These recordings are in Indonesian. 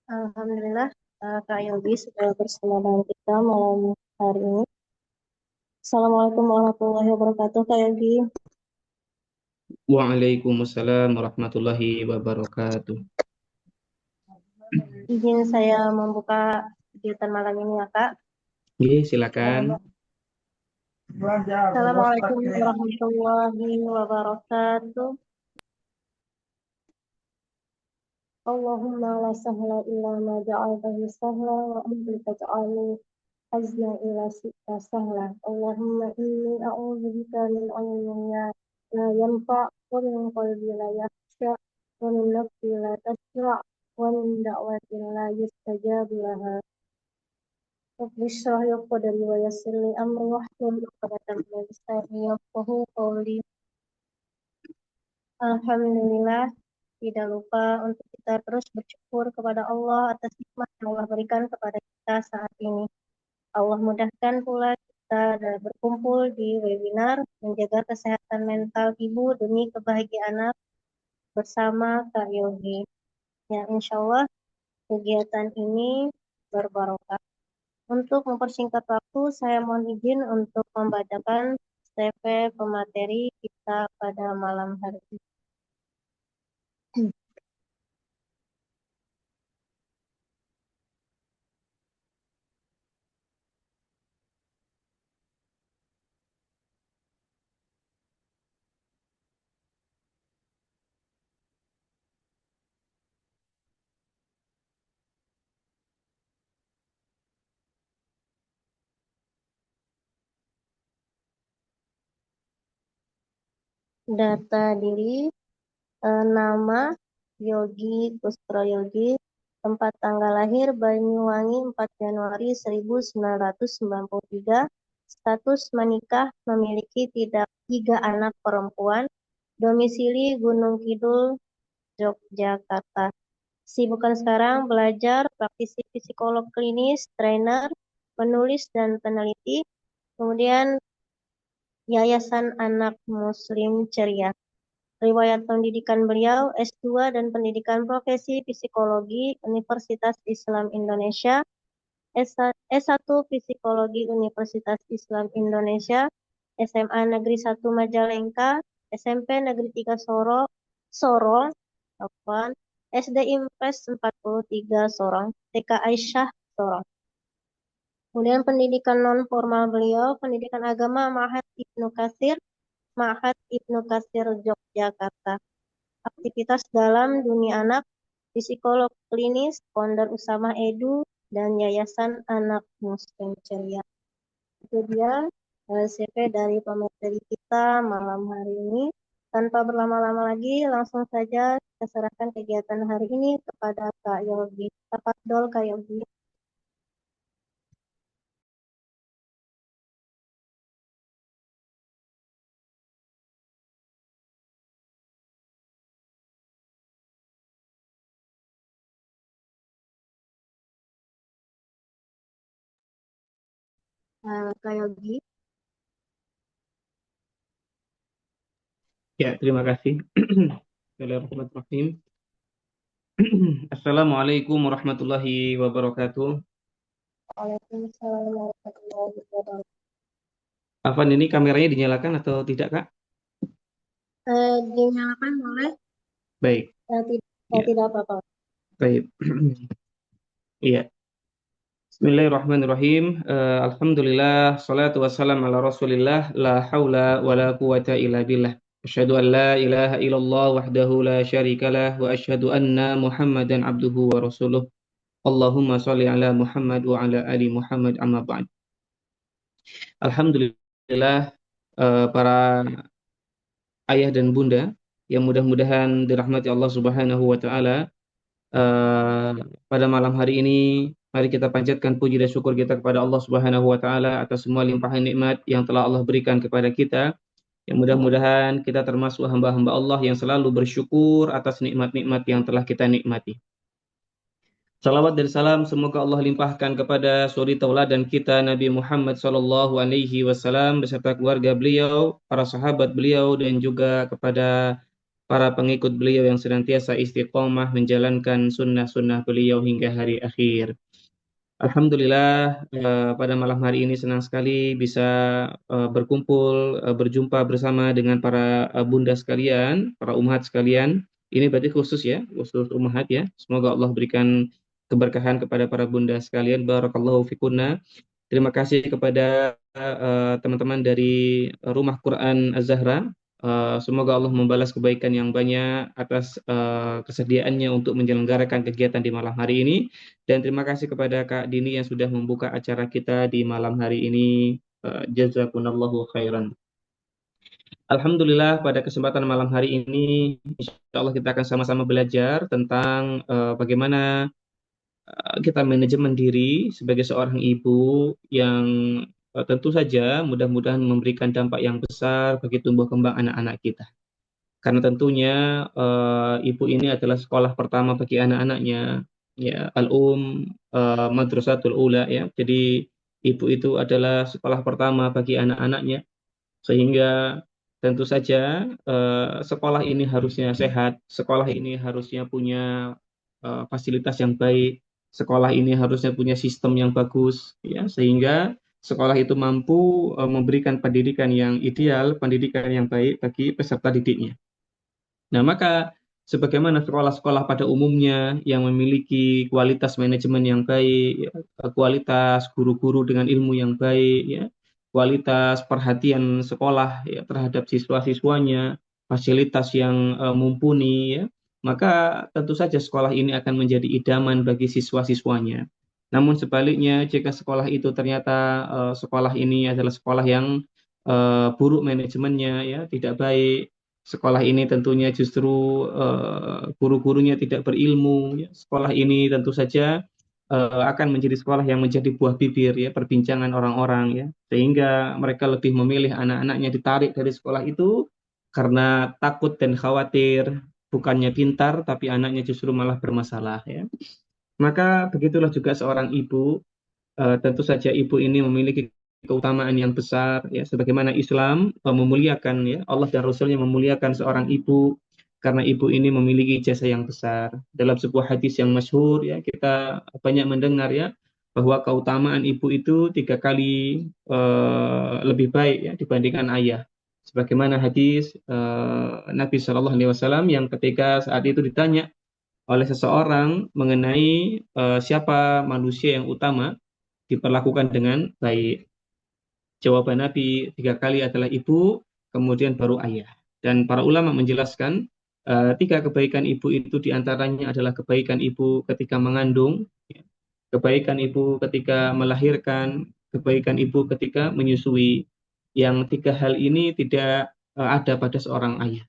Alhamdulillah, Kak Yogi sudah bersama dengan kita malam hari ini. Assalamualaikum warahmatullahi wabarakatuh, Kak Yogi. Waalaikumsalam warahmatullahi wabarakatuh. Izin saya membuka kegiatan malam ini ya, Kak. Oke, silakan. Assalamualaikum warahmatullahi wabarakatuh. Allahumma la sahla illa ma ja'altahu sahla wa anta taj'alu hazna ila syi'ta sahla. Allahumma inni a'udzubika min ilmin la yanfa' wa min qalbin la yakhsha wa min nafsin la tashra' wa min da'watin la yustajabu laha. Rabbi shrah li sadri wa yassir li amri wahlul 'uqdatam min lisani yafqahu qawli. Alhamdulillah, tidak lupa untuk kita terus bersyukur kepada Allah atas nikmat yang Allah berikan kepada kita saat ini. Allah mudahkan pula kita berkumpul di webinar menjaga kesehatan mental ibu demi kebahagiaan anak bersama Kak Yogi. Ya, insya Allah kegiatan ini berbarokah. Untuk mempersingkat waktu, saya mohon izin untuk membacakan CV pemateri kita pada malam hari ini. Data diri, nama Yogi Kusro Yogi, tempat tanggal lahir Banyuwangi 4 Januari 1993, status menikah, memiliki tiga anak perempuan, domisili Gunung Kidul, Yogyakarta. Sibukan sekarang belajar, praktisi psikolog klinis, trainer, penulis dan peneliti, kemudian Yayasan Anak Muslim Ceria. Riwayat pendidikan beliau S2 dan pendidikan profesi psikologi Universitas Islam Indonesia, S1 Psikologi Universitas Islam Indonesia, SMA Negeri 1 Majalengka, SMP Negeri 3 Sorong, SD Impres 43 Sorong, TK Aisyah Sorong. Kemudian pendidikan non formal beliau, pendidikan agama Ma'had Ibnu Katsir Yogyakarta. Aktivitas dalam dunia anak, psikolog klinis, founder Usama Edu, dan Yayasan Anak Muslim Ceria. Itu dia CV dari pemateri kita malam hari ini. Tanpa berlama-lama lagi, langsung saja kita serahkan kegiatan hari ini kepada Kak Yogi. Tafadhol Kak Yogi. Kak Yogi. Ya, terima kasih. Bismillahirrahmanirrahim. Assalamualaikum warahmatullahi wabarakatuh. Waalaikumsalam warahmatullahi wabarakatuh. Afan, ini kameranya dinyalakan atau tidak, Kak? Dinyalakan boleh? Baik. Ya, Tidak apa-apa. baik. Iya. Bismillahirrahmanirrahim. Alhamdulillah, salatu wassalam ala Rasulillah, la haula wa la quwata illa billah. Asyhadu an la ilaha illallah wahdahu la syarikalah wa asyhadu anna Muhammadan abduhu wa rasuluh. Allahumma sholli ala Muhammad wa ala ali Muhammad amma ba'd. Alhamdulillah, para ayah dan bunda yang mudah-mudahan dirahmati Allah Subhanahu wa taala, eh, pada malam hari ini mari kita panjatkan puji dan syukur kita kepada Allah Subhanahu wa taala atas semua limpahan nikmat yang telah Allah berikan kepada kita. Yang mudah-mudahan kita termasuk hamba-hamba Allah yang selalu bersyukur atas nikmat-nikmat yang telah kita nikmati. Salawat dan salam semoga Allah limpahkan kepada suri tauladan kita Nabi Muhammad sallallahu alaihi wasallam beserta keluarga beliau, para sahabat beliau dan juga kepada para pengikut beliau yang senantiasa istiqomah menjalankan sunnah-sunnah beliau hingga hari akhir. Alhamdulillah, pada malam hari ini senang sekali bisa berkumpul, berjumpa bersama dengan para bunda sekalian, para ummahat sekalian. Ini berarti khusus ya, khusus ummahat ya. Semoga Allah berikan keberkahan kepada para bunda sekalian. Barakallahu fikunna. Terima kasih kepada teman-teman dari Rumah Quran Az-Zahra. Semoga Allah membalas kebaikan yang banyak atas kesediaannya untuk menyelenggarakan kegiatan di malam hari ini. Dan terima kasih kepada Kak Dini yang sudah membuka acara kita di malam hari ini. Jazakumullahu khairan. Alhamdulillah pada kesempatan malam hari ini, insya Allah kita akan sama-sama belajar tentang bagaimana kita manajemen diri sebagai seorang ibu yang tentu saja mudah-mudahan memberikan dampak yang besar bagi tumbuh kembang anak-anak kita. Karena tentunya ibu ini adalah sekolah pertama bagi anak-anaknya, ya Madrasatul Ula ya. Jadi ibu itu adalah sekolah pertama bagi anak-anaknya, sehingga tentu saja sekolah ini harusnya sehat, sekolah ini harusnya punya fasilitas yang baik, sekolah ini harusnya punya sistem yang bagus, ya, sehingga sekolah itu mampu memberikan pendidikan yang ideal, pendidikan yang baik bagi peserta didiknya. Nah, maka sebagaimana sekolah-sekolah pada umumnya yang memiliki kualitas manajemen yang baik, ya, kualitas guru-guru dengan ilmu yang baik, ya, kualitas perhatian sekolah ya, terhadap siswa-siswanya, fasilitas yang mumpuni, ya, maka tentu saja sekolah ini akan menjadi idaman bagi siswa-siswanya. Namun sebaliknya, jika sekolah itu ternyata sekolah ini adalah sekolah yang buruk manajemennya, ya, tidak baik, sekolah ini tentunya justru guru-gurunya tidak berilmu. Ya. Sekolah ini tentu saja akan menjadi sekolah yang menjadi buah bibir ya perbincangan orang-orang ya, sehingga mereka lebih memilih anak-anaknya ditarik dari sekolah itu karena takut dan khawatir bukannya pintar tapi anaknya justru malah bermasalah ya. Maka begitulah juga seorang ibu. Tentu saja ibu ini memiliki keutamaan yang besar ya sebagaimana Islam memuliakan ya Allah dan Rasulnya memuliakan seorang ibu karena ibu ini memiliki jasa yang besar. Dalam sebuah hadis yang masyhur ya kita banyak mendengar ya bahwa keutamaan ibu itu 3 kali lebih baik ya dibandingkan ayah. Sebagaimana hadis Nabi Shallallahu Alaihi Wasallam yang ketika saat itu ditanya oleh seseorang mengenai siapa manusia yang utama diperlakukan dengan baik. Jawaban Nabi 3 kali adalah ibu, kemudian baru ayah. Dan para ulama menjelaskan 3 kebaikan ibu itu diantaranya adalah kebaikan ibu ketika mengandung, kebaikan ibu ketika melahirkan, kebaikan ibu ketika menyusui. Yang 3 hal ini tidak ada pada seorang ayah.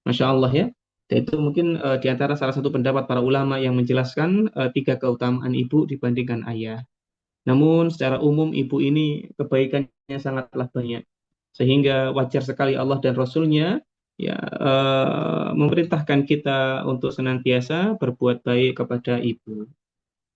Masya Allah ya. Dan itu mungkin di antara salah satu pendapat para ulama yang menjelaskan 3 keutamaan ibu dibandingkan ayah. Namun secara umum ibu ini kebaikannya sangatlah banyak. Sehingga wajar sekali Allah dan Rasulnya ya memerintahkan kita untuk senantiasa berbuat baik kepada ibu.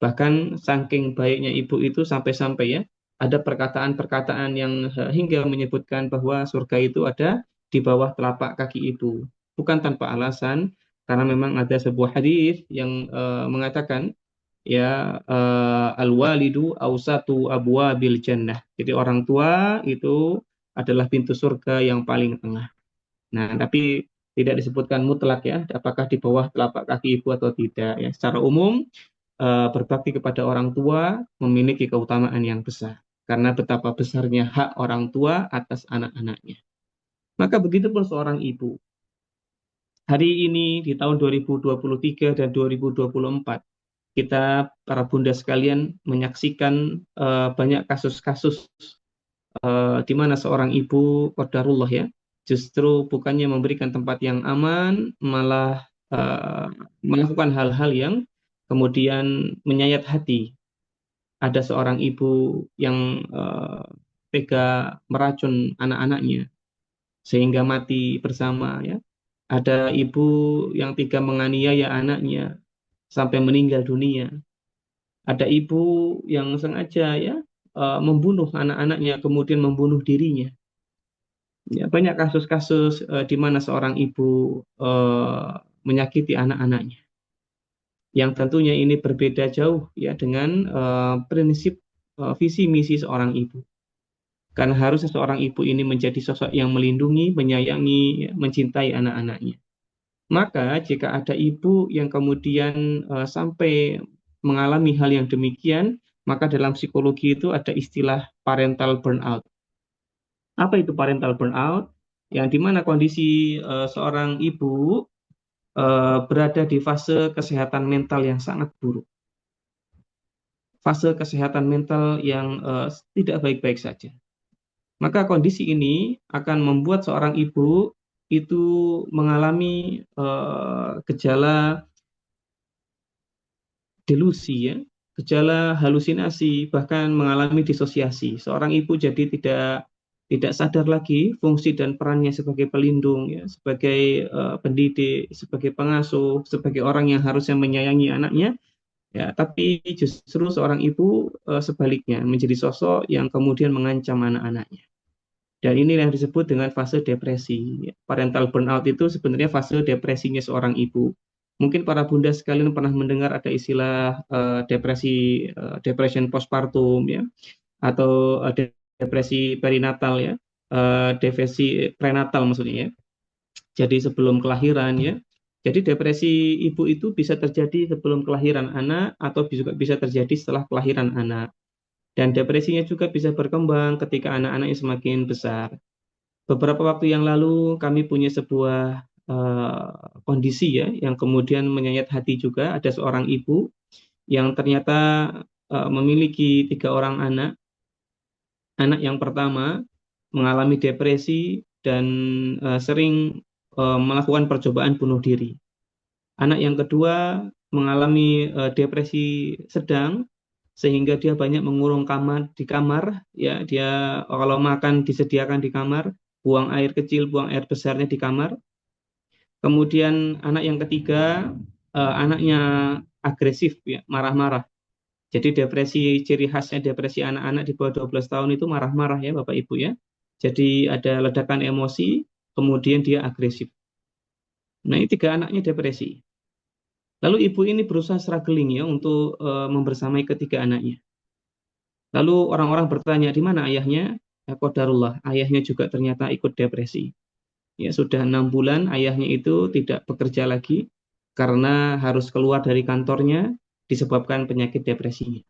Bahkan saking baiknya ibu itu sampai-sampai ya ada perkataan-perkataan yang hingga menyebutkan bahwa surga itu ada di bawah telapak kaki ibu. Bukan tanpa alasan, karena memang ada sebuah hadis yang mengatakan ya al-walidu ausatu abwabil jannah. Jadi orang tua itu adalah pintu surga yang paling tengah. Nah, tapi tidak disebutkan mutlak ya, apakah di bawah telapak kaki ibu atau tidak ya. Secara umum berbakti kepada orang tua memiliki keutamaan yang besar karena betapa besarnya hak orang tua atas anak-anaknya. Maka begitu pun seorang ibu. Hari ini di tahun 2023 dan 2024 kita para bunda sekalian menyaksikan banyak kasus-kasus di mana seorang ibu qadarullah ya justru bukannya memberikan tempat yang aman malah melakukan hal-hal yang kemudian menyayat hati. Ada seorang ibu yang tega meracun anak-anaknya sehingga mati bersama ya. Ada ibu yang tega menganiaya anaknya sampai meninggal dunia. Ada ibu yang sengaja ya membunuh anak-anaknya kemudian membunuh dirinya. Ya, banyak kasus-kasus di mana seorang ibu menyakiti anak-anaknya, yang tentunya ini berbeda jauh ya dengan prinsip visi misi seorang ibu. Karena harusnya seorang ibu ini menjadi sosok yang melindungi, menyayangi, ya, mencintai anak-anaknya. Maka jika ada ibu yang kemudian sampai mengalami hal yang demikian, maka dalam psikologi itu ada istilah parental burnout. Apa itu parental burnout? Yang dimana kondisi seorang ibu berada di fase kesehatan mental yang sangat buruk, fase kesehatan mental yang tidak baik-baik saja. Maka kondisi ini akan membuat seorang ibu itu mengalami gejala delusi ya, gejala halusinasi, bahkan mengalami disosiasi. Seorang ibu jadi tidak sadar lagi fungsi dan perannya sebagai pelindung ya, sebagai pendidik, sebagai pengasuh, sebagai orang yang harusnya menyayangi anaknya ya, tapi justru seorang ibu sebaliknya menjadi sosok yang kemudian mengancam anak-anaknya. Dan ini yang disebut dengan fase depresi. Parental burnout itu sebenarnya fase depresinya seorang ibu. Mungkin para bunda sekalian pernah mendengar ada istilah depresi, depression postpartum ya, atau depresi perinatal ya, depresi prenatal maksudnya ya. Jadi sebelum kelahiran ya. Jadi depresi ibu itu bisa terjadi sebelum kelahiran anak atau juga bisa terjadi setelah kelahiran anak. Dan depresinya juga bisa berkembang ketika anak-anaknya semakin besar. Beberapa waktu yang lalu kami punya sebuah kondisi ya yang kemudian menyayat hati juga. Ada seorang ibu yang ternyata memiliki 3 orang anak. Anak yang pertama mengalami depresi dan sering melakukan percobaan bunuh diri. Anak yang kedua mengalami depresi sedang sehingga dia banyak mengurung kamar di kamar ya, dia kalau makan disediakan di kamar, buang air kecil, buang air besarnya di kamar. Kemudian anak yang ketiga anaknya agresif ya, marah-marah. Jadi depresi, ciri khasnya depresi anak-anak di bawah 12 tahun itu marah-marah ya Bapak Ibu ya. Jadi ada ledakan emosi, kemudian dia agresif. Nah, ini 3 anaknya depresi. Lalu ibu ini berusaha struggling ya untuk membersamai ketiga anaknya. Lalu orang-orang bertanya, di mana ayahnya? Ya, qadarullah, ayahnya juga ternyata ikut depresi. Ya, sudah 6 bulan ayahnya itu tidak bekerja lagi karena harus keluar dari kantornya disebabkan penyakit depresinya.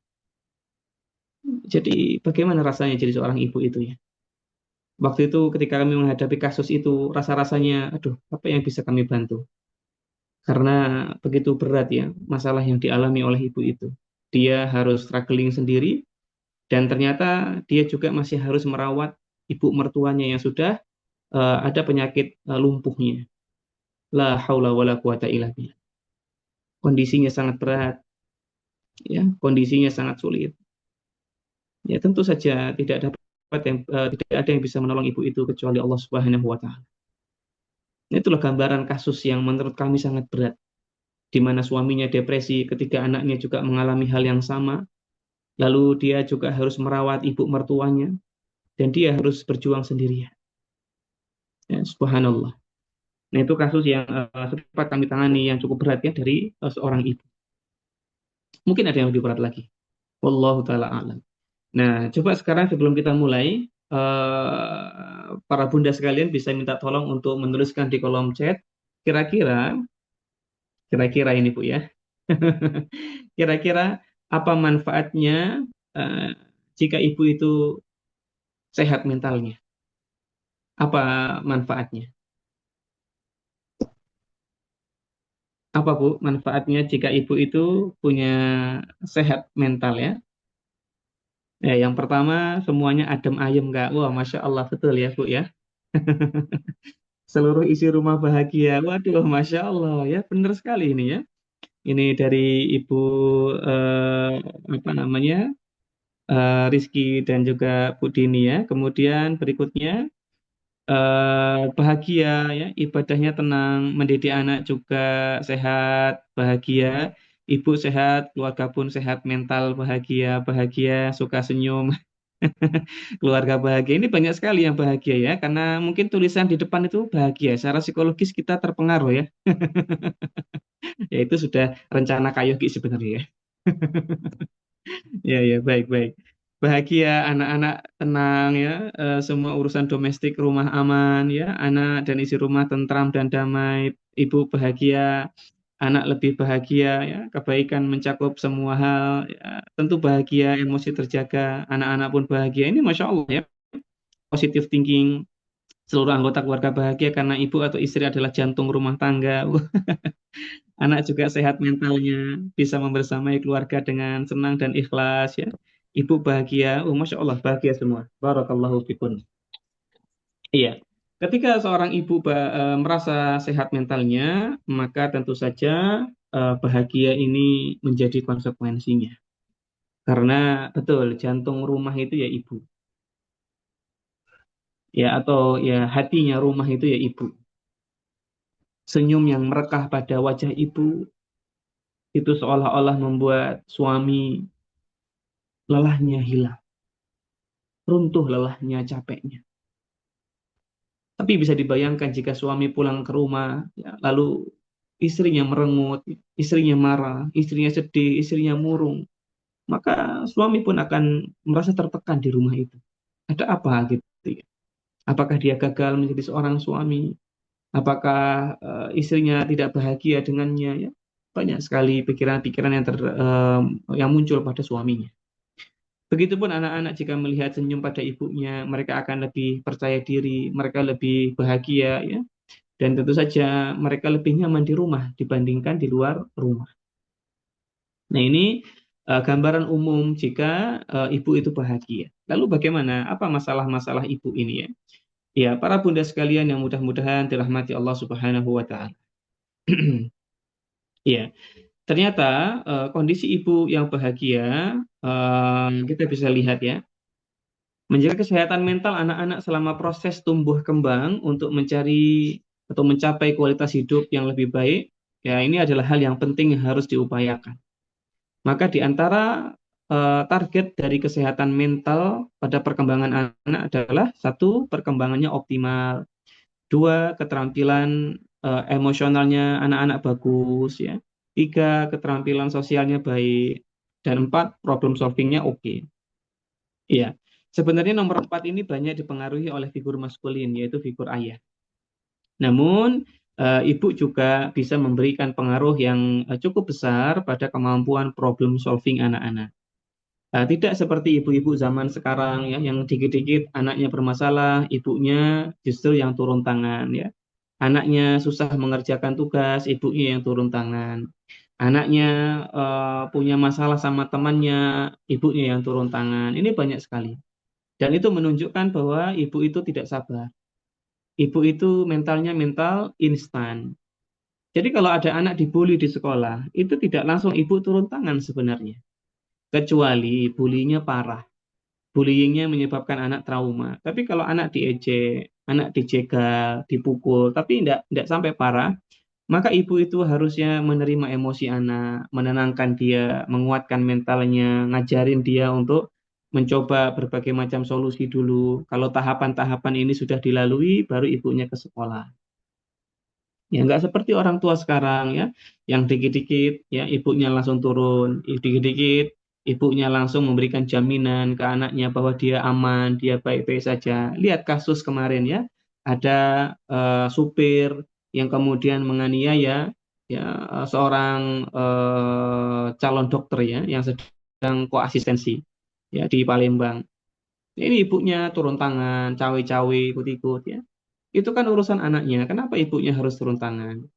Jadi bagaimana rasanya jadi seorang ibu itu ya? Waktu itu ketika kami menghadapi kasus itu, rasa-rasanya, aduh, apa yang bisa kami bantu? Karena begitu berat ya masalah yang dialami oleh ibu itu. Dia harus struggling sendiri dan ternyata dia juga masih harus merawat ibu mertuanya yang sudah ada penyakit lumpuhnya. La haula wala quwata illa billah. Kondisinya sangat berat, ya, kondisinya sangat sulit. Ya tentu saja tidak ada yang bisa menolong ibu itu kecuali Allah Subhanahu wa taala. Itulah gambaran kasus yang menurut kami sangat berat, di mana suaminya depresi ketika anaknya juga mengalami hal yang sama, lalu dia juga harus merawat ibu mertuanya, dan dia harus berjuang sendirian. Ya, subhanallah. Nah, itu kasus yang sempat kami tangani yang cukup berat ya dari seorang ibu. Mungkin ada yang lebih berat lagi. Wallahu taala alam. Nah, coba sekarang sebelum kita mulai, para bunda sekalian bisa minta tolong untuk menuliskan di kolom chat. Kira-kira, kira-kira ini Bu ya. Kira-kira apa manfaatnya eh, jika ibu itu sehat mentalnya? Apa manfaatnya? Apa Bu manfaatnya jika ibu itu punya sehat mental ya? Ya, yang pertama semuanya adem ayem Kak. Wah, Masya Allah betul ya Bu ya. Seluruh isi rumah bahagia. Waduh, Masya Allah ya, benar sekali ini ya. Ini dari Ibu eh, apa namanya Rizky dan juga Bu Dini ya. Kemudian berikutnya bahagia ya, ibadahnya tenang, mendidik anak juga sehat, bahagia. Ibu sehat, keluarga pun sehat, mental bahagia, bahagia, suka senyum. Keluarga bahagia ini banyak sekali yang bahagia ya, karena mungkin tulisan di depan itu bahagia. Secara psikologis kita terpengaruh ya. Ya itu sudah rencana Kayogi sebenarnya ya. Ya, ya, baik, baik. Bahagia, anak-anak tenang ya, semua urusan domestik rumah aman ya, anak dan isi rumah tentram dan damai, ibu bahagia, anak lebih bahagia ya, kebaikan mencakup semua hal, ya, tentu bahagia, emosi terjaga, anak-anak pun bahagia. Ini Masya Allah ya, positive thinking, seluruh anggota keluarga bahagia karena ibu atau istri adalah jantung rumah tangga. Anak juga sehat mentalnya, bisa membersamai keluarga dengan senang dan ikhlas ya. Ibu bahagia, oh Masya Allah bahagia semua. Barakallahu fikun. Iya, ketika seorang ibu merasa sehat mentalnya, maka tentu saja bahagia ini menjadi konsekuensinya. Karena betul, jantung rumah itu ya ibu. Ya, atau ya hatinya rumah itu ya ibu. Senyum yang merekah pada wajah ibu itu seolah-olah membuat suami lelahnya hilang, runtuh lelahnya, capeknya. Tapi bisa dibayangkan jika suami pulang ke rumah, ya, lalu istrinya merengut, istrinya marah, istrinya sedih, istrinya murung, maka suami pun akan merasa tertekan di rumah itu. Ada apa gitu ya? Apakah dia gagal menjadi seorang suami? Apakah istrinya tidak bahagia dengannya? Ya, banyak sekali pikiran-pikiran yang muncul pada suaminya. Begitupun anak-anak jika melihat senyum pada ibunya, mereka akan lebih percaya diri, mereka lebih bahagia, ya. Dan tentu saja mereka lebih nyaman di rumah dibandingkan di luar rumah. Nah ini gambaran umum jika ibu itu bahagia. Lalu bagaimana? Apa masalah-masalah ibu ini ya? Ya, para bunda sekalian yang mudah-mudahan dirahmati Allah Subhanahu wa taala. Ya, ternyata kondisi ibu yang bahagia kita bisa lihat ya. Menjaga kesehatan mental anak-anak selama proses tumbuh kembang untuk mencari atau mencapai kualitas hidup yang lebih baik, ya ini adalah hal yang penting yang harus diupayakan. Maka di antara target dari kesehatan mental pada perkembangan anak adalah satu, perkembangannya optimal, dua, keterampilan emosionalnya anak-anak bagus, ya, tiga, keterampilan sosialnya baik, dan empat, problem solvingnya oke. Iya, sebenarnya nomor empat ini banyak dipengaruhi oleh figur maskulin, yaitu figur ayah. Namun, ibu juga bisa memberikan pengaruh yang cukup besar pada kemampuan problem solving anak-anak. Tidak seperti ibu-ibu zaman sekarang ya, yang dikit-dikit anaknya bermasalah, ibunya justru yang turun tangan ya. Anaknya susah mengerjakan tugas, ibunya yang turun tangan. Anaknya punya masalah sama temannya, ibunya yang turun tangan. Ini banyak sekali. Dan itu menunjukkan bahwa ibu itu tidak sabar. Ibu itu mentalnya mental instan. Jadi kalau ada anak dibully di sekolah, itu tidak langsung ibu turun tangan sebenarnya. Kecuali bulinya parah. Bullyingnya menyebabkan anak trauma. Tapi kalau anak diejek, anak dijegal, dipukul, tapi tidak sampai parah, maka ibu itu harusnya menerima emosi anak, menenangkan dia, menguatkan mentalnya, ngajarin dia untuk mencoba berbagai macam solusi dulu. Kalau tahapan-tahapan ini sudah dilalui, baru ibunya ke sekolah. Ya, nggak seperti orang tua sekarang ya, yang dikit-dikit ya ibunya langsung turun, dikit-dikit ibunya langsung memberikan jaminan ke anaknya bahwa dia aman, dia baik-baik saja. Lihat kasus kemarin ya, ada supir yang kemudian menganiaya ya seorang calon dokter ya yang sedang koasistensi ya di Palembang. Ini ibunya turun tangan, cawe-cawe ikut-ikut ya. Itu kan urusan anaknya. Kenapa ibunya harus turun tangan?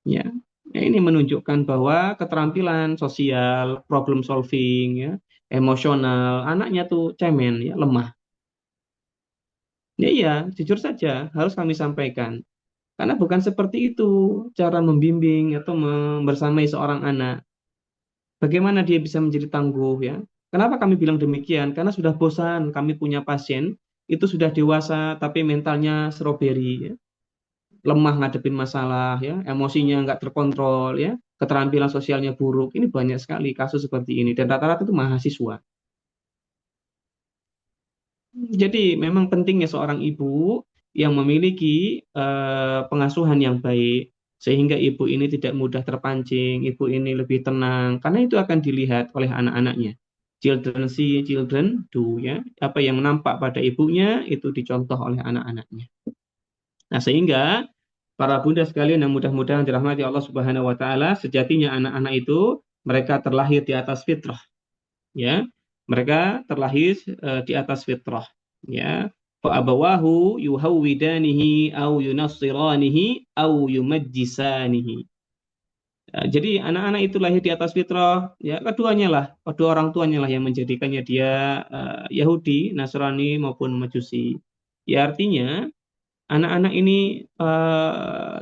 Ya, ya ini menunjukkan bahwa keterampilan sosial, problem solving, ya, emosional, anaknya tuh cemen, ya, lemah. Ya iya, jujur saja harus kami sampaikan. Karena bukan seperti itu cara membimbing atau membersamai seorang anak. Bagaimana dia bisa menjadi tangguh ya? Kenapa kami bilang demikian? Karena sudah bosan kami punya pasien itu sudah dewasa tapi mentalnya stroberi, ya, lemah ngadepin masalah ya, emosinya nggak terkontrol ya, keterampilan sosialnya buruk. Ini banyak sekali kasus seperti ini dan rata-rata itu mahasiswa. Jadi memang pentingnya seorang ibu yang memiliki pengasuhan yang baik sehingga ibu ini tidak mudah terpancing, ibu ini lebih tenang karena itu akan dilihat oleh anak-anaknya. Children see, children do ya. Apa yang nampak pada ibunya itu dicontoh oleh anak-anaknya. Nah, sehingga para bunda sekalian yang mudah-mudahan dirahmati Allah Subhanahu wa taala, sejatinya anak-anak itu mereka terlahir di atas fitrah ya, mereka terlahir di atas fitrah ya, fa abawahu yuhawwidanihi au yunassiranihi au yumajjisanihi. Jadi anak-anak itu lahir di atas fitrah ya, keduanya lah, kedua orang tuanya lah yang menjadikannya dia Yahudi, Nasrani maupun Majusi. Ya artinya anak-anak ini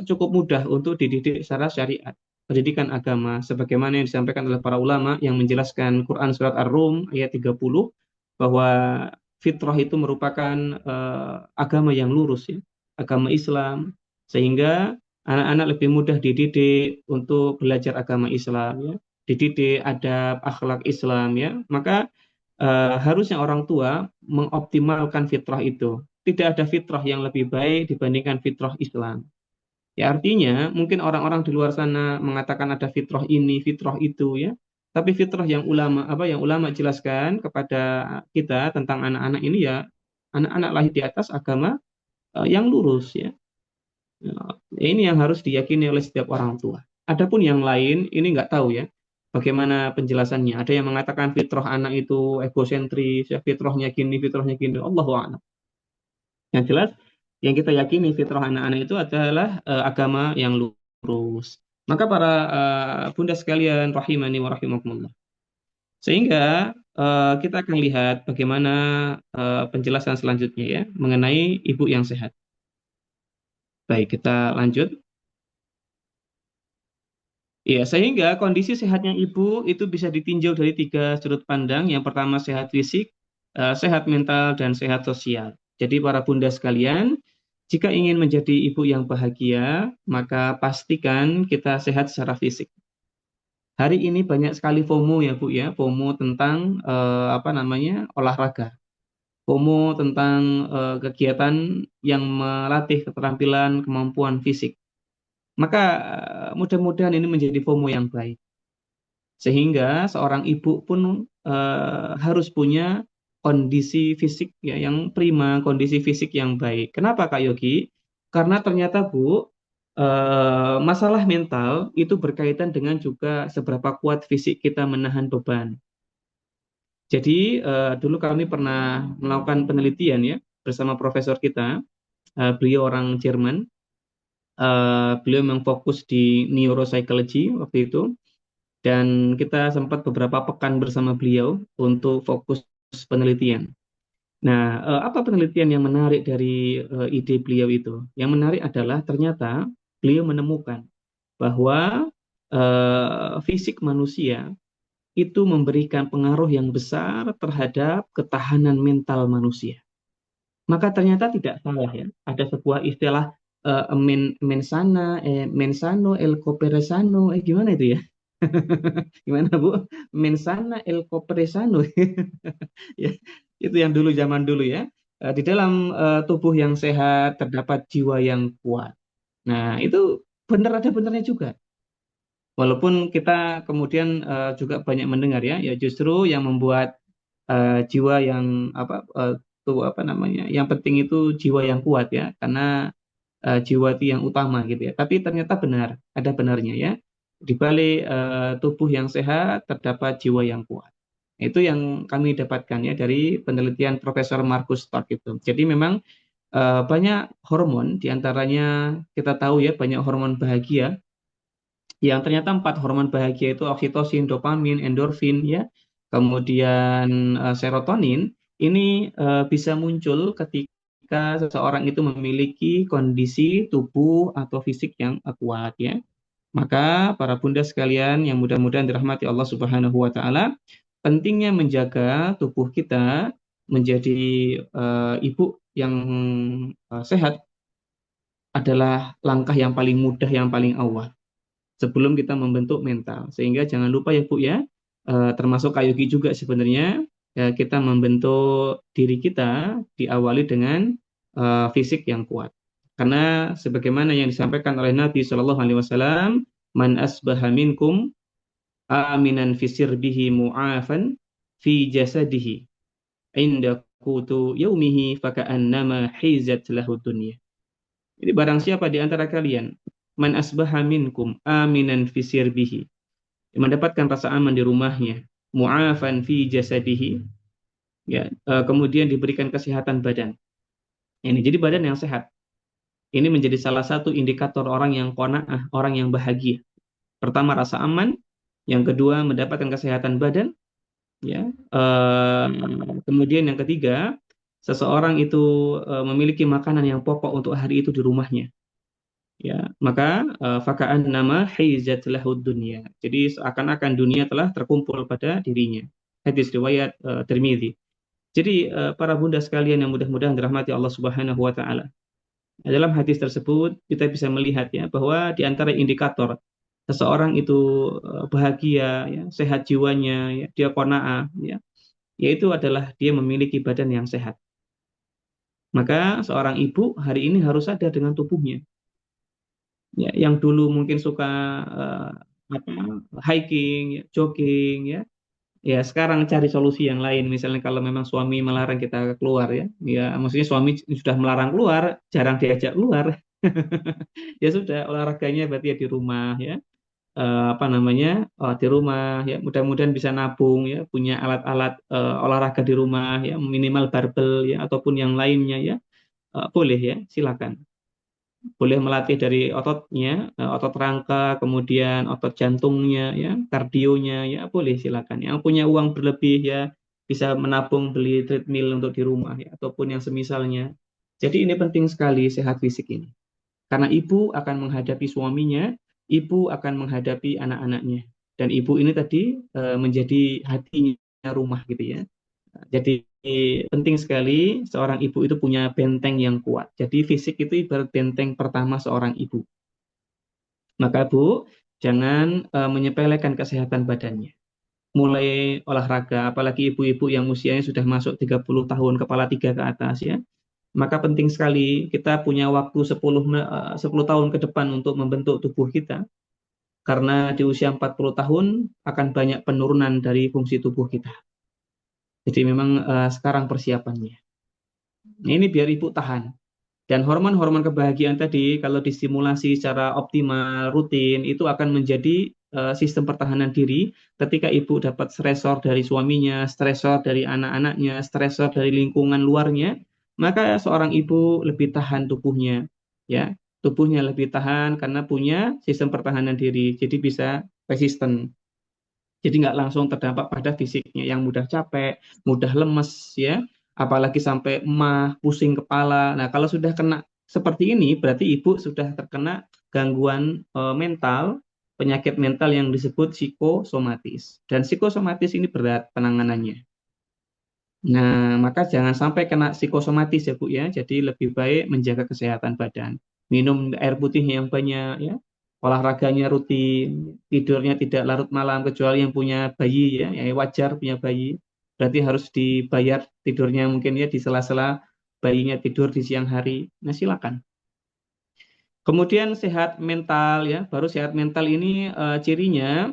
cukup mudah untuk dididik secara syariat, pendidikan agama, sebagaimana yang disampaikan oleh para ulama yang menjelaskan Quran Surat Ar-Rum ayat 30, bahwa fitrah itu merupakan agama yang lurus, ya, agama Islam, sehingga anak-anak lebih mudah dididik untuk belajar agama Islam, ya, dididik adab, akhlak Islam, ya, maka harusnya orang tua mengoptimalkan fitrah itu. Tidak ada fitrah yang lebih baik dibandingkan fitrah Islam. Ya artinya mungkin orang-orang di luar sana mengatakan ada fitrah ini, fitrah itu ya. Tapi fitrah yang ulama jelaskan kepada kita tentang anak-anak ini ya, anak-anak lahir di atas agama yang lurus ya. Ya, ini yang harus diyakini oleh setiap orang tua. Adapun yang lain ini nggak tahu ya bagaimana penjelasannya. Ada yang mengatakan fitrah anak itu egosentris, ya fitrahnya gini. Allahu a'lam. Yang jelas, yang kita yakini fitrah anak-anak itu adalah agama yang lurus. Maka para bunda sekalian rahimani wa rahimakumullah. Sehingga kita akan lihat bagaimana penjelasan selanjutnya ya mengenai ibu yang sehat. Baik, kita lanjut. Ya, sehingga kondisi sehatnya ibu itu bisa ditinjau dari tiga sudut pandang. Yang pertama sehat fisik, sehat mental, dan sehat sosial. Jadi para bunda sekalian, jika ingin menjadi ibu yang bahagia, maka pastikan kita sehat secara fisik. Hari ini banyak sekali FOMO ya Bu ya, FOMO tentang apa namanya olahraga, FOMO tentang kegiatan yang melatih keterampilan kemampuan fisik. Maka mudah-mudahan ini menjadi FOMO yang baik. Sehingga seorang ibu pun harus punya kondisi fisik ya yang prima, kondisi fisik yang baik. Kenapa Kak Yogi? Karena ternyata Bu, masalah mental itu berkaitan dengan juga seberapa kuat fisik kita menahan beban. Jadi dulu kami pernah melakukan penelitian ya bersama profesor kita, beliau orang Jerman, beliau memang fokus di neuropsychology waktu itu. Dan kita sempat beberapa pekan bersama beliau untuk fokus penelitian. Nah, apa penelitian yang menarik dari ide beliau itu? Yang menarik adalah ternyata beliau menemukan bahwa fisik manusia itu memberikan pengaruh yang besar terhadap ketahanan mental manusia. Maka ternyata tidak salah ya. Ada sebuah istilah mensano el corpore sano, gimana itu ya? Gimana Bu? Mensana el corpore sano. Ya, itu yang dulu zaman dulu ya. Di dalam tubuh yang sehat terdapat jiwa yang kuat. Nah, itu benar ada benarnya juga. Walaupun kita kemudian juga banyak mendengar ya, ya justru yang membuat jiwa yang tuh apa namanya? Yang penting itu jiwa yang kuat ya, karena jiwa itu yang utama gitu ya. Tapi ternyata benar, ada benarnya ya. Di balik tubuh yang sehat terdapat jiwa yang kuat. Itu yang kami dapatkan ya dari penelitian Profesor Markus Stark itu. Jadi memang banyak hormon, diantaranya kita tahu ya banyak hormon bahagia, yang ternyata 4 hormon bahagia itu oksitosin, dopamin, endorfin ya, kemudian serotonin, ini bisa muncul ketika seseorang itu memiliki kondisi tubuh atau fisik yang kuat ya. Maka para bunda sekalian yang mudah-mudahan dirahmati Allah Subhanahu wa taala, pentingnya menjaga tubuh kita menjadi ibu yang sehat adalah langkah yang paling mudah, yang paling awal sebelum kita membentuk mental. Sehingga jangan lupa ya Bu ya, termasuk Kak Yogi juga sebenarnya, ya, kita membentuk diri kita diawali dengan fisik yang kuat. Karena sebagaimana yang disampaikan oleh Nabi Shallallahu Alaihi Wasallam, man asbaha minkum aminan fi sirbihi mu'afan fi jasadihi inda qutu yaumihi faka'annama hizat lahu dunya. Jadi barang siapa di antara kalian man asbaha minkum aminan fi sirbihi, mendapatkan rasa aman di rumahnya, mu'afan fi jasadihi, ya, kemudian diberikan kesehatan badan. Ini jadi badan yang sehat. Ini menjadi salah satu indikator orang yang qanaah, orang yang bahagia. Pertama rasa aman, yang kedua mendapatkan kesehatan badan, ya. Eh, Kemudian yang ketiga, seseorang itu memiliki makanan yang pokok untuk hari itu di rumahnya. Ya, maka fakaan nama haizat lahud dunia. Jadi seakan-akan dunia telah terkumpul pada dirinya. Hadis riwayat Tirmidzi. Jadi para bunda sekalian yang mudah-mudahan dirahmati Allah Subhanahu wa taala. Dalam hadis tersebut kita bisa melihat ya bahwa di antara indikator seseorang itu bahagia, ya, sehat jiwanya, ya, dia qanaah, ya, yaitu adalah dia memiliki badan yang sehat. Maka seorang ibu hari ini harus sadar dengan tubuhnya. Ya, yang dulu mungkin suka apa, hiking, ya, jogging, ya, ya sekarang cari solusi yang lain. Misalnya kalau memang suami melarang kita keluar, ya, ya maksudnya suami sudah melarang keluar, jarang diajak keluar, ya sudah olahraganya berarti ya di rumah, ya. Apa namanya, di rumah, ya mudah-mudahan bisa nabung, ya punya alat-alat olahraga di rumah, ya minimal barbel, ya ataupun yang lainnya, ya. Boleh, ya silakan, boleh melatih dari ototnya, otot rangka, kemudian otot jantungnya, ya kardionya, ya boleh silakan. Yang punya uang berlebih, ya bisa menabung beli treadmill untuk di rumah, ya ataupun yang semisalnya. Jadi ini penting sekali sehat fisik ini. Karena ibu akan menghadapi suaminya, ibu akan menghadapi anak-anaknya. Dan ibu ini tadi menjadi hatinya rumah gitu ya. Jadi penting sekali seorang ibu itu punya benteng yang kuat. Jadi fisik itu ibarat benteng pertama seorang ibu. Maka Bu, jangan menyepelekan kesehatan badannya. Mulai olahraga, apalagi ibu-ibu yang usianya sudah masuk 30 tahun, kepala tiga ke atas ya. Maka penting sekali kita punya waktu 10 tahun ke depan untuk membentuk tubuh kita. Karena di usia 40 tahun akan banyak penurunan dari fungsi tubuh kita. Jadi memang sekarang persiapannya. Nah, ini biar ibu tahan. Dan hormon-hormon kebahagiaan tadi kalau distimulasi secara optimal, rutin, itu akan menjadi sistem pertahanan diri ketika ibu dapat stresor dari suaminya, stresor dari anak-anaknya, stresor dari lingkungan luarnya, maka seorang ibu lebih tahan tubuhnya, ya. Tubuhnya lebih tahan karena punya sistem pertahanan diri, jadi bisa resisten. Jadi nggak langsung terdampak pada fisiknya yang mudah capek, mudah lemes, ya, apalagi sampai emah, pusing kepala. Nah, kalau sudah kena seperti ini, berarti ibu sudah terkena gangguan mental, penyakit mental yang disebut psikosomatis. Dan psikosomatis ini berat penanganannya. Nah, maka jangan sampai kena psikosomatis ya Bu ya. Jadi lebih baik menjaga kesehatan badan. Minum air putih yang banyak ya. Olahraganya rutin, tidurnya tidak larut malam kecuali yang punya bayi ya, yang wajar punya bayi. Berarti harus dibayar tidurnya mungkin ya di sela-sela bayinya tidur di siang hari. Nah, silakan. Kemudian sehat mental ya, baru sehat mental ini cirinya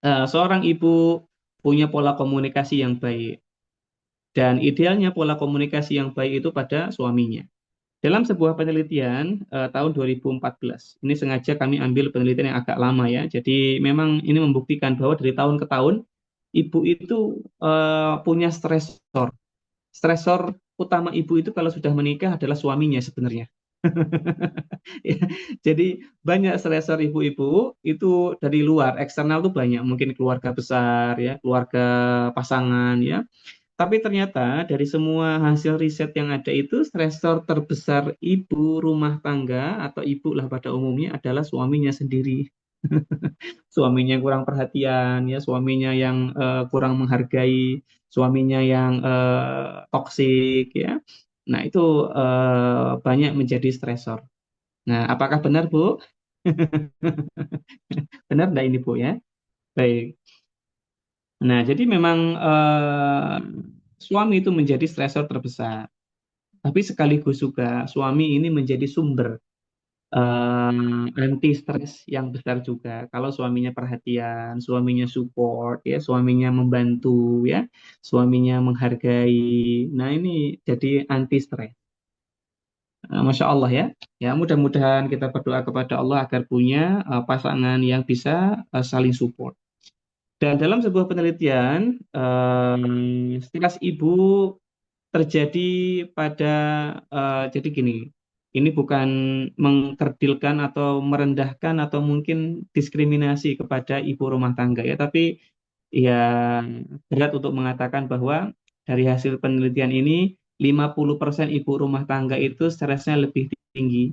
seorang ibu punya pola komunikasi yang baik. Dan idealnya pola komunikasi yang baik itu pada suaminya. Dalam sebuah penelitian tahun 2014, ini sengaja kami ambil penelitian yang agak lama ya. Jadi memang ini membuktikan bahwa dari tahun ke tahun ibu itu punya stresor. Stresor utama ibu itu kalau sudah menikah adalah suaminya sebenarnya. Ya, jadi banyak stresor ibu-ibu itu dari luar, eksternal tuh banyak, mungkin keluarga besar ya, keluarga pasangan ya. Tapi ternyata dari semua hasil riset yang ada itu stresor terbesar ibu rumah tangga atau ibu lah pada umumnya adalah suaminya sendiri. Suaminya yang kurang perhatian, ya suaminya yang kurang menghargai, suaminya yang toksik, ya. Nah itu banyak menjadi stresor. Nah apakah benar Bu? Benar enggak ini Bu ya? Baik. Nah, jadi memang suami itu menjadi stresor terbesar. Tapi sekaligus juga suami ini menjadi sumber anti stres yang besar juga. Kalau suaminya perhatian, suaminya support, ya, suaminya membantu, ya, suaminya menghargai. Nah, ini jadi anti stres. Masya Allah ya. Ya, mudah-mudahan kita berdoa kepada Allah agar punya pasangan yang bisa saling support. Dan dalam sebuah penelitian, stres ibu terjadi pada jadi gini, ini bukan mengkerdilkan atau merendahkan atau mungkin diskriminasi kepada ibu rumah tangga ya, tapi ya berat untuk mengatakan bahwa dari hasil penelitian ini 50% ibu rumah tangga itu stresnya lebih tinggi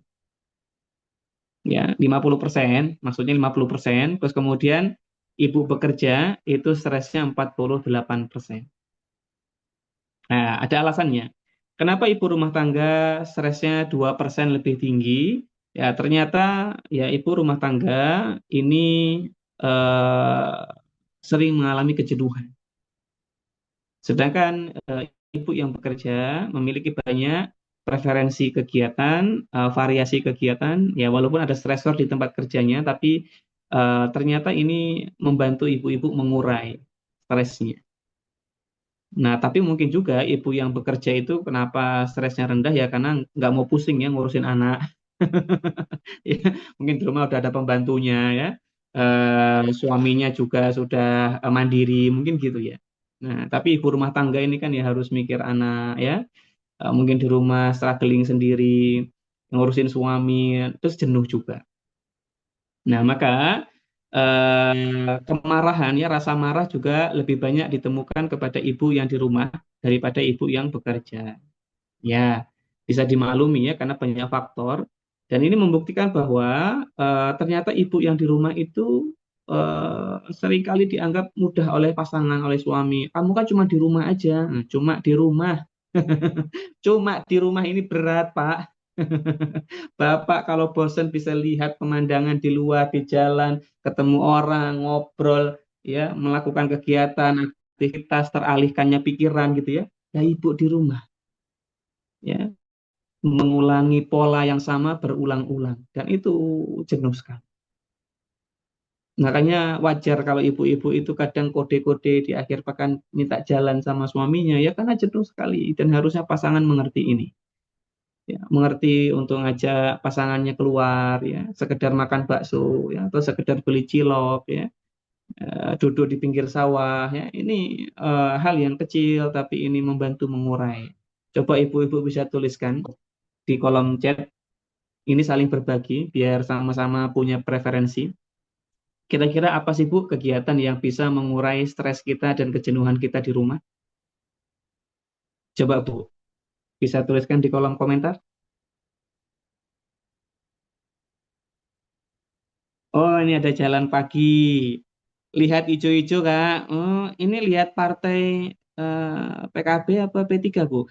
ya, 50%, maksudnya 50%, terus kemudian ibu bekerja itu stresnya 48%. Nah, ada alasannya. Kenapa ibu rumah tangga stresnya 2% lebih tinggi? Ya, ternyata ya ibu rumah tangga ini eh, sering mengalami kejenuhan. Sedangkan ibu yang bekerja memiliki banyak preferensi kegiatan, variasi kegiatan, ya walaupun ada stresor di tempat kerjanya, tapi ternyata ini membantu ibu-ibu mengurai stresnya. Nah, tapi mungkin juga ibu yang bekerja itu kenapa stresnya rendah ya karena nggak mau pusing ya ngurusin anak. Ya, mungkin di rumah udah ada pembantunya ya. Suaminya juga sudah mandiri, mungkin gitu ya. Nah, tapi ibu rumah tangga ini kan ya harus mikir anak ya. Mungkin di rumah struggling sendiri, ngurusin suami, terus jenuh juga. Nah, maka kemarahan ya rasa marah juga lebih banyak ditemukan kepada ibu yang di rumah daripada ibu yang bekerja. Ya, bisa dimaklumi ya karena banyak faktor. Dan ini membuktikan bahwa ternyata ibu yang di rumah itu seringkali dianggap mudah oleh pasangan, oleh suami. Kamu kan cuma di rumah aja. Nah, cuma di rumah. Cuma di rumah ini berat, Pak. Bapak kalau bosan bisa lihat pemandangan di luar, di jalan, ketemu orang, ngobrol, ya, melakukan kegiatan, aktivitas, teralihkannya pikiran gitu ya. Ya ibu di rumah, ya, mengulangi pola yang sama berulang-ulang. Dan itu jenuh sekali. Makanya wajar kalau ibu-ibu itu kadang kode-kode di akhir pekan minta jalan sama suaminya, ya karena jenuh sekali. Dan harusnya pasangan mengerti ini. Ya, mengerti untuk ngajak pasangannya keluar ya, sekedar makan bakso ya atau sekedar beli cilok ya, duduk di pinggir sawah ya. Ini hal yang kecil tapi ini membantu mengurai. Coba ibu-ibu bisa tuliskan di kolom chat, ini saling berbagi biar sama-sama punya preferensi. Kira-kira apa sih Bu kegiatan yang bisa mengurai stres kita dan kejenuhan kita di rumah? Coba Bu, bisa tuliskan di kolom komentar. Oh, ini ada jalan pagi. Lihat ijo-ijo, Kak. Oh, ini lihat partai PKB apa P3, Bu?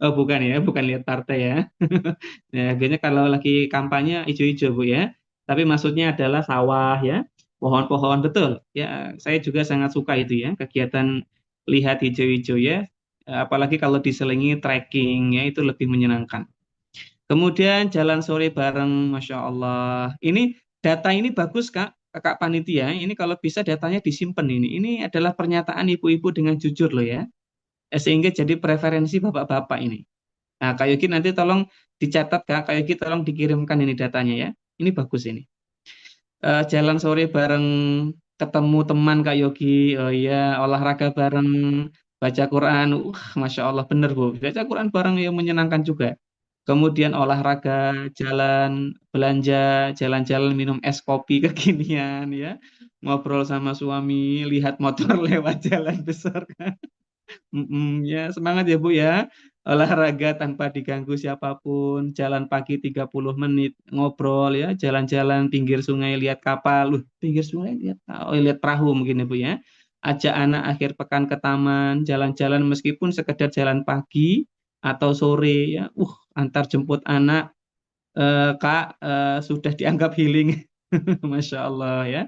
Oh, bukan ya, bukan lihat partai ya. Nah, biasanya kalau lagi kampanye ijo-ijo, Bu ya. Tapi maksudnya adalah sawah ya, pohon-pohon betul. Ya, saya juga sangat suka itu ya, kegiatan lihat hijau-hijau ya. Apalagi kalau diselingi trekking ya, itu lebih menyenangkan. Kemudian jalan sore bareng, Masya Allah. Ini data ini bagus, Kak. Kak Panitia, ini kalau bisa datanya disimpan ini. Ini adalah pernyataan ibu-ibu dengan jujur loh ya. Sehingga jadi preferensi bapak-bapak ini. Nah, Kak Yogi nanti tolong dicatat, Kak. Kak Yogi tolong dikirimkan ini datanya ya. Ini bagus ini. Jalan sore bareng, ketemu teman Kak Yogi. Oh iya, olahraga bareng, baca Quran. Masya Allah, bener Bu. Baca Quran bareng yang menyenangkan juga. Kemudian olahraga, jalan, belanja, jalan-jalan, minum es kopi kekinian ya. Ngobrol sama suami, lihat motor lewat jalan besar. Ya, semangat ya Bu ya. Olahraga tanpa diganggu siapapun, jalan pagi 30 menit, ngobrol ya, jalan-jalan pinggir sungai lihat kapal. Pinggir sungai lihat lihat perahu mungkin ya Bu ya. Ajak anak akhir pekan ke taman, jalan-jalan meskipun sekedar jalan pagi atau sore ya. Antar jemput anak Kak sudah dianggap healing. Masya Allah ya.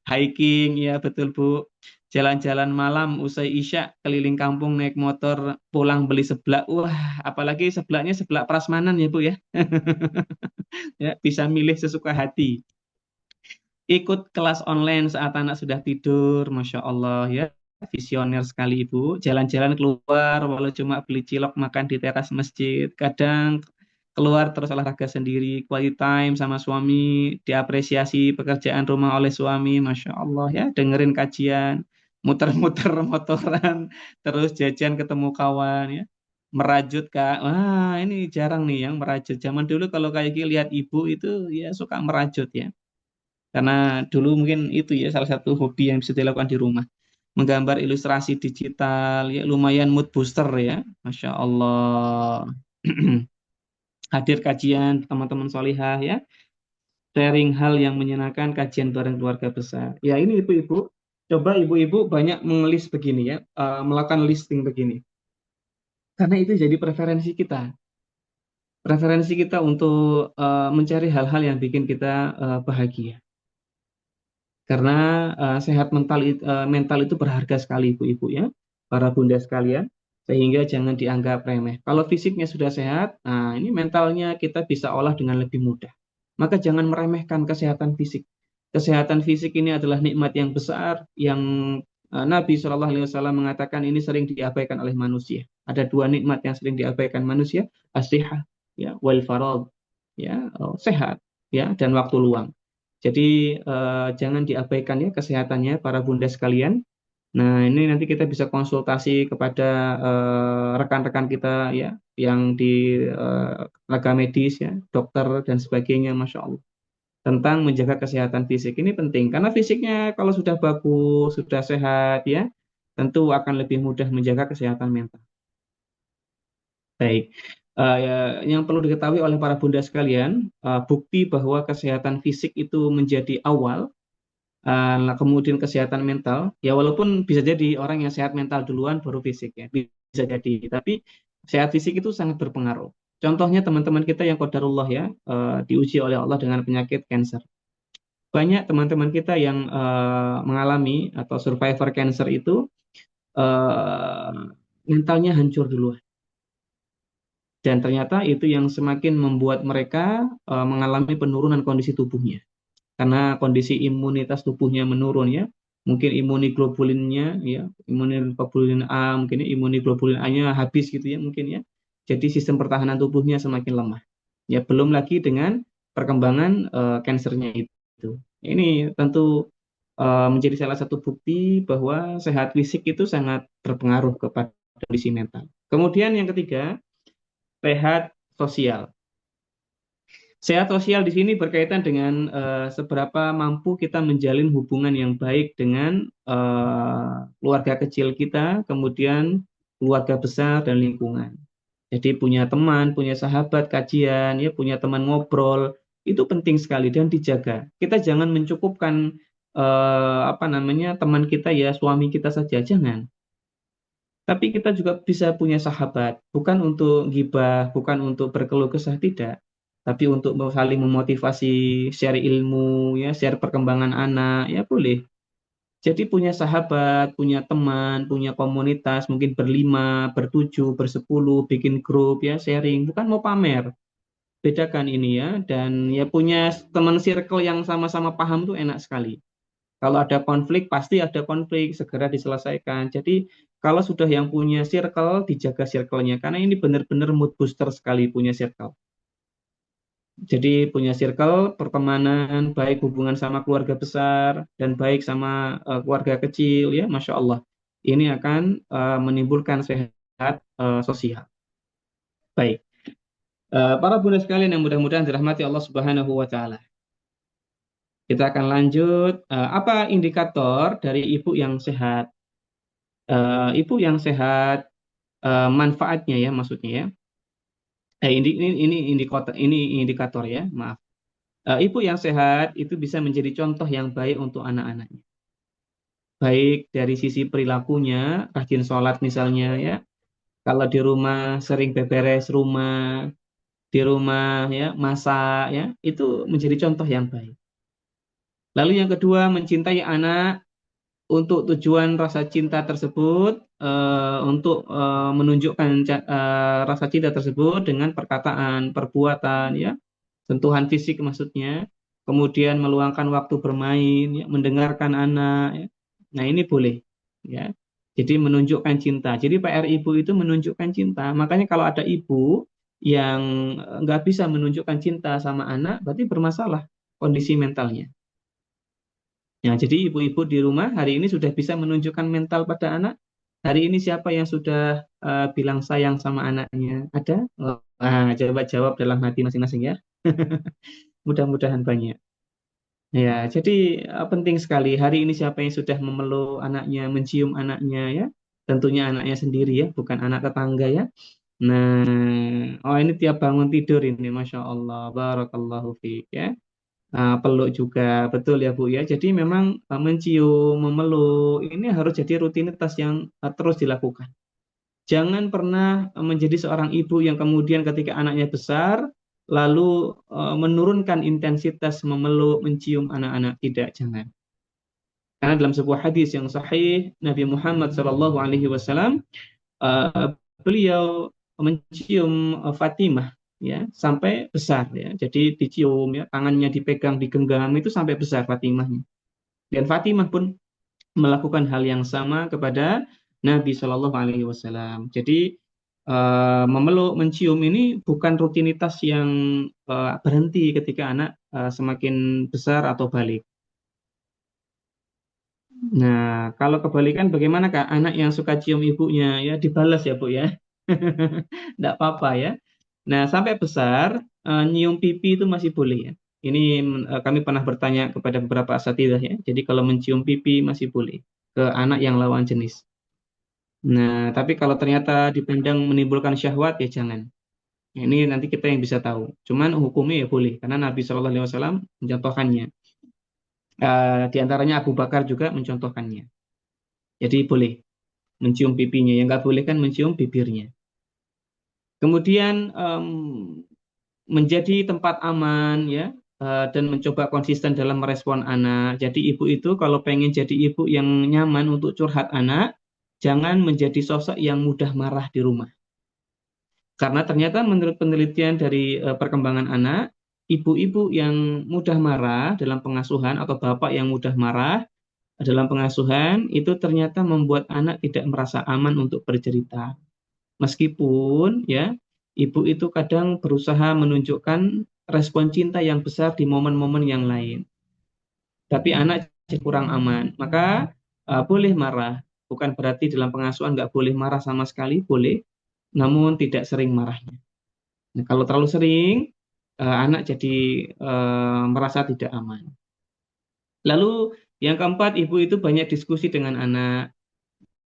Hiking ya betul Bu. jalan-jalan malam usai isya keliling kampung naik motor pulang beli seblak. Wah, apalagi seblaknya seblak prasmanan ya Bu ya. Ya, bisa milih sesuka hati. Ikut kelas online saat anak sudah tidur, Masya Allah ya. Visioner sekali Ibu. Jalan-jalan keluar, walau cuma beli cilok makan di teras masjid. Kadang keluar terus olahraga sendiri, quality time sama suami, diapresiasi pekerjaan rumah oleh suami, Masya Allah ya. Dengerin kajian, muter-muter motoran, terus jajan ketemu kawan ya. Merajut Kak, wah ini jarang nih yang merajut. Zaman dulu kalau kayak gini lihat ibu itu ya suka merajut ya. Karena dulu mungkin itu ya salah satu hobi yang bisa dilakukan di rumah. Menggambar ilustrasi digital, ya lumayan mood booster ya. Masya Allah. Hadir kajian teman-teman solihah ya. Sharing hal yang menyenangkan, kajian bareng keluarga besar. Ya ini ibu-ibu, coba ibu-ibu banyak mengelis begini ya. Melakukan listing begini. Karena itu jadi preferensi kita. Preferensi kita untuk mencari hal-hal yang bikin kita bahagia. Karena sehat mental itu berharga sekali ibu-ibu ya, para bunda sekalian, sehingga jangan dianggap remeh. Kalau fisiknya sudah sehat, nah ini mentalnya kita bisa olah dengan lebih mudah. Maka jangan meremehkan kesehatan fisik. Kesehatan fisik ini adalah nikmat yang besar yang Nabi Shallallahu Alaihi Wasallam mengatakan ini sering diabaikan oleh manusia. Ada dua nikmat yang sering diabaikan manusia, as-sihah, ya, wal farad, ya, sehat, ya, dan waktu luang. Jadi jangan diabaikan ya kesehatannya para bunda sekalian. Nah, ini nanti kita bisa konsultasi kepada rekan-rekan kita ya yang di tenaga medis ya, dokter dan sebagainya, Masya Allah. Tentang menjaga kesehatan fisik ini penting karena fisiknya kalau sudah bagus, sudah sehat ya, tentu akan lebih mudah menjaga kesehatan mental. Baik. Yang perlu diketahui oleh para bunda sekalian, bukti bahwa kesehatan fisik itu menjadi awal. Kemudian kesehatan mental, ya walaupun bisa jadi orang yang sehat mental duluan baru fisik ya, bisa jadi. Tapi sehat fisik itu sangat berpengaruh. Contohnya teman-teman kita yang qadarullah ya, diuji oleh Allah dengan penyakit cancer. Banyak teman-teman kita yang mengalami atau survivor cancer itu eh, mentalnya hancur duluan. Dan ternyata itu yang semakin membuat mereka mengalami penurunan kondisi tubuhnya karena kondisi imunitas tubuhnya menurun ya. Mungkin imunoglobulinnya ya, imunoglobulin A, mungkin ya, imunoglobulin A-nya habis gitu ya mungkin ya. Jadi sistem pertahanan tubuhnya semakin lemah. Ya belum lagi dengan perkembangan kansernya itu. Ini tentu menjadi salah satu bukti bahwa sehat fisik itu sangat berpengaruh kepada kondisi mental. Kemudian yang ketiga, sehat sosial. Sehat sosial di sini berkaitan dengan seberapa mampu kita menjalin hubungan yang baik dengan keluarga kecil kita, kemudian keluarga besar dan lingkungan. Jadi punya teman, punya sahabat kajian, ya punya teman ngobrol, itu penting sekali dan dijaga. Kita jangan mencukupkan apa namanya teman kita ya suami kita saja, jangan. Tapi kita juga bisa punya sahabat, bukan untuk gibah, bukan untuk berkeluh kesah, tidak. Tapi untuk saling memotivasi, share ilmu, ya, share perkembangan anak, ya boleh. Jadi punya sahabat, punya teman, punya komunitas, mungkin berlima, bertujuh, bersepuluh, bikin grup, ya, sharing. Bukan mau pamer. Bedakan ini ya. Dan ya punya teman circle yang sama-sama paham tuh enak sekali. Kalau ada konflik, pasti ada konflik, segera diselesaikan. Jadi, kalau sudah yang punya circle, dijaga circle-nya. Karena ini benar-benar mood booster sekali punya circle. Jadi, punya circle, pertemanan, baik hubungan sama keluarga besar, dan baik sama keluarga kecil, ya, Masya Allah. Ini akan menimbulkan sehat sosial. Baik. Para bunda sekalian yang mudah-mudahan dirahmati Allah Subhanahu wa Ta'ala. Kita akan lanjut. Apa indikator dari ibu yang sehat? Ibu yang sehat manfaatnya ya maksudnya ya. Ini indikator ya, maaf. Ibu yang sehat itu bisa menjadi contoh yang baik untuk anak-anaknya. Baik dari sisi perilakunya, rajin sholat misalnya ya. Kalau di rumah sering beberes rumah, di rumah ya masak ya, itu menjadi contoh yang baik. Lalu yang kedua mencintai anak untuk tujuan rasa cinta tersebut, untuk menunjukkan rasa cinta tersebut dengan perkataan, perbuatan, ya, sentuhan fisik maksudnya, kemudian meluangkan waktu bermain, ya, mendengarkan anak, ya. Nah ini boleh, ya. Jadi menunjukkan cinta. Jadi PR ibu itu menunjukkan cinta. Makanya kalau ada ibu yang nggak bisa menunjukkan cinta sama anak, berarti bermasalah kondisi mentalnya. Ya, jadi ibu-ibu di rumah hari ini sudah bisa menunjukkan mental pada anak. Hari ini siapa yang sudah bilang sayang sama anaknya? Ada? Coba jawab dalam hati masing-masing ya. Mudah-mudahan banyak. Ya, jadi penting sekali. Hari ini siapa yang sudah memeluk anaknya, mencium anaknya ya? Tentunya anaknya sendiri ya, bukan anak tetangga ya. Nah, oh ini tiap bangun tidur ini, Masya Allah, Barakallahu fiik ya. Peluk juga, betul ya Bu ya. Jadi memang mencium, memeluk ini harus jadi rutinitas yang terus dilakukan. Jangan pernah menjadi seorang ibu yang kemudian ketika anaknya besar lalu menurunkan intensitas memeluk, mencium anak-anak. Tidak, jangan. Karena dalam sebuah hadis yang sahih Nabi Muhammad SAW beliau mencium Fatimah ya sampai besar ya. Jadi dicium ya, tangannya dipegang, digenggam itu sampai besar Fatimahnya. Dan Fatimah pun melakukan hal yang sama kepada Nabi Shallallahu Alaihi Wasallam. Jadi memeluk, mencium ini bukan rutinitas yang berhenti ketika anak semakin besar atau balik. Nah, kalau kebalikan bagaimana Kak? Anak yang suka cium ibunya ya dibalas ya Bu ya. Tidak apa-apa ya. Nah, sampai besar nyium pipi itu masih boleh ya. Ini kami pernah bertanya kepada beberapa asatidzah ya. Jadi kalau mencium pipi masih boleh ke anak yang lawan jenis. Nah, tapi kalau ternyata dipandang menimbulkan syahwat ya jangan. Ini nanti kita yang bisa tahu. Cuman hukumnya ya boleh karena Nabi Shallallahu Alaihi Wasallam mencontohkannya. Di antaranya Abu Bakar juga mencontohkannya. Jadi boleh mencium pipinya. Yang nggak boleh kan mencium bibirnya. Kemudian menjadi tempat aman ya, dan mencoba konsisten dalam merespon anak. Jadi ibu itu kalau pengen jadi ibu yang nyaman untuk curhat anak, jangan menjadi sosok yang mudah marah di rumah. Karena ternyata menurut penelitian dari perkembangan anak, ibu-ibu yang mudah marah dalam pengasuhan atau bapak yang mudah marah dalam pengasuhan itu ternyata membuat anak tidak merasa aman untuk bercerita. Meskipun ya, ibu itu kadang berusaha menunjukkan respon cinta yang besar di momen-momen yang lain. Tapi anak kurang aman. Maka boleh marah. Bukan berarti dalam pengasuhan nggak boleh marah sama sekali, boleh. Namun tidak sering marahnya. Nah, kalau terlalu sering, anak jadi merasa tidak aman. Lalu yang keempat, ibu itu banyak diskusi dengan anak.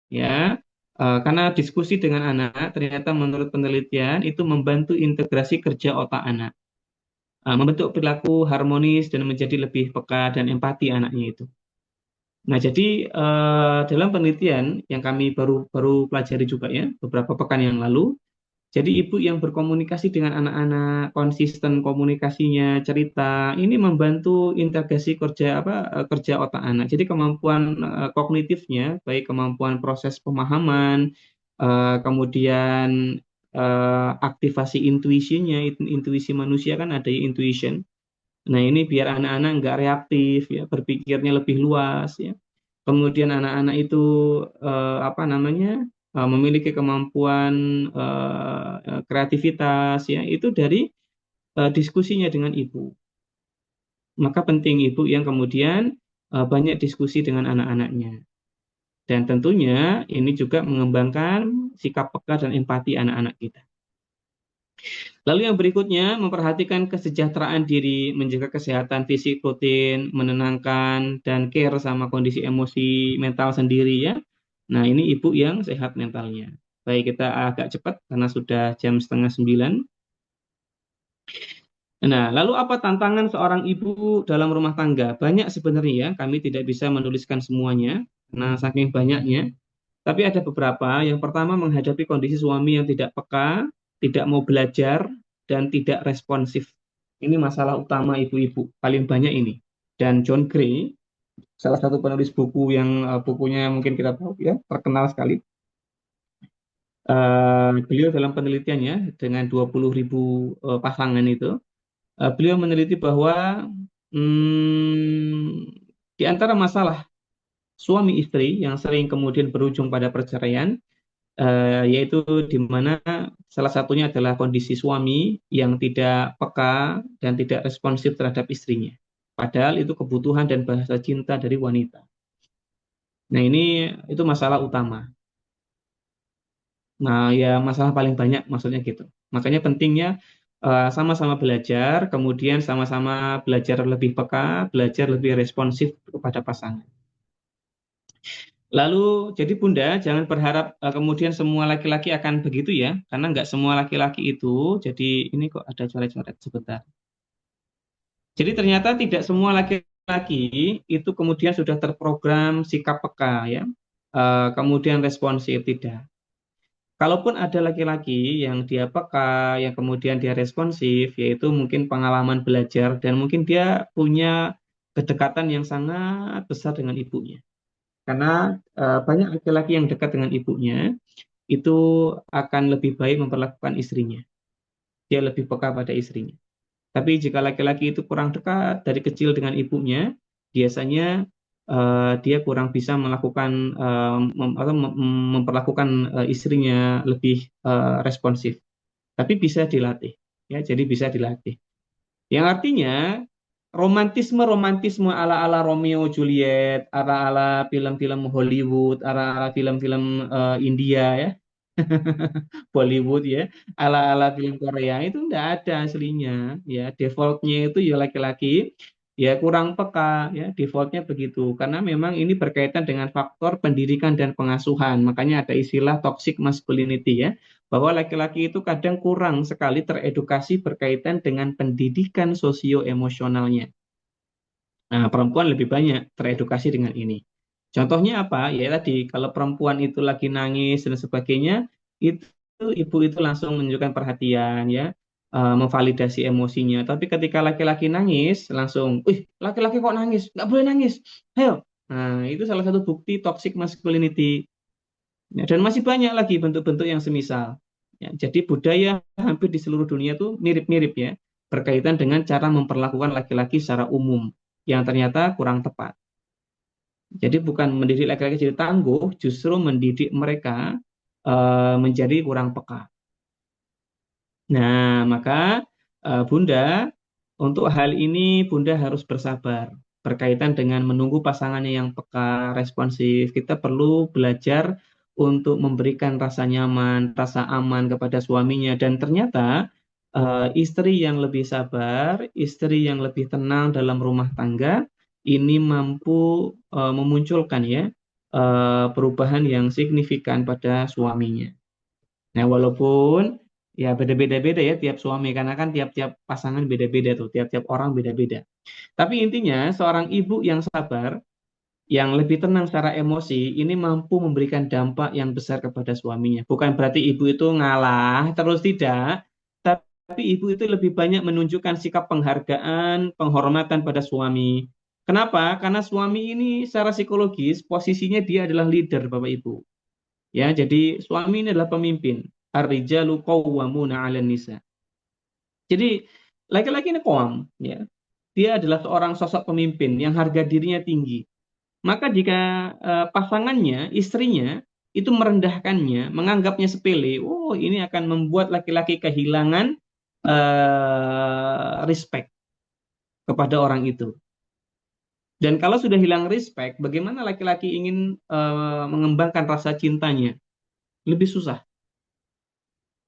Ya, karena diskusi dengan anak ternyata menurut penelitian itu membantu integrasi kerja otak anak, membentuk perilaku harmonis dan menjadi lebih peka dan empati anaknya itu. Nah, jadi dalam penelitian yang kami baru baru pelajari juga ya beberapa pekan yang lalu, jadi ibu yang berkomunikasi dengan anak-anak, konsisten komunikasinya, cerita, ini membantu integrasi kerja otak anak. Jadi kemampuan kognitifnya, baik kemampuan proses pemahaman, kemudian aktivasi intuisinya, intuisi manusia kan ada intuition. Nah ini biar anak-anak nggak reaktif, ya, berpikirnya lebih luas, ya. Kemudian anak-anak itu apa namanya memiliki kemampuan kreativitas ya itu dari diskusinya dengan ibu. Maka penting ibu yang kemudian banyak diskusi dengan anak-anaknya. Dan tentunya ini juga mengembangkan sikap peka dan empati anak-anak kita. Lalu yang berikutnya, memperhatikan kesejahteraan diri, menjaga kesehatan fisik rutin, menenangkan, dan care sama kondisi emosi mental sendiri ya. Nah ini ibu yang sehat mentalnya. Baik, kita agak cepat karena sudah jam setengah 9. Nah, lalu apa tantangan seorang ibu dalam rumah tangga? Banyak sebenarnya ya, kami tidak bisa menuliskan semuanya, karena saking banyaknya. Tapi ada beberapa. Yang pertama menghadapi kondisi suami yang tidak peka, tidak mau belajar, dan tidak responsif. Ini masalah utama ibu-ibu, paling banyak ini. Dan John Gray salah satu penulis buku yang bukunya mungkin kita tahu ya, terkenal sekali. Beliau dalam penelitiannya dengan 20.000 pasangan itu, beliau meneliti bahwa di antara masalah suami istri yang sering kemudian berujung pada perceraian, yaitu di mana salah satunya adalah kondisi suami yang tidak peka dan tidak responsif terhadap istrinya. Padahal itu kebutuhan dan bahasa cinta dari wanita. Nah, ini itu masalah utama. Nah, ya masalah paling banyak maksudnya gitu. Makanya pentingnya sama-sama belajar, kemudian sama-sama belajar lebih peka, belajar lebih responsif kepada pasangan. Lalu, jadi Bunda, jangan berharap kemudian semua laki-laki akan begitu ya, karena nggak semua laki-laki itu, jadi ini kok ada coret-coret sebentar. Jadi ternyata tidak semua laki-laki itu kemudian sudah terprogram sikap peka ya, kemudian responsif, tidak. Kalaupun ada laki-laki yang dia peka, yang kemudian dia responsif, yaitu mungkin pengalaman belajar dan mungkin dia punya kedekatan yang sangat besar dengan ibunya. Karena banyak laki-laki yang dekat dengan ibunya itu akan lebih baik memperlakukan istrinya. Dia lebih peka pada istrinya. Tapi jika laki-laki itu kurang dekat dari kecil dengan ibunya, biasanya dia kurang bisa melakukan atau memperlakukan istrinya lebih responsif. Tapi bisa dilatih, ya. Jadi bisa dilatih. Yang artinya romantisme ala-ala Romeo Juliet, ala-ala film-film Hollywood, ala-ala film-film India ya, Bollywood ya, ala-ala film Korea itu enggak ada aslinya ya. Defaultnya itu ya laki-laki ya kurang peka ya, defaultnya begitu. Karena memang ini berkaitan dengan faktor pendidikan dan pengasuhan. Makanya ada istilah toxic masculinity ya, bahwa laki-laki itu kadang kurang sekali teredukasi berkaitan dengan pendidikan sosio-emosionalnya. Nah, perempuan lebih banyak teredukasi dengan ini. Contohnya apa? Ya tadi, kalau perempuan itu lagi nangis dan sebagainya, itu ibu itu langsung menunjukkan perhatian ya, memvalidasi emosinya. Tapi ketika laki-laki nangis, langsung, "Wih, laki-laki kok nangis? Nggak boleh nangis. Ayo." Nah, itu salah satu bukti toxic masculinity. Ya, dan masih banyak lagi bentuk-bentuk yang semisal. Ya, jadi budaya hampir di seluruh dunia itu mirip-mirip ya, berkaitan dengan cara memperlakukan laki-laki secara umum yang ternyata kurang tepat. Jadi bukan mendidik laki-laki jadi tangguh, justru mendidik mereka menjadi kurang peka. Nah, maka Bunda, untuk hal ini Bunda harus bersabar. Berkaitan dengan menunggu pasangannya yang peka, responsif, kita perlu belajar untuk memberikan rasa nyaman, rasa aman kepada suaminya. Dan ternyata istri yang lebih sabar, istri yang lebih tenang dalam rumah tangga, ini mampu memunculkan ya perubahan yang signifikan pada suaminya. Nah, walaupun ya beda-beda ya tiap suami, karena kan tiap-tiap pasangan beda-beda tuh, tiap-tiap orang beda-beda. Tapi intinya seorang ibu yang sabar, yang lebih tenang secara emosi, ini mampu memberikan dampak yang besar kepada suaminya. Bukan berarti ibu itu ngalah, terus tidak, tapi ibu itu lebih banyak menunjukkan sikap penghargaan, penghormatan pada suami. Kenapa? Karena suami ini secara psikologis posisinya dia adalah leader, Bapak Ibu. Ya, jadi suami ini adalah pemimpin. Ar-rijalu qawwamuna 'alan nisa. Jadi laki-laki ini qawam, ya. Dia adalah seorang sosok pemimpin yang harga dirinya tinggi. Maka jika pasangannya, istrinya itu merendahkannya, menganggapnya sepele, oh ini akan membuat laki-laki kehilangan respect kepada orang itu. Dan kalau sudah hilang respect, bagaimana laki-laki ingin mengembangkan rasa cintanya? Lebih susah.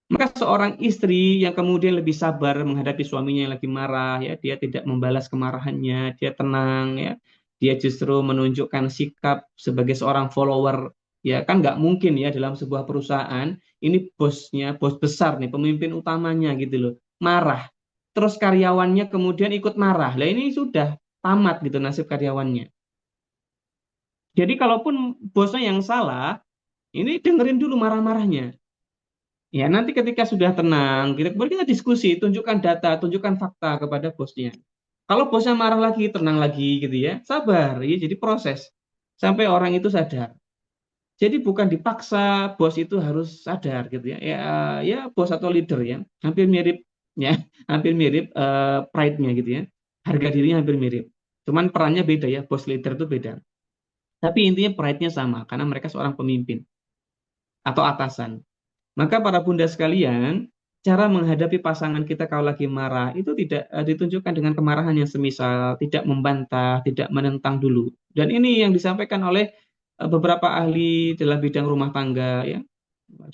Maka seorang istri yang kemudian lebih sabar menghadapi suaminya yang lagi marah, ya, dia tidak membalas kemarahannya, dia tenang, ya, dia justru menunjukkan sikap sebagai seorang follower, ya kan nggak mungkin ya dalam sebuah perusahaan ini bosnya, bos besar nih, pemimpin utamanya gitu loh, marah, terus karyawannya kemudian ikut marah, lah ini sudah tamat gitu nasib karyawannya. Jadi kalaupun bosnya yang salah, ini dengerin dulu marah-marahnya. Ya, nanti ketika sudah tenang, kita diskusi, tunjukkan data, tunjukkan fakta kepada bosnya. Kalau bosnya marah lagi, tenang lagi gitu ya. Sabar, ya. Jadi proses sampai orang itu sadar. Jadi bukan dipaksa bos itu harus sadar gitu ya. Ya bos atau leader ya. Hampir mirip ya, hampir mirip pride-nya gitu ya. Harga dirinya hampir mirip. Cuman perannya beda ya, bos leader itu beda. Tapi intinya pride-nya sama karena mereka seorang pemimpin atau atasan. Maka para bunda sekalian, cara menghadapi pasangan kita kalau lagi marah itu tidak ditunjukkan dengan kemarahan yang semisal, tidak membantah, tidak menentang dulu. Dan ini yang disampaikan oleh beberapa ahli dalam bidang rumah tangga ya,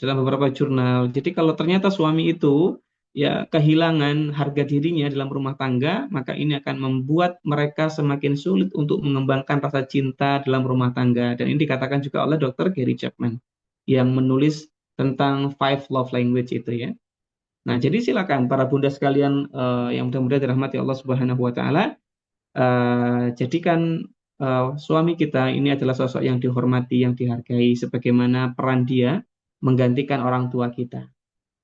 dalam beberapa jurnal. Jadi kalau ternyata suami itu ya kehilangan harga dirinya dalam rumah tangga, maka ini akan membuat mereka semakin sulit untuk mengembangkan rasa cinta dalam rumah tangga. Dan ini dikatakan juga oleh Dr. Gary Chapman yang menulis tentang Five Love Language itu ya. Nah, jadi silakan para bunda sekalian yang mudah-mudahan dirahmati Allah Subhanahu wa taala, jadikan suami kita ini adalah sosok yang dihormati, yang dihargai sebagaimana peran dia menggantikan orang tua kita.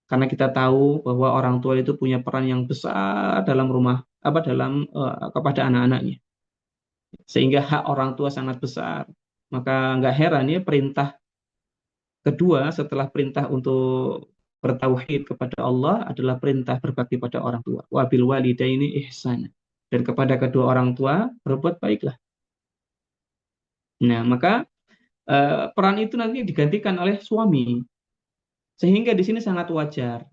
Karena kita tahu bahwa orang tua itu punya peran yang besar dalam rumah dalam kepada anak-anaknya. Sehingga hak orang tua sangat besar. Maka nggak heran ya perintah kedua setelah perintah untuk bertauhid kepada Allah adalah perintah berbakti pada orang tua. Wabil walidaini ihsana. Dan kepada kedua orang tua berbuat baiklah. Nah, maka peran itu nanti digantikan oleh suami. Sehingga di sini sangat wajar.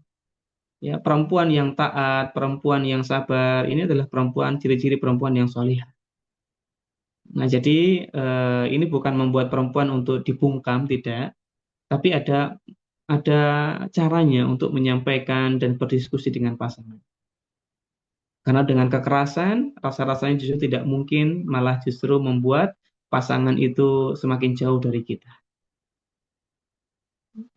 Ya, perempuan yang taat, perempuan yang sabar, ini adalah perempuan, ciri-ciri perempuan yang solihah. Nah, jadi ini bukan membuat perempuan untuk dibungkam, tidak. Tapi ada caranya untuk menyampaikan dan berdiskusi dengan pasangan. Karena dengan kekerasan, rasa-rasanya justru tidak mungkin, malah justru membuat pasangan itu semakin jauh dari kita.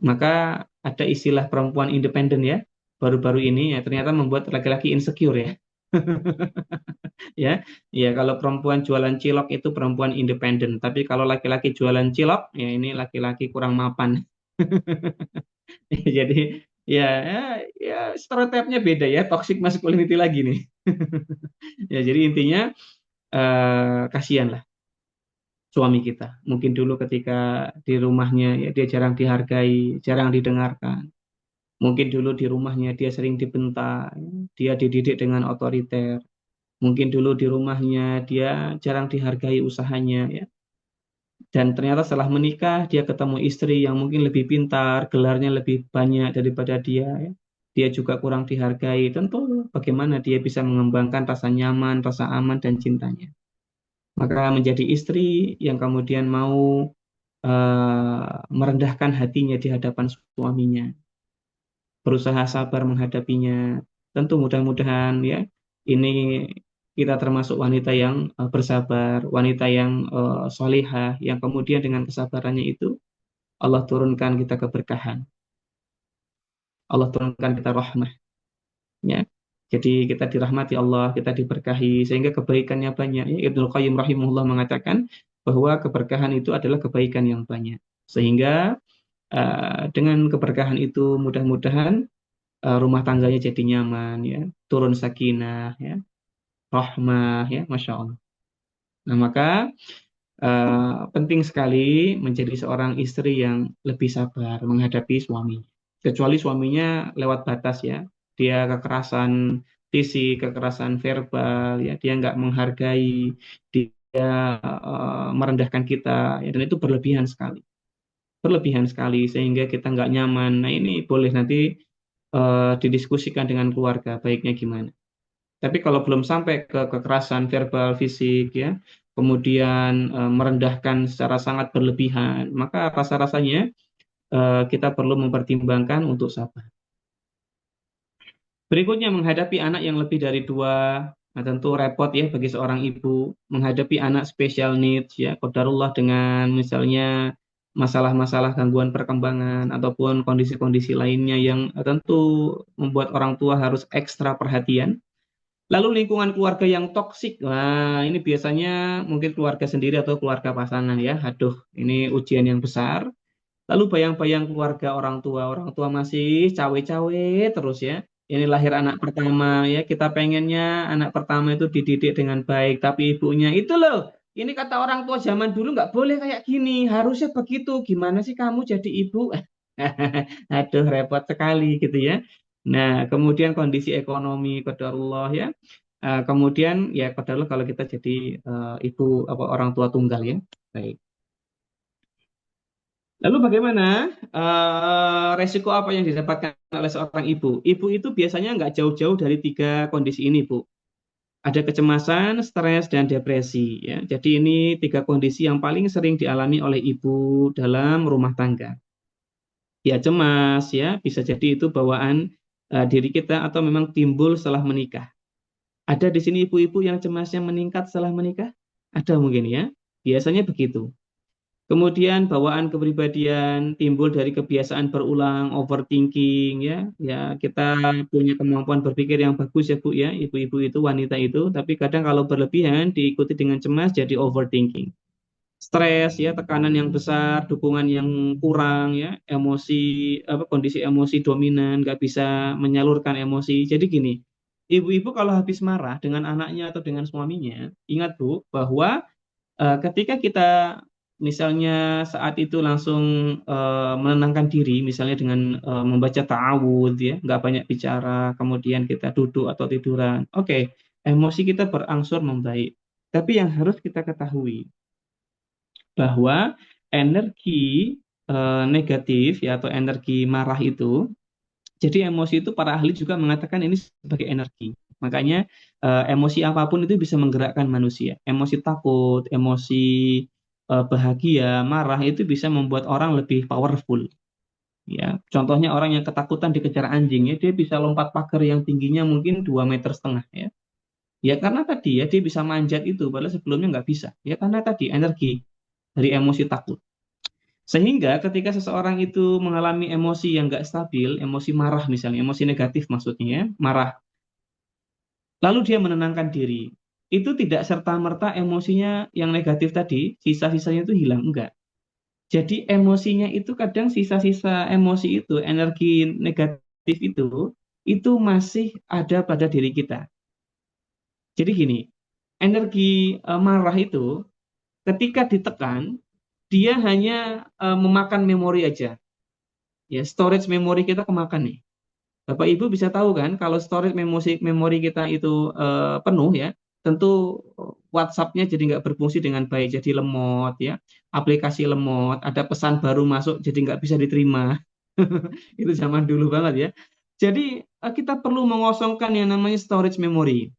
Maka ada istilah perempuan independen ya, baru-baru ini ya ternyata membuat laki-laki insecure ya. Ya, ya kalau perempuan jualan cilok itu perempuan independen, tapi kalau laki-laki jualan cilok ya ini laki-laki kurang mapan. Jadi ya, ya stereotipnya beda ya, toxic masculinity lagi nih. Ya jadi intinya kasihanlah suami kita. Mungkin dulu ketika di rumahnya ya dia jarang dihargai, jarang didengarkan. Mungkin dulu di rumahnya dia sering dibentak, dia dididik dengan otoriter. Mungkin dulu di rumahnya dia jarang dihargai usahanya ya. Dan ternyata setelah menikah dia ketemu istri yang mungkin lebih pintar, gelarnya lebih banyak daripada dia ya. Dia juga kurang dihargai. Tentu bagaimana dia bisa mengembangkan rasa nyaman, rasa aman dan cintanya. Maka menjadi istri yang kemudian mau merendahkan hatinya di hadapan suaminya, berusaha sabar menghadapinya. Tentu mudah-mudahan ya ini kita termasuk wanita yang bersabar, wanita yang solihah, yang kemudian dengan kesabarannya itu Allah turunkan kita keberkahan, Allah turunkan kita rahmah, ya. Jadi kita dirahmati Allah, kita diberkahi sehingga kebaikannya banyak. Ya, Ibnu Qayyim rahimahullah mengatakan bahwa keberkahan itu adalah kebaikan yang banyak. Sehingga dengan keberkahan itu mudah-mudahan rumah tangganya jadi nyaman, ya, turun sakinah, ya, rahmah, ya, masya Allah. Nah maka penting sekali menjadi seorang istri yang lebih sabar menghadapi suami. Kecuali suaminya lewat batas ya, dia kekerasan fisik, kekerasan verbal, ya, dia nggak menghargai, dia merendahkan kita, ya, dan itu berlebihan sekali sehingga kita nggak nyaman. Nah ini boleh nanti didiskusikan dengan keluarga, baiknya gimana. Tapi kalau belum sampai ke kekerasan verbal, fisik, ya, kemudian merendahkan secara sangat berlebihan, maka rasa-rasanya kita perlu mempertimbangkan untuk sabar. Berikutnya menghadapi anak yang lebih dari dua, nah tentu repot ya bagi seorang ibu menghadapi anak special needs ya, qadarullah dengan misalnya masalah-masalah gangguan perkembangan ataupun kondisi-kondisi lainnya yang tentu membuat orang tua harus ekstra perhatian. Lalu lingkungan keluarga yang toksik, wah ini biasanya mungkin keluarga sendiri atau keluarga pasangan ya. Aduh, ini ujian yang besar. Lalu bayang-bayang keluarga orang tua masih cawe-cawe terus ya. ini lahir anak pertama ya, kita pengennya anak pertama itu dididik dengan baik, tapi ibunya itu loh, ini kata orang tua zaman dulu nggak boleh kayak gini, harusnya begitu. Gimana sih kamu jadi ibu? Aduh, repot sekali gitu ya. Nah, kemudian kondisi ekonomi qadarullah ya. Kemudian ya qadarullah kalau kita jadi ibu apa orang tua tunggal ya. Baik. Lalu bagaimana resiko apa yang didapatkan oleh seorang ibu? Ibu itu biasanya nggak jauh-jauh dari tiga kondisi ini, Bu. Ada kecemasan, stres, dan depresi. Ya. Jadi ini tiga kondisi yang paling sering dialami oleh ibu dalam rumah tangga. Ya cemas, ya bisa jadi itu bawaan diri kita atau memang timbul setelah menikah. Ada di sini ibu-ibu yang cemasnya meningkat setelah menikah? Ada mungkin ya. Biasanya begitu. Kemudian bawaan kepribadian timbul dari kebiasaan berulang, overthinking ya. Ya, kita punya kemampuan berpikir yang bagus ya Bu ya, ibu-ibu itu, wanita itu, tapi kadang kalau berlebihan diikuti dengan cemas jadi overthinking. Stres ya, tekanan yang besar, dukungan yang kurang ya, emosi apa kondisi emosi dominan, nggak bisa menyalurkan emosi. Jadi gini, ibu-ibu kalau habis marah dengan anaknya atau dengan suaminya, ingat Bu bahwa ketika kita misalnya saat itu langsung menenangkan diri, misalnya dengan membaca ta'awudz ya, nggak banyak bicara, kemudian kita duduk atau tiduran, oke, emosi kita berangsur membaik. Tapi yang harus kita ketahui bahwa energi negatif ya atau energi marah itu, jadi emosi itu para ahli juga mengatakan ini sebagai energi. Makanya emosi apapun itu bisa menggerakkan manusia. Emosi takut, emosi bahagia, marah itu bisa membuat orang lebih powerful. Ya, contohnya orang yang ketakutan dikejar anjing ya, dia bisa lompat pagar yang tingginya mungkin 2,5 meter ya. Ya karena tadi ya dia bisa manjat itu, padahal sebelumnya nggak bisa. Ya karena tadi energi dari emosi takut. Sehingga ketika seseorang itu mengalami emosi yang nggak stabil, emosi marah misalnya, emosi negatif maksudnya, ya, marah, lalu dia menenangkan diri, itu tidak serta-merta emosinya yang negatif tadi, sisa-sisanya itu hilang, enggak. Jadi emosinya itu kadang sisa-sisa emosi itu, energi negatif itu masih ada pada diri kita. Jadi gini, energi marah itu ketika ditekan, dia hanya memakan memori aja. Ya, storage memori kita kemakan nih. Bapak Ibu bisa tahu kan kalau storage memori kita itu penuh ya, tentu WhatsApp-nya jadi nggak berfungsi dengan baik, jadi lemot ya, aplikasi lemot, ada pesan baru masuk jadi nggak bisa diterima. Itu zaman dulu banget ya. Jadi kita perlu mengosongkan yang namanya storage memory.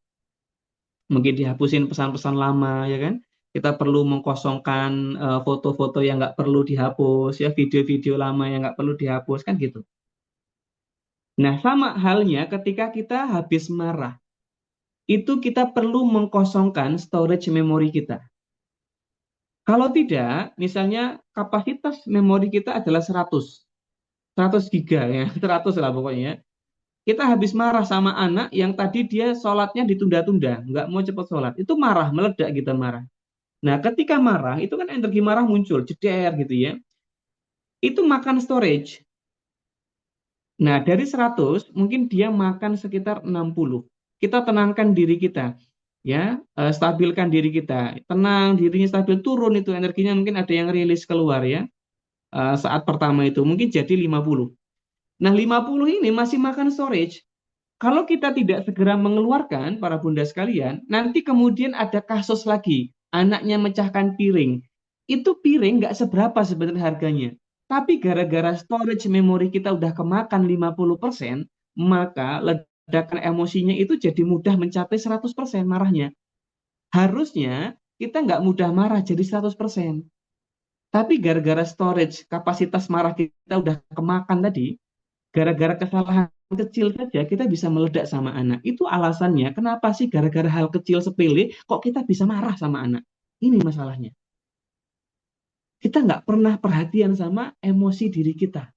Mungkin dihapusin pesan-pesan lama ya kan. Kita perlu mengkosongkan foto-foto yang nggak perlu dihapus ya, video-video lama yang nggak perlu dihapus kan gitu. Nah, sama halnya ketika kita habis marah, itu kita perlu mengkosongkan storage memori kita. Kalau tidak, misalnya kapasitas memori kita adalah 100 giga ya, 100 lah pokoknya. Kita habis marah sama anak yang tadi dia sholatnya ditunda-tunda, nggak mau cepat sholat. Itu marah, meledak kita marah. Nah, ketika marah, itu kan energi marah muncul, jeder gitu ya. Itu makan storage. Nah, dari 100, mungkin dia makan sekitar 60. Kita tenangkan diri kita, ya, stabilkan diri kita. Tenang, dirinya stabil, turun itu energinya mungkin ada yang rilis keluar ya. Saat pertama itu mungkin jadi 50. Nah, 50 ini masih makan storage. Kalau kita tidak segera mengeluarkan, para bunda sekalian, nanti kemudian ada kasus lagi. Anaknya mecahkan piring. Itu piring nggak seberapa sebenarnya harganya. Tapi gara-gara storage memori kita udah kemakan 50%, maka ledakan emosinya itu jadi mudah mencapai 100% marahnya. Harusnya kita nggak mudah marah jadi 100%. Tapi gara-gara storage kapasitas marah kita udah kemakan tadi, gara-gara kesalahan kecil saja kita bisa meledak sama anak. Itu alasannya kenapa sih gara-gara hal kecil sepele kok kita bisa marah sama anak. Ini masalahnya. Kita nggak pernah perhatian sama emosi diri kita.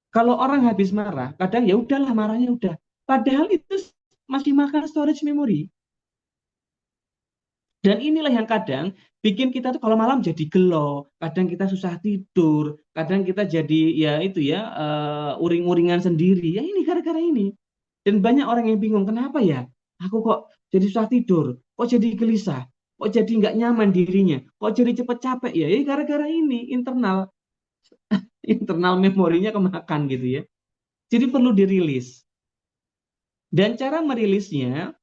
Kalau orang habis marah, kadang ya udahlah marahnya udah. Padahal itu masih makan storage memory. Dan inilah yang kadang bikin kita tuh kalau malam jadi gelo, kadang kita susah tidur, kadang kita jadi ya itu ya uring-uringan sendiri. Ya ini gara-gara ini. Dan banyak orang yang bingung, kenapa ya? Aku kok jadi susah tidur, kok jadi gelisah, kok jadi nggak nyaman dirinya, kok jadi cepet capek ya? Ya gara-gara ini internal internal memorinya kemakan gitu ya. Jadi perlu dirilis. Dan cara merilisnya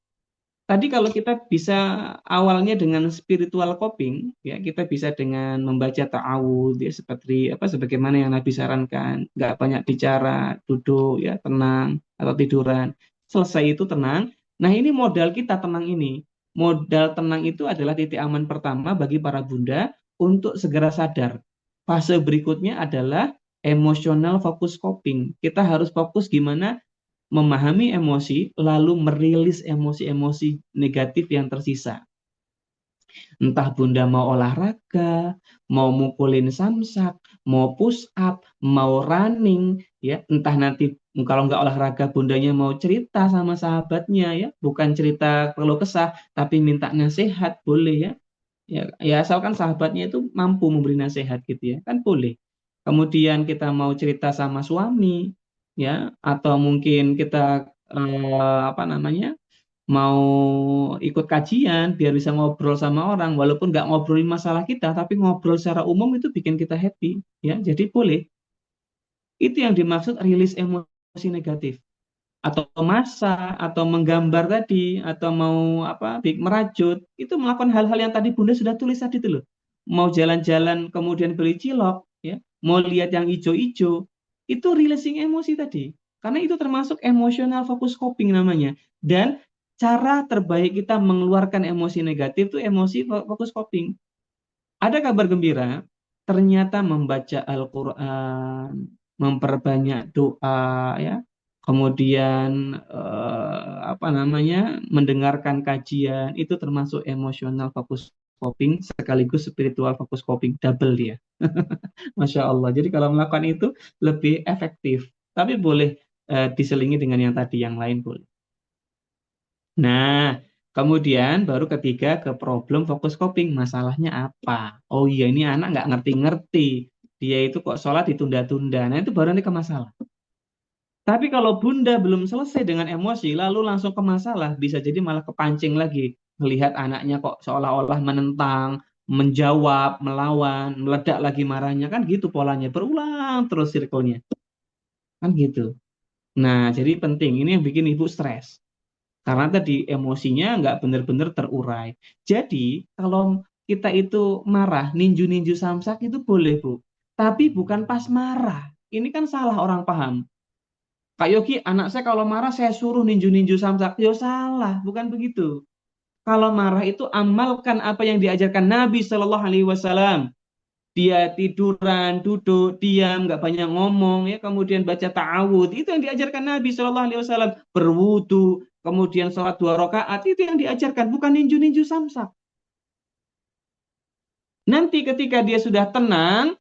tadi kalau kita bisa awalnya dengan spiritual coping, ya kita bisa dengan membaca ta'awudz, ya seperti apa sebagaimana yang Nabi sarankan, nggak banyak bicara, duduk ya tenang atau tiduran. Selesai itu tenang. Nah ini modal kita tenang ini. Modal tenang itu adalah titik aman pertama bagi para bunda untuk segera sadar. Fase berikutnya adalah emotional focus coping. Kita harus fokus gimana memahami emosi, lalu merilis emosi-emosi negatif yang tersisa. Entah Bunda mau olahraga, mau mukulin samsak, mau push up, mau running, ya. Entah nanti kalau nggak olahraga Bundanya mau cerita sama sahabatnya, ya. Bukan cerita keluh kesah, tapi minta nasihat, boleh ya. Ya, asalkan sahabatnya itu mampu memberi nasihat gitu ya, kan boleh. Kemudian kita mau cerita sama suami, ya, atau mungkin kita apa namanya mau ikut kajian biar bisa ngobrol sama orang, walaupun nggak ngobrolin masalah kita, tapi ngobrol secara umum itu bikin kita happy, ya. Jadi boleh. Itu yang dimaksud rilis emosi negatif atau masak atau menggambar tadi atau mau apa merajut itu melakukan hal-hal yang tadi Bunda sudah tulis tadi itu loh, mau jalan-jalan kemudian beli cilok ya, mau lihat yang hijau-hijau, itu releasing emosi tadi karena itu termasuk emotional focus coping namanya. Dan cara terbaik kita mengeluarkan emosi negatif itu emosi focus coping. Ada kabar gembira, ternyata membaca Al-Quran, memperbanyak doa, ya, kemudian apa namanya, mendengarkan kajian, itu termasuk emosional fokus coping sekaligus spiritual fokus coping, double dia. Masya Allah. Jadi kalau melakukan itu lebih efektif, tapi boleh diselingi dengan yang tadi yang lain boleh. Nah, kemudian baru ketiga ke problem fokus coping. Masalahnya apa? Oh iya, ini anak nggak ngerti-ngerti. Dia itu kok sholat ditunda-tunda. Nah, itu baru nanti ke masalah. Tapi kalau bunda belum selesai dengan emosi, lalu langsung ke masalah, bisa jadi malah kepancing lagi. Melihat anaknya kok seolah-olah menentang, menjawab, melawan, meledak lagi marahnya. Kan gitu polanya. Berulang terus circle-nya. Kan gitu. Nah, jadi penting. Ini yang bikin ibu stres. Karena tadi emosinya nggak benar-benar terurai. Jadi kalau kita itu marah, ninju-ninju samsak itu boleh, Bu. Tapi bukan pas marah. Ini kan salah orang paham. Kak Yogi, anak saya kalau marah saya suruh ninju-ninju samsak. Ya salah, bukan begitu. Kalau marah itu amalkan apa yang diajarkan Nabi Shallallahu Alaihi Wasallam. Dia tiduran, duduk, diam, nggak banyak ngomong, ya, kemudian baca ta'awud, itu yang diajarkan Nabi Shallallahu Alaihi Wasallam. Berwudu, kemudian sholat 2 rakaat, itu yang diajarkan, bukan ninju-ninju samsak. Nanti ketika dia sudah tenang,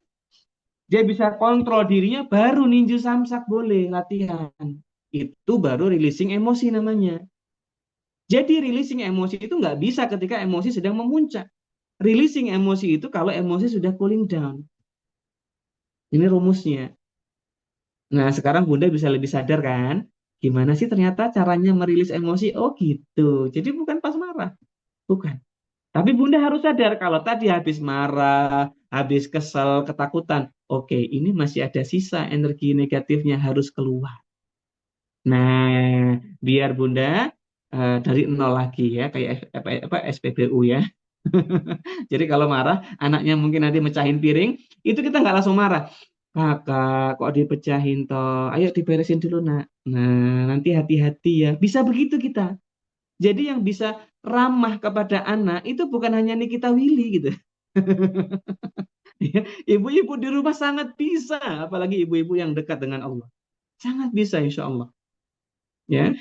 dia bisa kontrol dirinya, baru ninju samsak boleh latihan. Itu baru releasing emosi namanya. Jadi releasing emosi itu nggak bisa ketika emosi sedang memuncak. Releasing emosi itu kalau emosi sudah cooling down. Ini rumusnya. Nah, sekarang Bunda bisa lebih sadar kan? Gimana sih ternyata caranya merilis emosi? Oh gitu. Jadi bukan pas marah. Bukan. Tapi Bunda harus sadar kalau tadi habis marah, habis kesel, ketakutan. Oke, ini masih ada sisa energi negatifnya harus keluar. Nah, biar Bunda dari nol lagi ya, kayak apa, SPBU ya. Jadi kalau marah, anaknya mungkin nanti mecahin piring, itu kita nggak langsung marah. Kakak, kok dipecahin toh? Ayo diberesin dulu, nak. Nah, nanti hati-hati ya. Bisa begitu kita. Jadi yang bisa ramah kepada anak itu bukan hanya Nikita Willy gitu. Ibu-ibu di rumah sangat bisa, apalagi ibu-ibu yang dekat dengan Allah. Sangat bisa, insya Allah. Ya,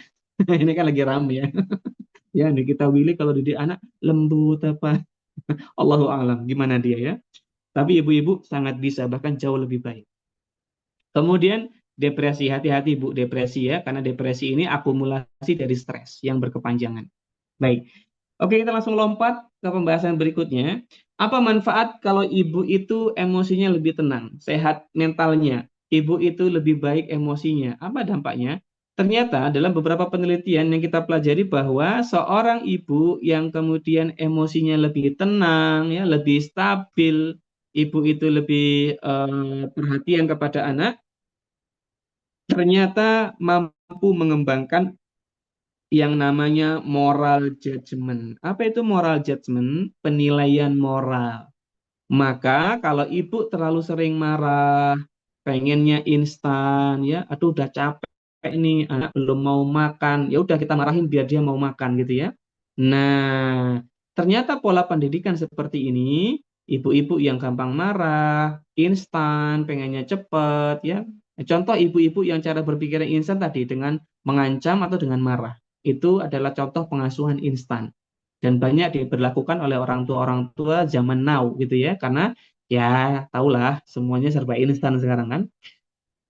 ini kan lagi rame ya. Ya, Nikita Willy kalau didik anak lembut apa? Allahu a'lam gimana dia ya. Tapi ibu-ibu sangat bisa, bahkan jauh lebih baik. Kemudian depresi, hati-hati Bu, depresi ya, karena depresi ini akumulasi dari stres yang berkepanjangan. Baik, Oke, kita langsung lompat ke pembahasan berikutnya. Apa manfaat kalau ibu itu emosinya lebih tenang, sehat mentalnya? Ibu itu lebih baik emosinya. Apa dampaknya? Ternyata dalam beberapa penelitian yang kita pelajari bahwa seorang ibu yang kemudian emosinya lebih tenang, ya, lebih stabil, ibu itu lebih perhatian kepada anak, ternyata mampu mengembangkan yang namanya moral judgment. Apa itu moral judgment? Penilaian moral. Maka kalau ibu terlalu sering marah, pengennya instan, ya, aduh udah capek nih, anak belum mau makan, ya udah kita marahin biar dia mau makan gitu ya. Nah, ternyata pola pendidikan seperti ini, ibu-ibu yang gampang marah, instan, pengennya cepet, ya. Contoh ibu-ibu yang cara berpikirnya instan tadi dengan mengancam atau dengan marah. Itu adalah contoh pengasuhan instan dan banyak diberlakukan oleh orang tua zaman now gitu ya karena ya tahulah semuanya serba instan sekarang kan.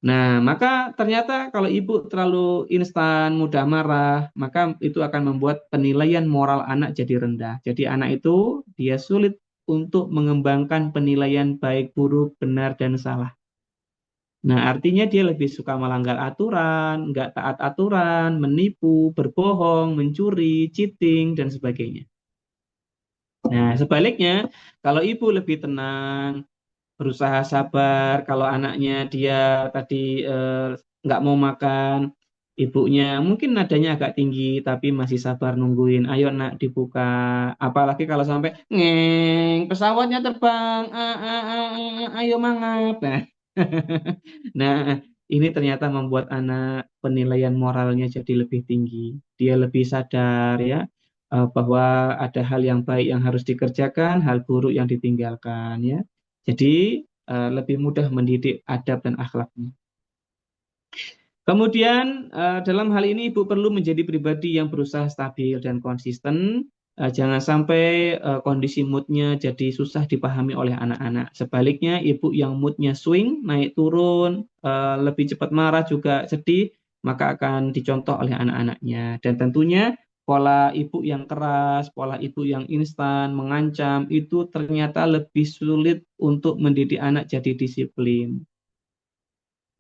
Nah, maka ternyata kalau ibu terlalu instan, mudah marah, maka itu akan membuat penilaian moral anak jadi rendah. Jadi anak itu dia sulit untuk mengembangkan penilaian baik, buruk, benar, dan salah. Nah, artinya dia lebih suka melanggar aturan, nggak taat aturan, menipu, berbohong, mencuri, cheating, dan sebagainya. Nah, sebaliknya, kalau ibu lebih tenang, berusaha sabar, kalau anaknya dia tadi nggak mau makan, ibunya mungkin nadanya agak tinggi, tapi masih sabar nungguin. Ayo nak dibuka. Apalagi kalau sampai ngeng, pesawatnya terbang, ayo mangap. Nah, nah, ini ternyata membuat anak penilaian moralnya jadi lebih tinggi. Dia lebih sadar ya bahwa ada hal yang baik yang harus dikerjakan, hal buruk yang ditinggalkan ya. Jadi lebih mudah mendidik adab dan akhlaknya. Kemudian dalam hal ini ibu perlu menjadi pribadi yang berusaha stabil dan konsisten. Jangan sampai kondisi moodnya jadi susah dipahami oleh anak-anak. Sebaliknya ibu yang moodnya swing, naik turun, lebih cepat marah juga sedih, maka akan dicontoh oleh anak-anaknya. Dan tentunya pola ibu yang keras, pola ibu yang instan, mengancam, itu ternyata lebih sulit untuk mendidik anak jadi disiplin.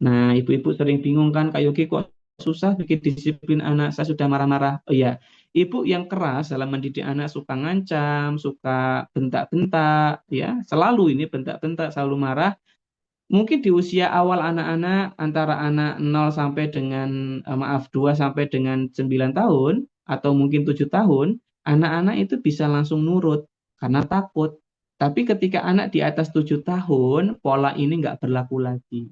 Nah, ibu-ibu sering bingung kan, Kak Yogi kok susah bikin disiplin anak, saya sudah marah-marah. Oh iya, ibu yang keras dalam mendidik anak suka ngancam, suka bentak-bentak, ya, selalu ini bentak-bentak, selalu marah. Mungkin di usia awal anak-anak, antara anak 0 sampai dengan, maaf, 2 sampai dengan 9 tahun, atau mungkin 7 tahun, anak-anak itu bisa langsung nurut, karena takut. Tapi ketika anak di atas 7 tahun, pola ini nggak berlaku lagi.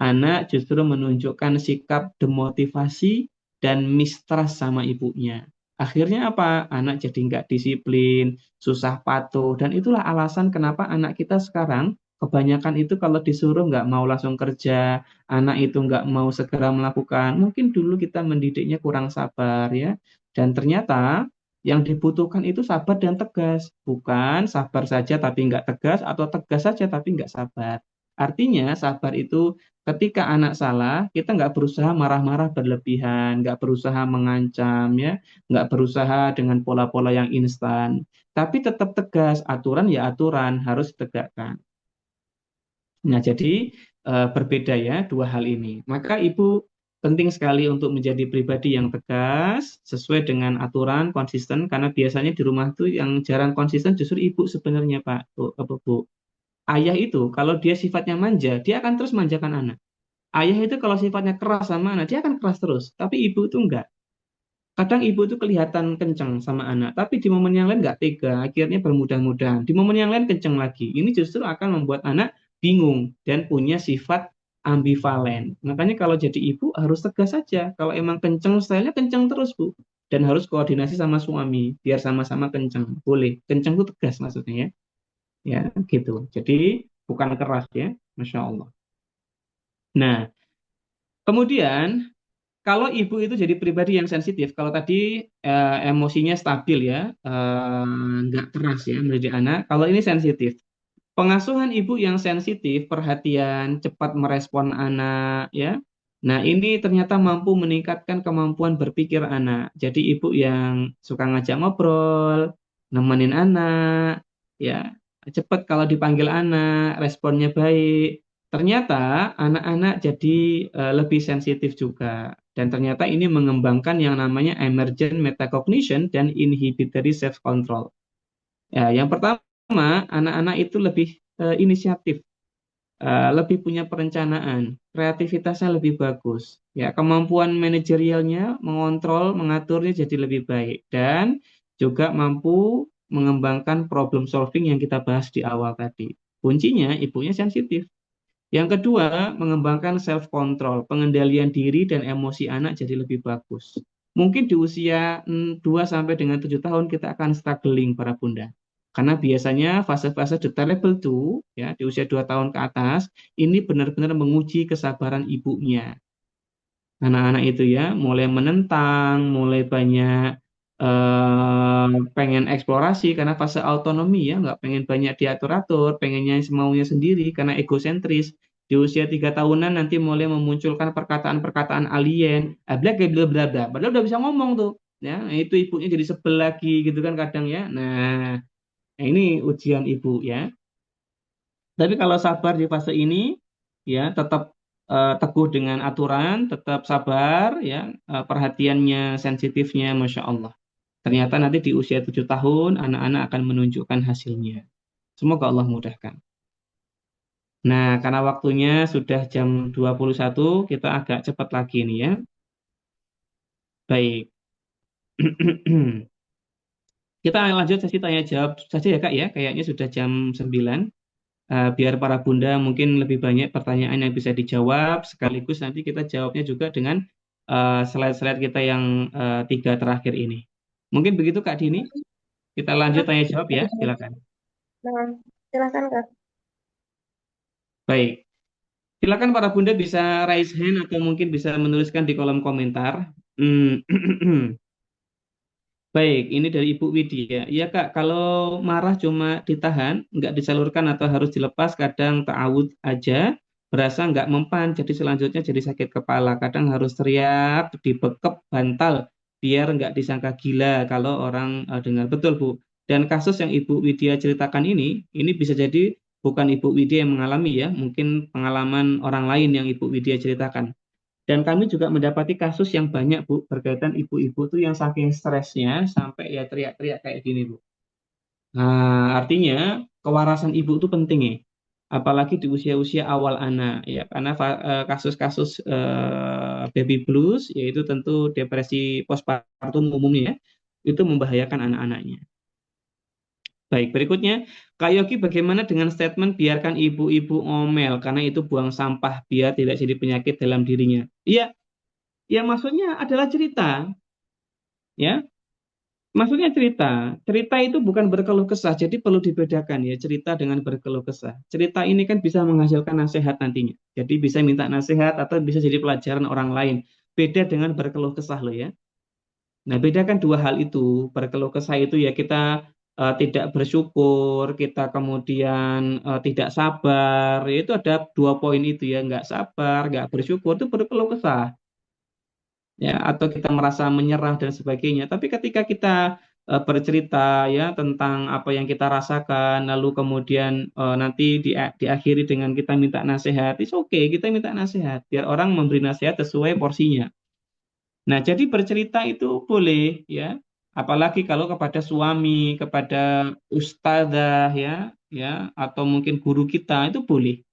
Anak justru menunjukkan sikap demotivasi dan mistrust sama ibunya. Akhirnya apa? Anak jadi nggak disiplin, susah patuh, dan itulah alasan kenapa anak kita sekarang kebanyakan itu kalau disuruh nggak mau langsung kerja, anak itu nggak mau segera melakukan. Mungkin dulu kita mendidiknya kurang sabar ya, dan ternyata yang dibutuhkan itu sabar dan tegas, bukan sabar saja tapi nggak tegas atau tegas saja tapi nggak sabar. Artinya sabar itu ketika anak salah, kita nggak berusaha marah-marah berlebihan, nggak berusaha mengancam, ya, nggak berusaha dengan pola-pola yang instan, tapi tetap tegas, aturan ya aturan harus ditegakkan. Nah, jadi berbeda ya dua hal ini. Maka ibu penting sekali untuk menjadi pribadi yang tegas, sesuai dengan aturan, konsisten, karena biasanya di rumah tuh yang jarang konsisten justru ibu sebenarnya Pak, Bu, Bu. Ayah itu kalau dia sifatnya manja, dia akan terus manjakan anak. Ayah itu kalau sifatnya keras sama anak, dia akan keras terus. Tapi ibu itu enggak. Kadang ibu itu kelihatan kencang sama anak, tapi di momen yang lain enggak tega, akhirnya bermudah-mudahan. Di momen yang lain kencang lagi. Ini justru akan membuat anak bingung dan punya sifat ambivalen. Makanya kalau jadi ibu harus tegas saja. Kalau emang kencang, stylenya kencang terus, Bu. Dan harus koordinasi sama suami, biar sama-sama kencang. Boleh. Kencang itu tegas maksudnya ya. Ya, gitu. Jadi bukan keras ya. Masya Allah. Nah, kemudian kalau ibu itu jadi pribadi yang sensitif, kalau tadi emosinya stabil ya, nggak keras ya mendidik anak. Kalau ini sensitif, pengasuhan ibu yang sensitif, perhatian, cepat merespon anak, ya. Nah, ini ternyata mampu meningkatkan kemampuan berpikir anak. Jadi ibu yang suka ngajak ngobrol, nemenin anak, ya cepat kalau dipanggil anak, responnya baik. Ternyata anak-anak jadi lebih sensitif juga. Dan ternyata ini mengembangkan yang namanya emergent metacognition dan inhibitory self-control. Ya, yang pertama, anak-anak itu lebih inisiatif, lebih punya perencanaan, kreativitasnya lebih bagus. Ya, kemampuan manajerialnya, mengontrol, mengaturnya jadi lebih baik dan juga mampu mengembangkan problem solving yang kita bahas di awal tadi. Kuncinya ibunya sensitif. Yang kedua, mengembangkan self control, pengendalian diri dan emosi anak jadi lebih bagus. Mungkin di usia 2 sampai dengan 7 tahun kita akan struggling para bunda. Karena biasanya fase-fase detail level 2 ya di usia 2 tahun ke atas ini benar-benar menguji kesabaran ibunya. Anak-anak itu ya mulai menentang, mulai banyak pengen eksplorasi karena fase autonomi ya, nggak pengen banyak diatur-atur, pengennya semaunya sendiri karena egosentris. Di usia 3 tahunan nanti mulai memunculkan perkataan-perkataan alien, bla bla bla bla bla. Padahal udah bisa ngomong tuh, ya itu ibunya jadi sebel lagi gitu kan kadang ya. Nah, ini ujian ibu ya. Tapi kalau sabar di fase ini, ya tetap teguh dengan aturan, tetap sabar, ya perhatiannya, sensitifnya, masya Allah. Ternyata nanti di usia 7 tahun, anak-anak akan menunjukkan hasilnya. Semoga Allah mudahkan. Nah, karena waktunya sudah jam 21, kita agak cepat lagi nih ya. Baik. Kita lanjut sesi tanya jawab saja ya Kak ya. Kayaknya sudah jam 9. Biar para bunda mungkin lebih banyak pertanyaan yang bisa dijawab, sekaligus nanti kita jawabnya juga dengan slide-slide kita yang 3 terakhir ini. Mungkin begitu Kak Dini, kita lanjut tanya jawab ya, silakan. Nah, silakan Kak. Baik, silakan para bunda bisa raise hand atau mungkin bisa menuliskan di kolom komentar. Hmm, Baik, ini dari Ibu Widya. Iya Kak, kalau marah cuma ditahan, nggak disalurkan atau harus dilepas, kadang ta'awud aja, berasa nggak mempan, jadi selanjutnya jadi sakit kepala. Kadang harus teriak, dibekep, bantal, biar nggak disangka gila kalau orang dengar. Betul Bu. Dan kasus yang Ibu Widya ceritakan ini bisa jadi bukan Ibu Widya yang mengalami ya, mungkin pengalaman orang lain yang Ibu Widya ceritakan. Dan kami juga mendapati kasus yang banyak, Bu, berkaitan ibu-ibu tuh yang saking stresnya sampai ya teriak-teriak kayak gini, Bu. Nah, artinya kewarasan ibu itu penting ya. Apalagi di usia-usia awal anak ya, karena kasus-kasus baby blues yaitu tentu depresi postpartum umumnya ya, itu membahayakan anak-anaknya. Baik, berikutnya, Kak Yogi bagaimana dengan statement biarkan ibu-ibu ngomel karena itu buang sampah biar tidak jadi penyakit dalam dirinya? Iya, ya maksudnya adalah cerita, ya. Maksudnya cerita. Cerita itu bukan berkeluh kesah, jadi perlu dibedakan ya cerita dengan berkeluh kesah. Cerita ini kan bisa menghasilkan nasihat nantinya. Jadi bisa minta nasihat atau bisa jadi pelajaran orang lain. Beda dengan berkeluh kesah loh ya. Nah, bedakan dua hal itu. Berkeluh kesah itu ya kita tidak bersyukur, kita kemudian tidak sabar. Ya, itu ada 2 poin itu ya, nggak sabar, nggak bersyukur itu berkeluh kesah. Ya atau kita merasa menyerah dan sebagainya. Tapi ketika kita bercerita ya tentang apa yang kita rasakan, lalu kemudian nanti diakhiri dengan kita minta nasihat, itu oke, kita minta nasihat biar orang memberi nasihat sesuai porsinya. Nah, jadi bercerita itu boleh ya, apalagi kalau kepada suami, kepada ustadzah ya atau mungkin guru kita itu boleh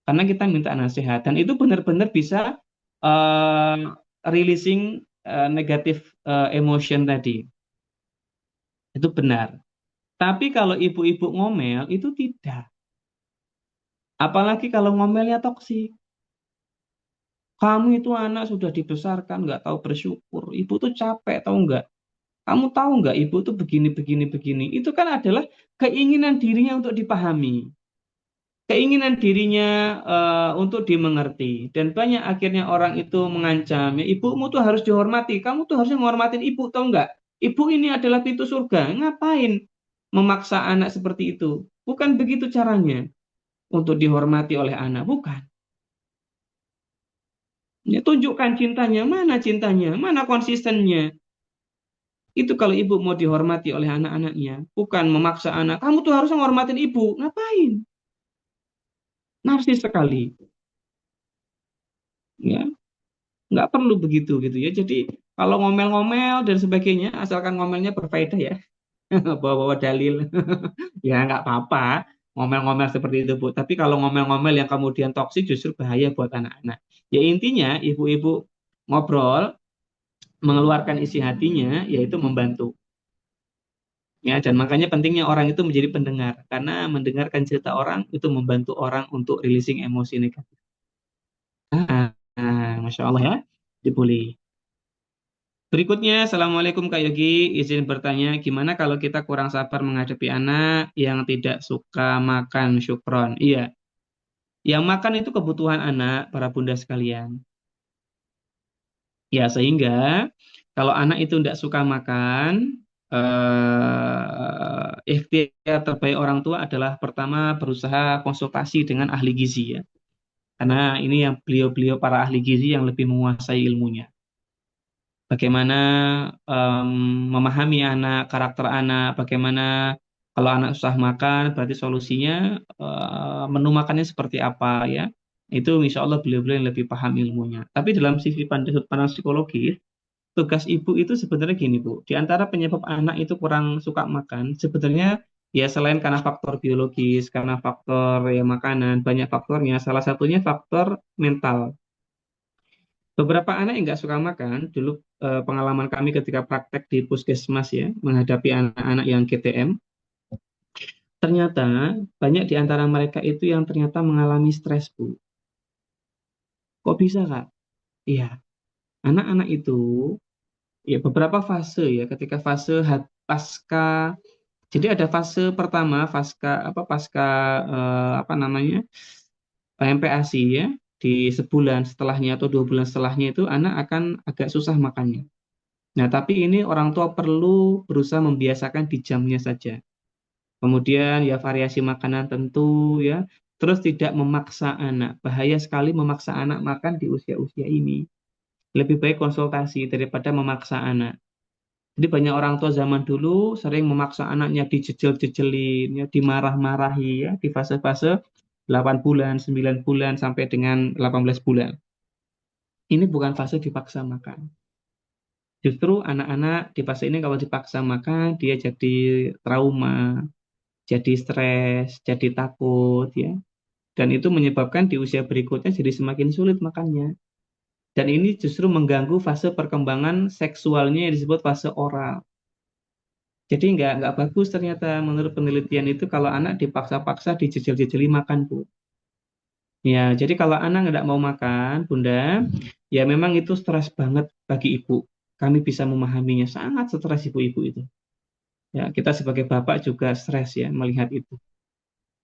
karena kita minta nasihat dan itu benar-benar bisa eh, releasing negatif emotion tadi. Itu benar. Tapi kalau ibu-ibu ngomel itu tidak. Apalagi kalau ngomelnya toksik. Kamu itu anak sudah dibesarkan nggak tahu bersyukur. Ibu tuh capek tahu nggak? Kamu tahu nggak ibu tuh begini begini begini. Itu kan adalah keinginan dirinya untuk dipahami. Keinginan dirinya untuk dimengerti dan banyak akhirnya orang itu mengancam ya ibumu tuh harus dihormati, kamu tuh harusnya menghormatin ibu, tau nggak, ibu ini adalah pintu surga, ngapain memaksa anak seperti itu, bukan begitu caranya untuk dihormati oleh anak, bukan. Ya, tunjukkan cintanya, mana konsistennya. Itu kalau ibu mau dihormati oleh anak-anaknya, bukan memaksa anak, kamu tuh harus menghormatin ibu. Ngapain? Narsis sekali. Ya, nggak perlu begitu gitu ya. Jadi kalau ngomel-ngomel dan sebagainya, asalkan ngomelnya berfaedah ya, bawa-bawa dalil, ya nggak apa-apa. Ngomel-ngomel seperti itu Bu. Tapi kalau ngomel-ngomel yang kemudian toksik justru bahaya buat anak-anak. Ya intinya ibu-ibu ngobrol, mengeluarkan isi hatinya, yaitu membantu. Ya, dan makanya pentingnya orang itu menjadi pendengar, karena mendengarkan cerita orang itu membantu orang untuk releasing emosi negatif. Masya Allah ya, dibully. Berikutnya, Assalamualaikum Kak Yogi, izin bertanya, gimana kalau kita kurang sabar menghadapi anak yang tidak suka makan syukron? Iya, yang makan itu kebutuhan anak, para bunda sekalian. Ya, sehingga kalau anak itu tidak suka makan, ikhtiar terbaik orang tua adalah pertama berusaha konsultasi dengan ahli gizi ya. Karena ini yang beliau-beliau para ahli gizi yang lebih menguasai ilmunya. Bagaimana em, memahami anak, karakter anak, bagaimana kalau anak susah makan, berarti solusinya menu makannya seperti apa ya. Itu insya Allah beliau-beliau yang lebih paham ilmunya. Tapi dalam sisi sudut pandang psikologis, tugas ibu itu sebenarnya gini Bu, di antara penyebab anak itu kurang suka makan, sebenarnya ya selain karena faktor biologis, karena faktor ya makanan, banyak faktornya, salah satunya faktor mental. Beberapa anak yang nggak suka makan, dulu pengalaman kami ketika praktek di puskesmas ya, menghadapi anak-anak yang GTM, ternyata banyak di antara mereka itu yang ternyata mengalami stres Bu. Kok bisa Kak? Iya, anak-anak itu ya beberapa fase ya, ketika fase pasca. Jadi ada fase pertama, pasca apa namanya MPASI ya, di sebulan setelahnya atau 2 bulan setelahnya itu anak akan agak susah makannya. Nah, tapi ini orang tua perlu berusaha membiasakan di jamnya saja. Kemudian ya variasi makanan tentu ya, terus tidak memaksa anak. Bahaya sekali memaksa anak makan di usia-usia ini. Lebih baik konsultasi daripada memaksa anak. Jadi banyak orang tua zaman dulu sering memaksa anaknya dijejel-jejelin, ya, dimarah-marahi ya di fase-fase 8 bulan, 9 bulan sampai dengan 18 bulan. Ini bukan fase dipaksa makan. Justru anak-anak di fase ini kalau dipaksa makan dia jadi trauma, jadi stres, jadi takut ya. Dan itu menyebabkan di usia berikutnya jadi semakin sulit makannya. Dan ini justru mengganggu fase perkembangan seksualnya yang disebut fase oral. Jadi nggak bagus ternyata menurut penelitian itu kalau anak dipaksa-paksa dijejel-jejeli makan, Bu. Ya, jadi kalau anak nggak mau makan, Bunda, ya memang itu stres banget bagi ibu. Kami bisa memahaminya, sangat stres ibu-ibu itu. Ya, kita sebagai bapak juga stres ya melihat itu.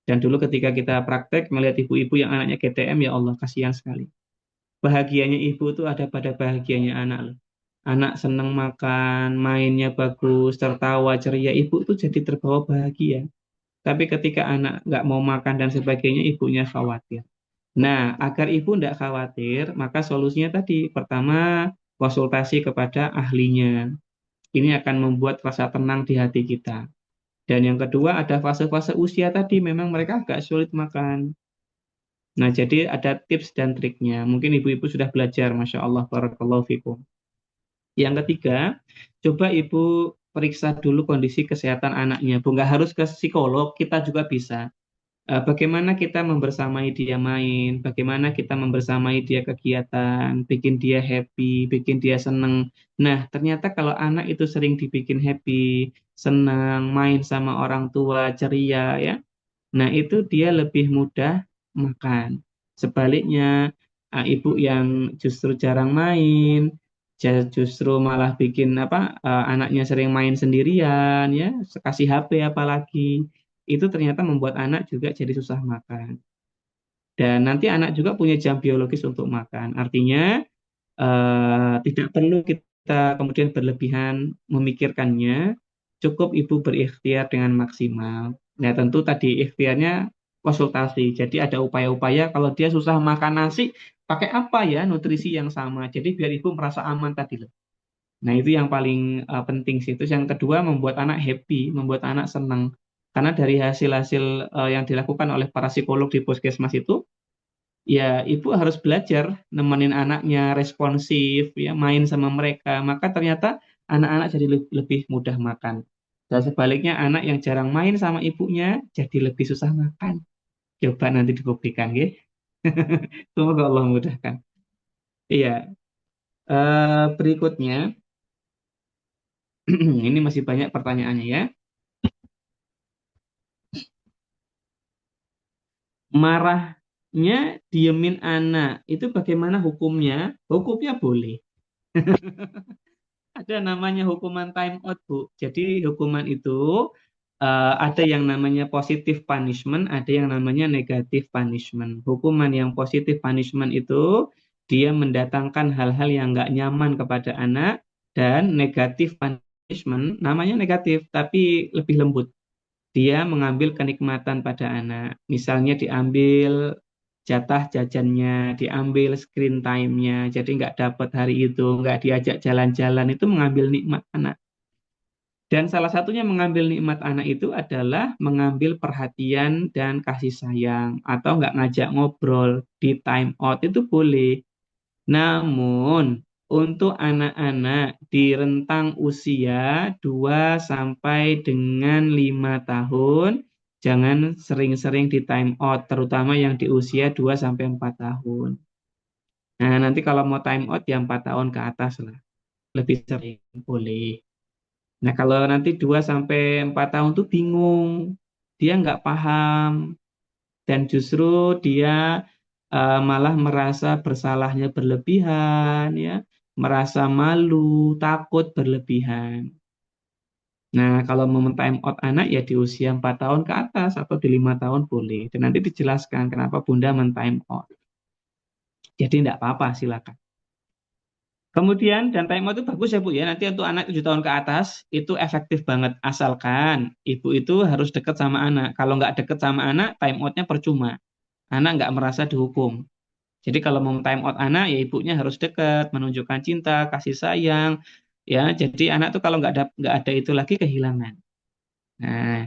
Dan dulu ketika kita praktek melihat ibu-ibu yang anaknya GTM, ya Allah, kasihan sekali. Bahagianya ibu itu ada pada bahagianya anak loh. Anak senang makan, mainnya bagus, tertawa, ceria, ibu itu jadi terbawa bahagia. Tapi ketika anak nggak mau makan dan sebagainya, ibunya khawatir. Nah, agar ibu tidak khawatir, maka solusinya tadi, pertama, konsultasi kepada ahlinya. Ini akan membuat rasa tenang di hati kita. Dan yang kedua, ada fase-fase usia tadi, memang mereka agak sulit makan. Nah, jadi ada tips dan triknya. Mungkin ibu-ibu sudah belajar, Masya Allah, Barakallahu fikum. Yang ketiga, coba ibu periksa dulu kondisi kesehatan anaknya. Bu, nggak harus ke psikolog, kita juga bisa. Bagaimana kita membersamai dia main, bagaimana kita membersamai dia kegiatan, bikin dia happy, bikin dia seneng. Nah, ternyata kalau anak itu sering dibikin happy, senang, main sama orang tua, ceria ya. Nah, itu dia lebih mudah makan. Sebaliknya, ibu yang justru jarang main, justru malah bikin anaknya sering main sendirian ya, kasih HP apalagi, itu ternyata membuat anak juga jadi susah makan. Dan nanti anak juga punya jam biologis untuk makan. Artinya tidak perlu kita kemudian berlebihan memikirkannya, cukup ibu berikhtiar dengan maksimal. Nah, tentu tadi ikhtiarnya konsultasi. Jadi ada upaya-upaya kalau dia susah makan nasi, pakai apa ya nutrisi yang sama. Jadi biar ibu merasa aman tadi loh. Nah, itu yang paling penting sih. Terus yang kedua, membuat anak happy, membuat anak senang. Karena dari hasil-hasil yang dilakukan oleh para psikolog di puskesmas itu, ya ibu harus belajar nemenin anaknya responsif, ya main sama mereka. Maka ternyata anak-anak jadi lebih mudah makan. Dan sebaliknya anak yang jarang main sama ibunya jadi lebih susah makan. Coba nanti dibuktikan, ya. Semoga Allah mudahkan. Iya, berikutnya, ini masih banyak pertanyaannya ya. Marahnya diemin anak, itu bagaimana hukumnya? Hukumnya boleh. Ada namanya hukuman time out, Bu. Jadi hukuman itu ada yang namanya positive punishment, ada yang namanya negative punishment. Hukuman yang positive punishment itu dia mendatangkan hal-hal yang nggak nyaman kepada anak, dan negative punishment namanya negatif tapi lebih lembut. Dia mengambil kenikmatan pada anak. Misalnya diambil jatah jajannya, diambil screen time-nya, jadi nggak dapat hari itu, nggak diajak jalan-jalan, itu mengambil nikmat anak. Dan salah satunya mengambil nikmat anak itu adalah mengambil perhatian dan kasih sayang, atau nggak ngajak ngobrol di time out itu boleh. Namun, untuk anak-anak di rentang usia 2 sampai dengan 5 tahun, jangan sering-sering di time out, terutama yang di usia 2 sampai 4 tahun. Nah, nanti kalau mau time out ya 4 tahun ke atas lah, lebih sering boleh. Nah, kalau nanti 2 sampai 4 tahun tuh bingung, dia nggak paham, dan justru dia malah merasa bersalahnya berlebihan, ya, merasa malu, takut berlebihan. Nah, kalau mau time out anak ya di usia 4 tahun ke atas atau di 5 tahun boleh. Dan nanti dijelaskan kenapa Bunda men-time out. Jadi tidak apa-apa, silakan. Kemudian, dan time out itu bagus ya Bu ya. Nanti untuk anak 7 tahun ke atas itu efektif banget. Asalkan ibu itu harus dekat sama anak. Kalau nggak dekat sama anak, time outnya percuma. Anak nggak merasa dihukum. Jadi kalau mau time out anak, ya ibunya harus dekat, menunjukkan cinta, kasih sayang, ya. Jadi anak tuh kalau nggak ada itu lagi kehilangan. Nah,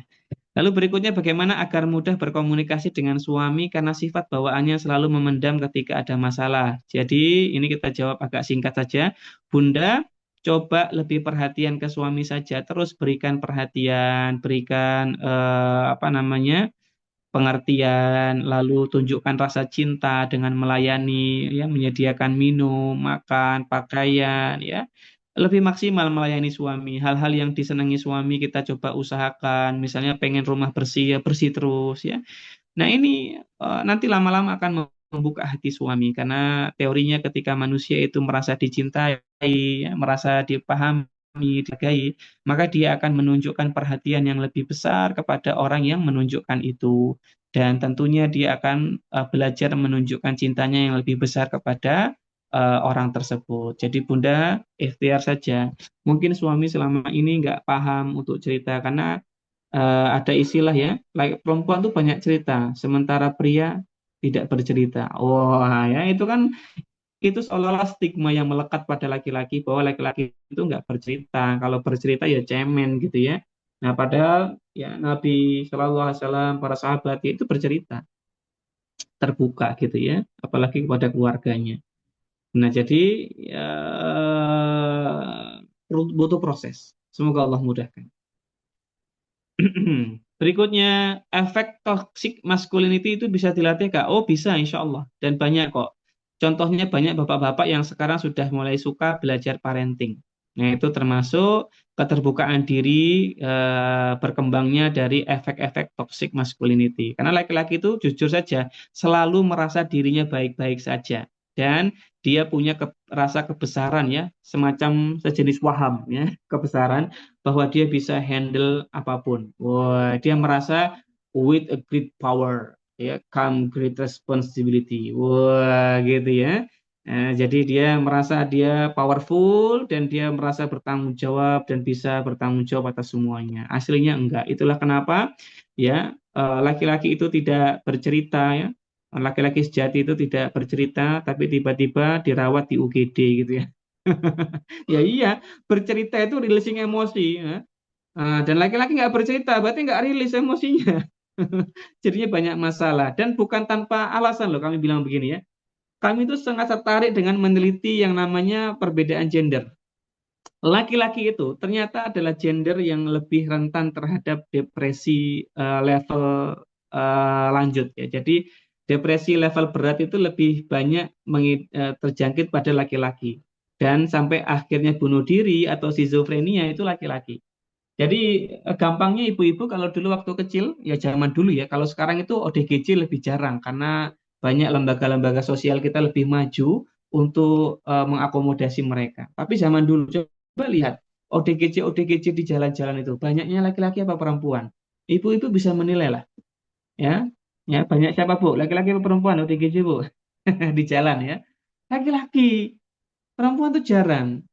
lalu berikutnya bagaimana agar mudah berkomunikasi dengan suami karena sifat bawaannya selalu memendam ketika ada masalah. Jadi ini kita jawab agak singkat saja. Bunda, coba lebih perhatian ke suami saja, terus berikan perhatian, berikan apa namanya, pengertian, lalu tunjukkan rasa cinta dengan melayani, ya, menyediakan minum, makan, pakaian, ya. Lebih maksimal melayani suami. Hal-hal yang disenangi suami kita coba usahakan. Misalnya pengen rumah bersih, ya bersih terus, ya. Nah, ini nanti lama-lama akan membuka hati suami, karena teorinya ketika manusia itu merasa dicintai, ya, merasa dipahami, dihargai, maka dia akan menunjukkan perhatian yang lebih besar kepada orang yang menunjukkan itu. Dan tentunya dia akan belajar menunjukkan cintanya yang lebih besar kepada orang tersebut. Jadi Bunda ikhtiar saja. Mungkin suami selama ini nggak paham untuk cerita, karena ada istilah ya, perempuan tuh banyak cerita, sementara pria tidak bercerita. Wah, ya itu kan, itu seolah-olah stigma yang melekat pada laki-laki bahwa laki-laki itu nggak bercerita. Kalau bercerita ya cemen gitu ya. Nah, padahal ya Nabi Shallallahu Alaihi Wasallam, para sahabat ya, itu bercerita, terbuka gitu ya, apalagi kepada keluarganya. Nah, jadi ya, butuh proses. Semoga Allah mudahkan. Berikutnya, efek toxic masculinity itu bisa dilatih Kak? Oh bisa, insya Allah. Dan banyak kok. Contohnya banyak bapak-bapak yang sekarang sudah mulai suka belajar parenting. Nah, itu termasuk keterbukaan diri, berkembangnya dari efek-efek toxic masculinity. Karena laki-laki itu jujur saja selalu merasa dirinya baik-baik saja. Dan dia punya rasa kebesaran, ya, semacam sejenis waham, ya, kebesaran, bahwa dia bisa handle apapun. Wah, dia merasa with a great power, ya, come great responsibility. Wah, gitu ya. Jadi dia merasa dia powerful, dan dia merasa bertanggung jawab dan bisa bertanggung jawab atas semuanya. Aslinya enggak. Itulah kenapa ya laki-laki itu tidak bercerita, ya. Laki-laki sejati itu tidak bercerita, tapi tiba-tiba dirawat di UGD gitu ya. Ya iya, bercerita itu releasing emosi. Ya. Dan laki-laki nggak bercerita, berarti nggak rilis emosinya. Jadinya banyak masalah. Dan bukan tanpa alasan loh kami bilang begini ya. Kami itu sangat tertarik dengan meneliti yang namanya perbedaan gender. Laki-laki itu ternyata adalah gender yang lebih rentan terhadap depresi level lanjut ya. Jadi depresi level berat itu lebih banyak terjangkit pada laki-laki. Dan sampai akhirnya bunuh diri atau skizofrenia itu laki-laki. Jadi gampangnya ibu-ibu kalau dulu waktu kecil, ya zaman dulu ya, kalau sekarang itu ODGJ lebih jarang karena banyak lembaga-lembaga sosial kita lebih maju untuk mengakomodasi mereka. Tapi zaman dulu coba lihat ODGJ di jalan-jalan itu banyaknya laki-laki apa perempuan? Ibu-ibu bisa menilai lah, ya. Ya, banyak siapa Bu? Laki-laki apa perempuan ODGJ Bu? Di jalan ya. Laki-laki, perempuan tuh jarang.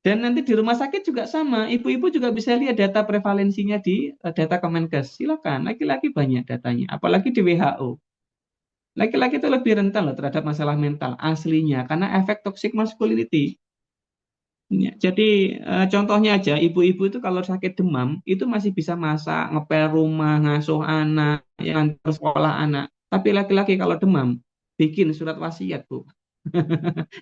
Dan nanti di rumah sakit juga sama, ibu-ibu juga bisa lihat data prevalensinya di data Kemenkes. Silakan, laki-laki banyak datanya, apalagi di WHO. Laki-laki itu lebih rentan loh terhadap masalah mental aslinya karena efek toxic masculinity. Ya, jadi contohnya aja, ibu-ibu itu kalau sakit demam itu masih bisa masak, ngepel rumah, ngasuh anak, yang antar sekolah anak. Tapi laki-laki kalau demam bikin surat wasiat, Bu.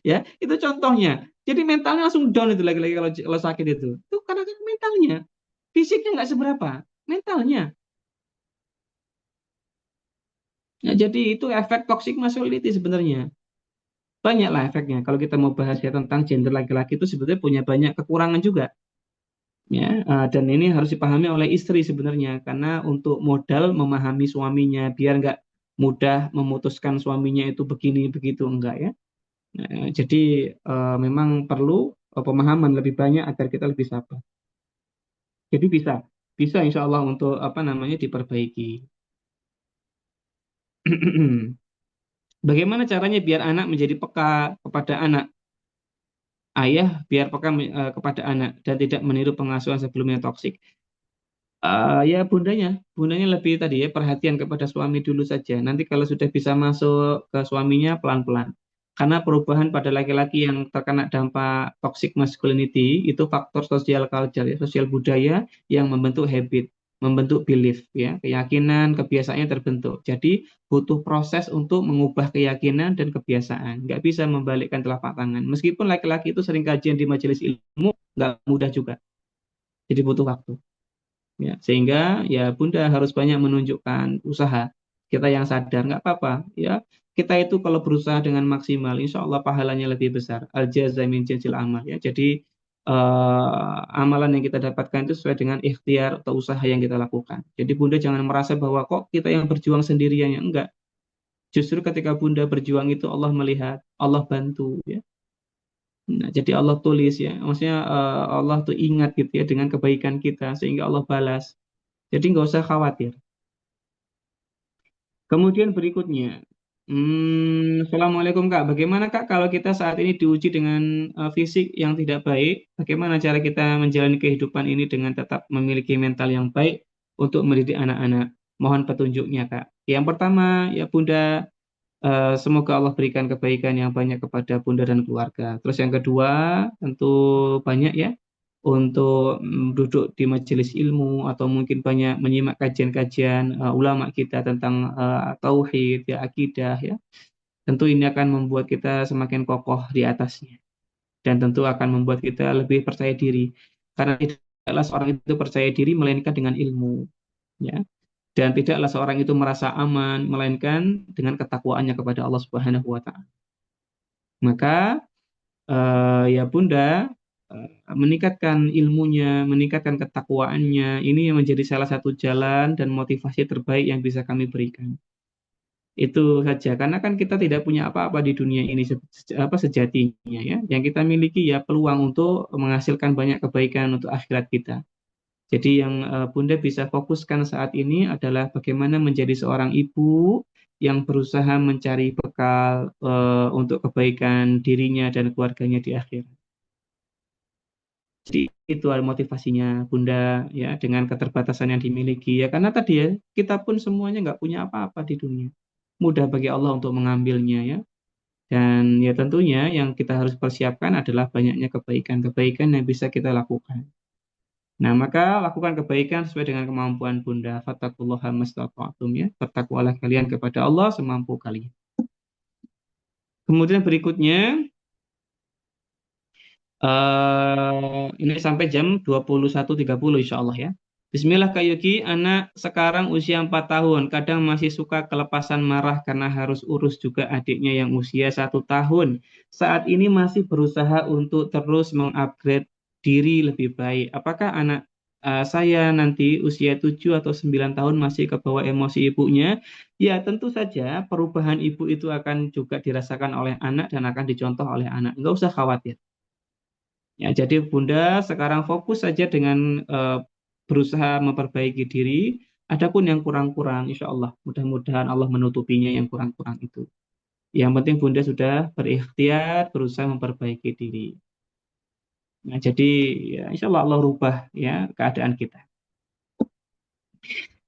Ya, itu contohnya. Jadi mentalnya langsung down itu lagi-lagi kalau sakit itu. Itu karena kan mentalnya. Fisiknya nggak seberapa, mentalnya. Ya, jadi itu efek toxic masculinity sebenarnya. Banyak lah efeknya. Kalau kita mau bahas ya tentang gender laki-laki itu sebetulnya punya banyak kekurangan juga. Ya, dan ini harus dipahami oleh istri sebenarnya. Karena untuk modal memahami suaminya, biar nggak mudah memutuskan suaminya itu begini begitu enggak ya. Jadi memang perlu pemahaman lebih banyak agar kita lebih sabar. Jadi bisa, bisa insya Allah untuk apa namanya diperbaiki. Bagaimana caranya biar anak menjadi peka kepada anak, ayah biar peka kepada anak dan tidak meniru pengasuhan sebelumnya toksik. Ya bundanya lebih tadi ya perhatian kepada suami dulu saja. Nanti kalau sudah bisa masuk ke suaminya pelan-pelan. Karena perubahan pada laki-laki yang terkena dampak toxic masculinity itu faktor sosial culture ya, sosial budaya yang membentuk habit, membentuk belief ya, keyakinan, kebiasaannya terbentuk. Jadi butuh proses untuk mengubah keyakinan dan kebiasaan. Nggak bisa membalikkan telapak tangan. Meskipun laki-laki itu sering kajian di majelis ilmu, nggak mudah juga. Jadi butuh waktu. Ya, sehingga ya Bunda harus banyak menunjukkan usaha. Kita yang sadar nggak apa-apa. Ya, kita itu kalau berusaha dengan maksimal, insya Allah pahalanya lebih besar. Al jaza min jinsil amal. Ya, jadi amalan yang kita dapatkan itu sesuai dengan ikhtiar atau usaha yang kita lakukan. Jadi Bunda jangan merasa bahwa kok kita yang berjuang sendirian ya enggak. Justru ketika Bunda berjuang itu Allah melihat, Allah bantu. Ya. Nah, jadi Allah tulis ya, maksudnya Allah tuh ingat gitu ya dengan kebaikan kita sehingga Allah balas. Jadi nggak usah khawatir. Kemudian berikutnya, Assalamualaikum Kak. Bagaimana Kak kalau kita saat ini diuji dengan fisik yang tidak baik? Bagaimana cara kita menjalani kehidupan ini dengan tetap memiliki mental yang baik untuk mendidik anak-anak? Mohon petunjuknya Kak. Yang pertama ya Bunda, semoga Allah berikan kebaikan yang banyak kepada Bunda dan keluarga. Terus yang kedua, tentu banyak ya untuk duduk di majelis ilmu atau mungkin banyak menyimak kajian-kajian ulama kita tentang tauhid, ya akidah ya. Tentu ini akan membuat kita semakin kokoh di atasnya dan tentu akan membuat kita lebih percaya diri. Karena tidaklah seorang itu percaya diri melainkan dengan ilmu, ya. Dan tidaklah seorang itu merasa aman melainkan dengan ketakwaannya kepada Allah Subhanahu wa taala. Maka ya Bunda meningkatkan ilmunya, meningkatkan ketakwaannya, ini yang menjadi salah satu jalan dan motivasi terbaik yang bisa kami berikan. Itu saja, karena kan kita tidak punya apa-apa di dunia ini sejatinya ya. Yang kita miliki ya peluang untuk menghasilkan banyak kebaikan untuk akhirat kita. Jadi yang Bunda bisa fokuskan saat ini adalah bagaimana menjadi seorang ibu yang berusaha mencari bekal untuk kebaikan dirinya dan keluarganya di akhir. Jadi itu adalah motivasinya Bunda ya dengan keterbatasan yang dimiliki ya karena tadi ya kita pun semuanya nggak punya apa-apa di dunia. mudah bagi Allah untuk mengambilnya ya. Dan ya tentunya yang kita harus persiapkan adalah banyaknya kebaikan-kebaikan yang bisa kita lakukan. Nah, maka lakukan kebaikan sesuai dengan kemampuan Bunda. Fattaqullaha mastata'tum ya. Bertakwalah kalian kepada Allah semampu kalian. Kemudian berikutnya, ini sampai jam 21.30 insya Allah ya. Bismillah Kak Yuki, anak sekarang usia 4 tahun. Kadang masih suka kelepasan marah karena harus urus juga adiknya yang usia 1 tahun. Saat ini masih berusaha untuk terus mengupgrade diri lebih baik. Apakah anak saya nanti usia 7 atau 9 tahun masih kebawa emosi ibunya? Ya tentu saja perubahan ibu itu akan juga dirasakan oleh anak dan akan dicontoh oleh anak. Nggak usah khawatir. Ya, jadi Bunda sekarang fokus saja dengan berusaha memperbaiki diri. Adapun yang kurang-kurang, insya Allah, mudah-mudahan Allah menutupinya yang kurang-kurang itu. Yang penting Bunda sudah berikhtiar, berusaha memperbaiki diri. Nah, jadi ya, insya Allah Allah rubah ya keadaan kita.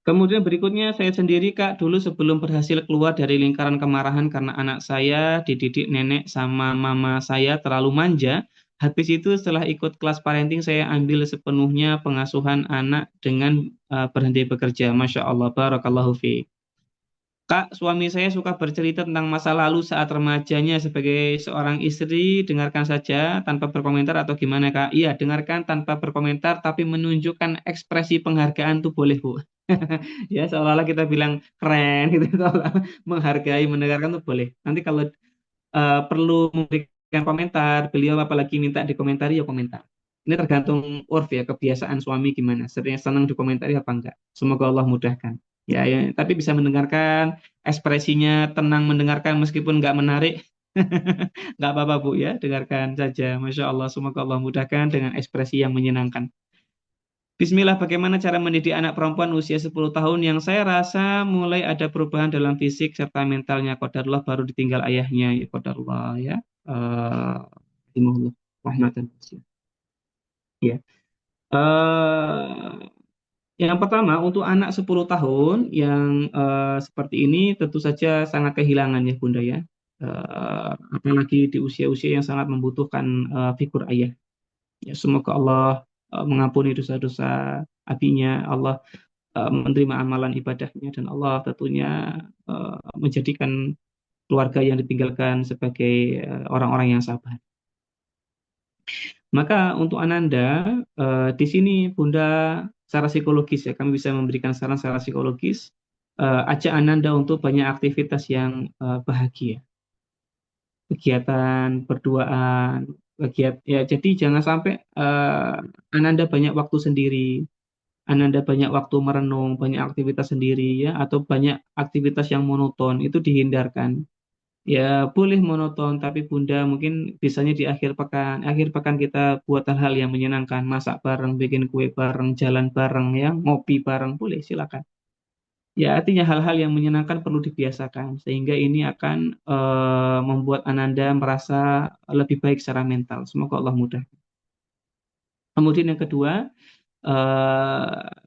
Kemudian berikutnya saya sendiri Kak, dulu sebelum berhasil keluar dari lingkaran kemarahan karena anak saya dididik nenek sama mama saya terlalu manja. Habis itu setelah ikut kelas parenting saya ambil sepenuhnya pengasuhan anak dengan berhenti bekerja. Masya Allah, barakallahu fi. Kak, suami saya suka bercerita tentang masa lalu saat remajanya sebagai seorang istri. Dengarkan saja tanpa berkomentar atau gimana Kak? Iya, dengarkan tanpa berkomentar tapi menunjukkan ekspresi penghargaan tuh boleh Bu. Ya seolah-olah kita bilang keren gitu, seolah menghargai mendengarkan tuh boleh. Nanti kalau perlu memberikan komentar beliau apalagi minta dikomentari ya komentar. Ini tergantung urf ya, kebiasaan suami gimana, sering senang dikomentari apa enggak. Semoga Allah mudahkan ya, ya. Tapi bisa mendengarkan, ekspresinya tenang mendengarkan meskipun nggak menarik. Nggak apa-apa Bu ya, dengarkan saja. Masya Allah, semoga Allah mudahkan dengan ekspresi yang menyenangkan. Bismillah, bagaimana cara mendidik anak perempuan usia 10 tahun yang saya rasa mulai ada perubahan dalam fisik serta mentalnya. Qadarullah baru ditinggal ayahnya. Ya, qadarullah ya. Rahimahullah. Rahmatan wasiyah. Ya. Yang pertama, untuk anak 10 tahun yang seperti ini tentu saja sangat kehilangan ya Bunda ya. Apalagi di usia-usia yang sangat membutuhkan figur ayah. Ya, semoga Allah mengampuni dosa-dosa abinya. Allah menerima amalan ibadahnya dan Allah tentunya menjadikan keluarga yang ditinggalkan sebagai orang-orang yang sabar. Maka untuk Ananda di sini Bunda secara psikologis ya kami bisa memberikan saran secara psikologis, ajak Ananda untuk banyak aktivitas yang bahagia, kegiatan berduaan, kegiatan ya jadi jangan sampai Ananda banyak waktu sendiri. Ananda banyak waktu merenung, banyak aktivitas sendiri ya, atau banyak aktivitas yang monoton, itu dihindarkan. Ya boleh monoton, tapi Bunda mungkin bisanya di akhir pekan. Akhir pekan kita buat hal-hal yang menyenangkan, masak bareng, bikin kue bareng, jalan bareng ya, ngopi bareng, boleh silakan. Ya artinya hal-hal yang menyenangkan perlu dibiasakan, sehingga ini akan membuat Ananda merasa lebih baik secara mental. Semoga Allah mudah. Kemudian yang kedua,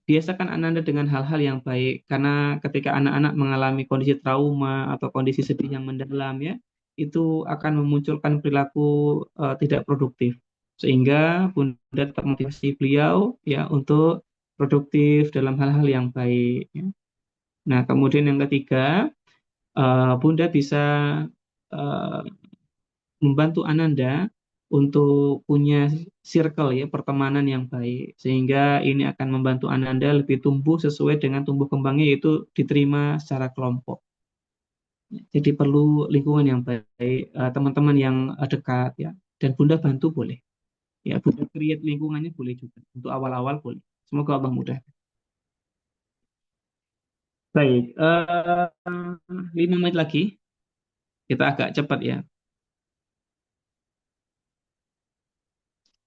biasakan Ananda dengan hal-hal yang baik karena ketika anak-anak mengalami kondisi trauma atau kondisi sedih yang mendalam ya itu akan memunculkan perilaku tidak produktif sehingga Bunda tetap motivasi beliau ya untuk produktif dalam hal-hal yang baik ya. Nah kemudian yang ketiga Bunda bisa eh, membantu Ananda untuk punya circle ya pertemanan yang baik sehingga ini akan membantu Ananda lebih tumbuh sesuai dengan tumbuh kembangnya yaitu diterima secara kelompok. Jadi perlu lingkungan yang baik, teman-teman yang dekat ya. Dan Bunda bantu boleh. Ya, Bunda create lingkungannya boleh juga. Untuk awal-awal boleh. Semoga Allah mudah. Baik, 5 menit lagi. Kita agak cepat ya.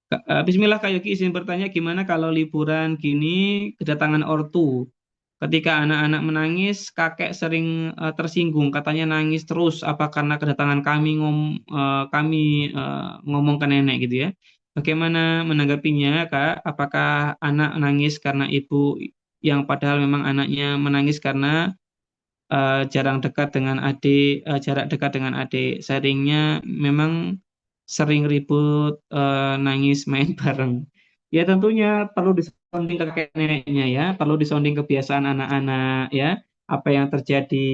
Bismillah Kak Yogi izin bertanya gimana kalau liburan gini kedatangan ortu. Ketika anak-anak menangis, kakek sering tersinggung, katanya nangis terus. Apa karena kedatangan kami ngomong ke nenek gitu ya? Bagaimana menanggapinya, Kak? Apakah anak nangis karena ibu yang padahal memang anaknya menangis karena jarang dekat dengan adik, jarak dekat dengan adik. Sharingnya memang sering ribut, nangis, main bareng. Ya tentunya perlu disonding ke kakek neneknya ya, perlu disonding kebiasaan anak-anak ya, apa yang terjadi,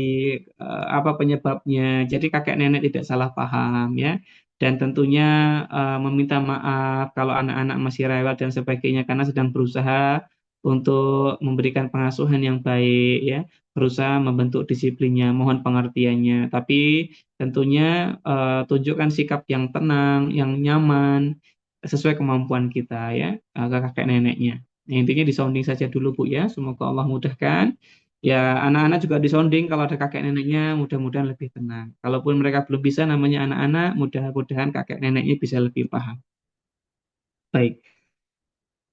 apa penyebabnya. Jadi kakek nenek tidak salah paham ya. Dan tentunya meminta maaf kalau anak-anak masih rewel dan sebagainya karena sedang berusaha untuk memberikan pengasuhan yang baik ya, berusaha membentuk disiplinnya, mohon pengertiannya. Tapi tentunya tunjukkan sikap yang tenang, yang nyaman, sesuai kemampuan kita ya, ke kakek neneknya. Nah, intinya disounding saja dulu Bu ya, semoga Allah mudahkan. Ya, anak-anak juga disounding kalau ada kakek neneknya, mudah-mudahan lebih tenang. Kalaupun mereka belum bisa, namanya anak-anak, mudah-mudahan kakek neneknya bisa lebih paham. Baik,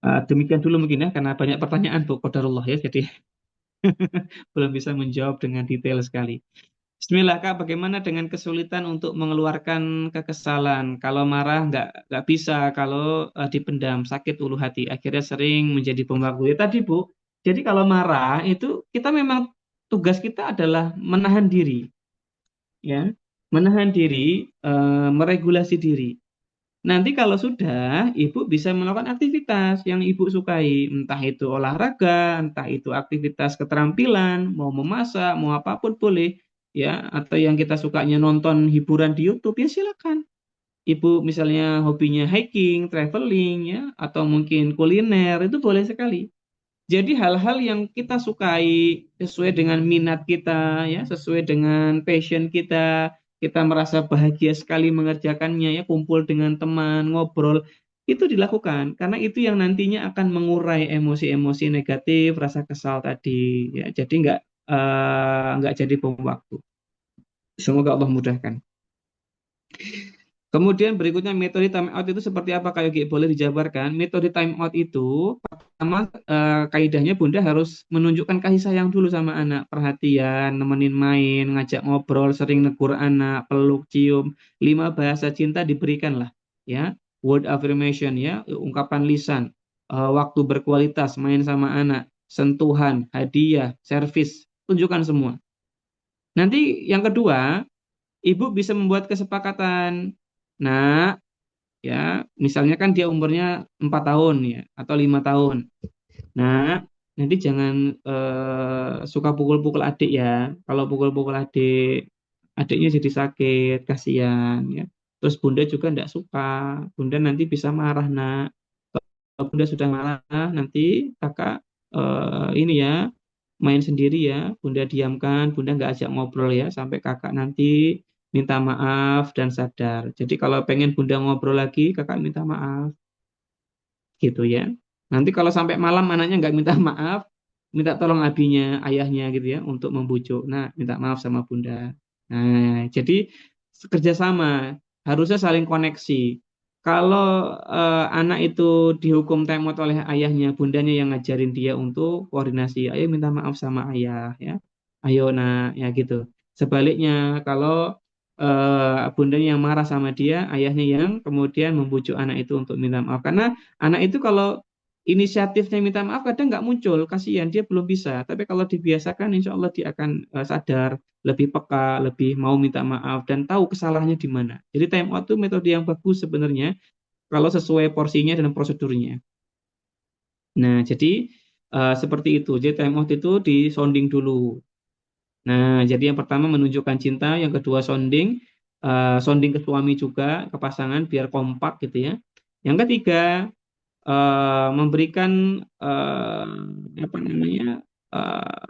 demikian dulu mungkin ya, karena banyak pertanyaan Bu Qadarullah ya, jadi belum bisa menjawab dengan detail sekali. Bismillah Kak, bagaimana dengan kesulitan untuk mengeluarkan kekesalan? Kalau marah nggak bisa, kalau dipendam sakit ulu hati, akhirnya sering menjadi bom waktu. Ya tadi Bu, jadi kalau marah itu kita memang tugas kita adalah menahan diri, ya, menahan diri, meregulasi diri. Nanti kalau sudah, Ibu bisa melakukan aktivitas yang Ibu sukai, entah itu olahraga, entah itu aktivitas keterampilan, mau memasak, mau apapun boleh, ya. Atau yang kita sukanya nonton hiburan di YouTube, ya silakan. Ibu misalnya hobinya hiking, traveling, ya, atau mungkin kuliner, itu boleh sekali. Jadi hal-hal yang kita sukai sesuai dengan minat kita, ya, sesuai dengan passion kita, kita merasa bahagia sekali mengerjakannya, ya, kumpul dengan teman, ngobrol, itu dilakukan karena itu yang nantinya akan mengurai emosi-emosi negatif, rasa kesal tadi, ya. Jadi nggak jadi bom waktu. Semoga Allah mudahkan. Kemudian berikutnya metode time out itu seperti apa Kak Yogi? Boleh dijabarkan? Metode time out itu pertama kaidahnya Bunda harus menunjukkan kasih sayang dulu sama anak, perhatian, nemenin main, ngajak ngobrol, sering negur anak, peluk, cium, 5 bahasa cinta diberikan lah, ya. Word affirmation ya, ungkapan lisan, waktu berkualitas, main sama anak, sentuhan, hadiah, servis, tunjukkan semua. Nanti yang kedua, Ibu bisa membuat kesepakatan. Nah, ya misalnya kan dia umurnya 4 tahun ya atau 5 tahun. Nah, nanti jangan suka pukul-pukul adik ya. Kalau pukul-pukul adik, adiknya jadi sakit, kasihan ya. Terus bunda juga tidak suka. Bunda nanti bisa marah nak. Kalau bunda sudah marah, nanti kakak ini ya main sendiri ya. Bunda diamkan, bunda nggak ajak ngobrol ya sampai kakak nanti minta maaf dan sadar. Jadi kalau pengen bunda ngobrol lagi, kakak minta maaf gitu ya. Nanti kalau sampai malam anaknya nggak minta maaf, minta tolong abinya, ayahnya gitu ya untuk membujuk. Nah, minta maaf sama bunda. Nah, jadi kerjasama harusnya saling koneksi. Kalau anak itu dihukum temot oleh ayahnya, bundanya yang ngajarin dia untuk koordinasi. Ayo minta maaf sama ayah ya. Ayo nak ya gitu. Sebaliknya kalau bundanya yang marah sama dia, ayahnya yang kemudian membujuk anak itu untuk minta maaf. Karena anak itu kalau inisiatifnya minta maaf kadang nggak muncul, kasihan dia belum bisa. Tapi kalau dibiasakan, insya Allah dia akan sadar, lebih peka, lebih mau minta maaf dan tahu kesalahannya di mana. Jadi time out itu metode yang bagus sebenarnya kalau sesuai porsinya dan prosedurnya. Nah, jadi seperti itu. Jadi time out itu di sounding dulu. Nah, jadi yang pertama menunjukkan cinta, yang kedua sounding, sounding ke suami juga, ke pasangan biar kompak gitu ya. Yang ketiga memberikan apa namanya eh,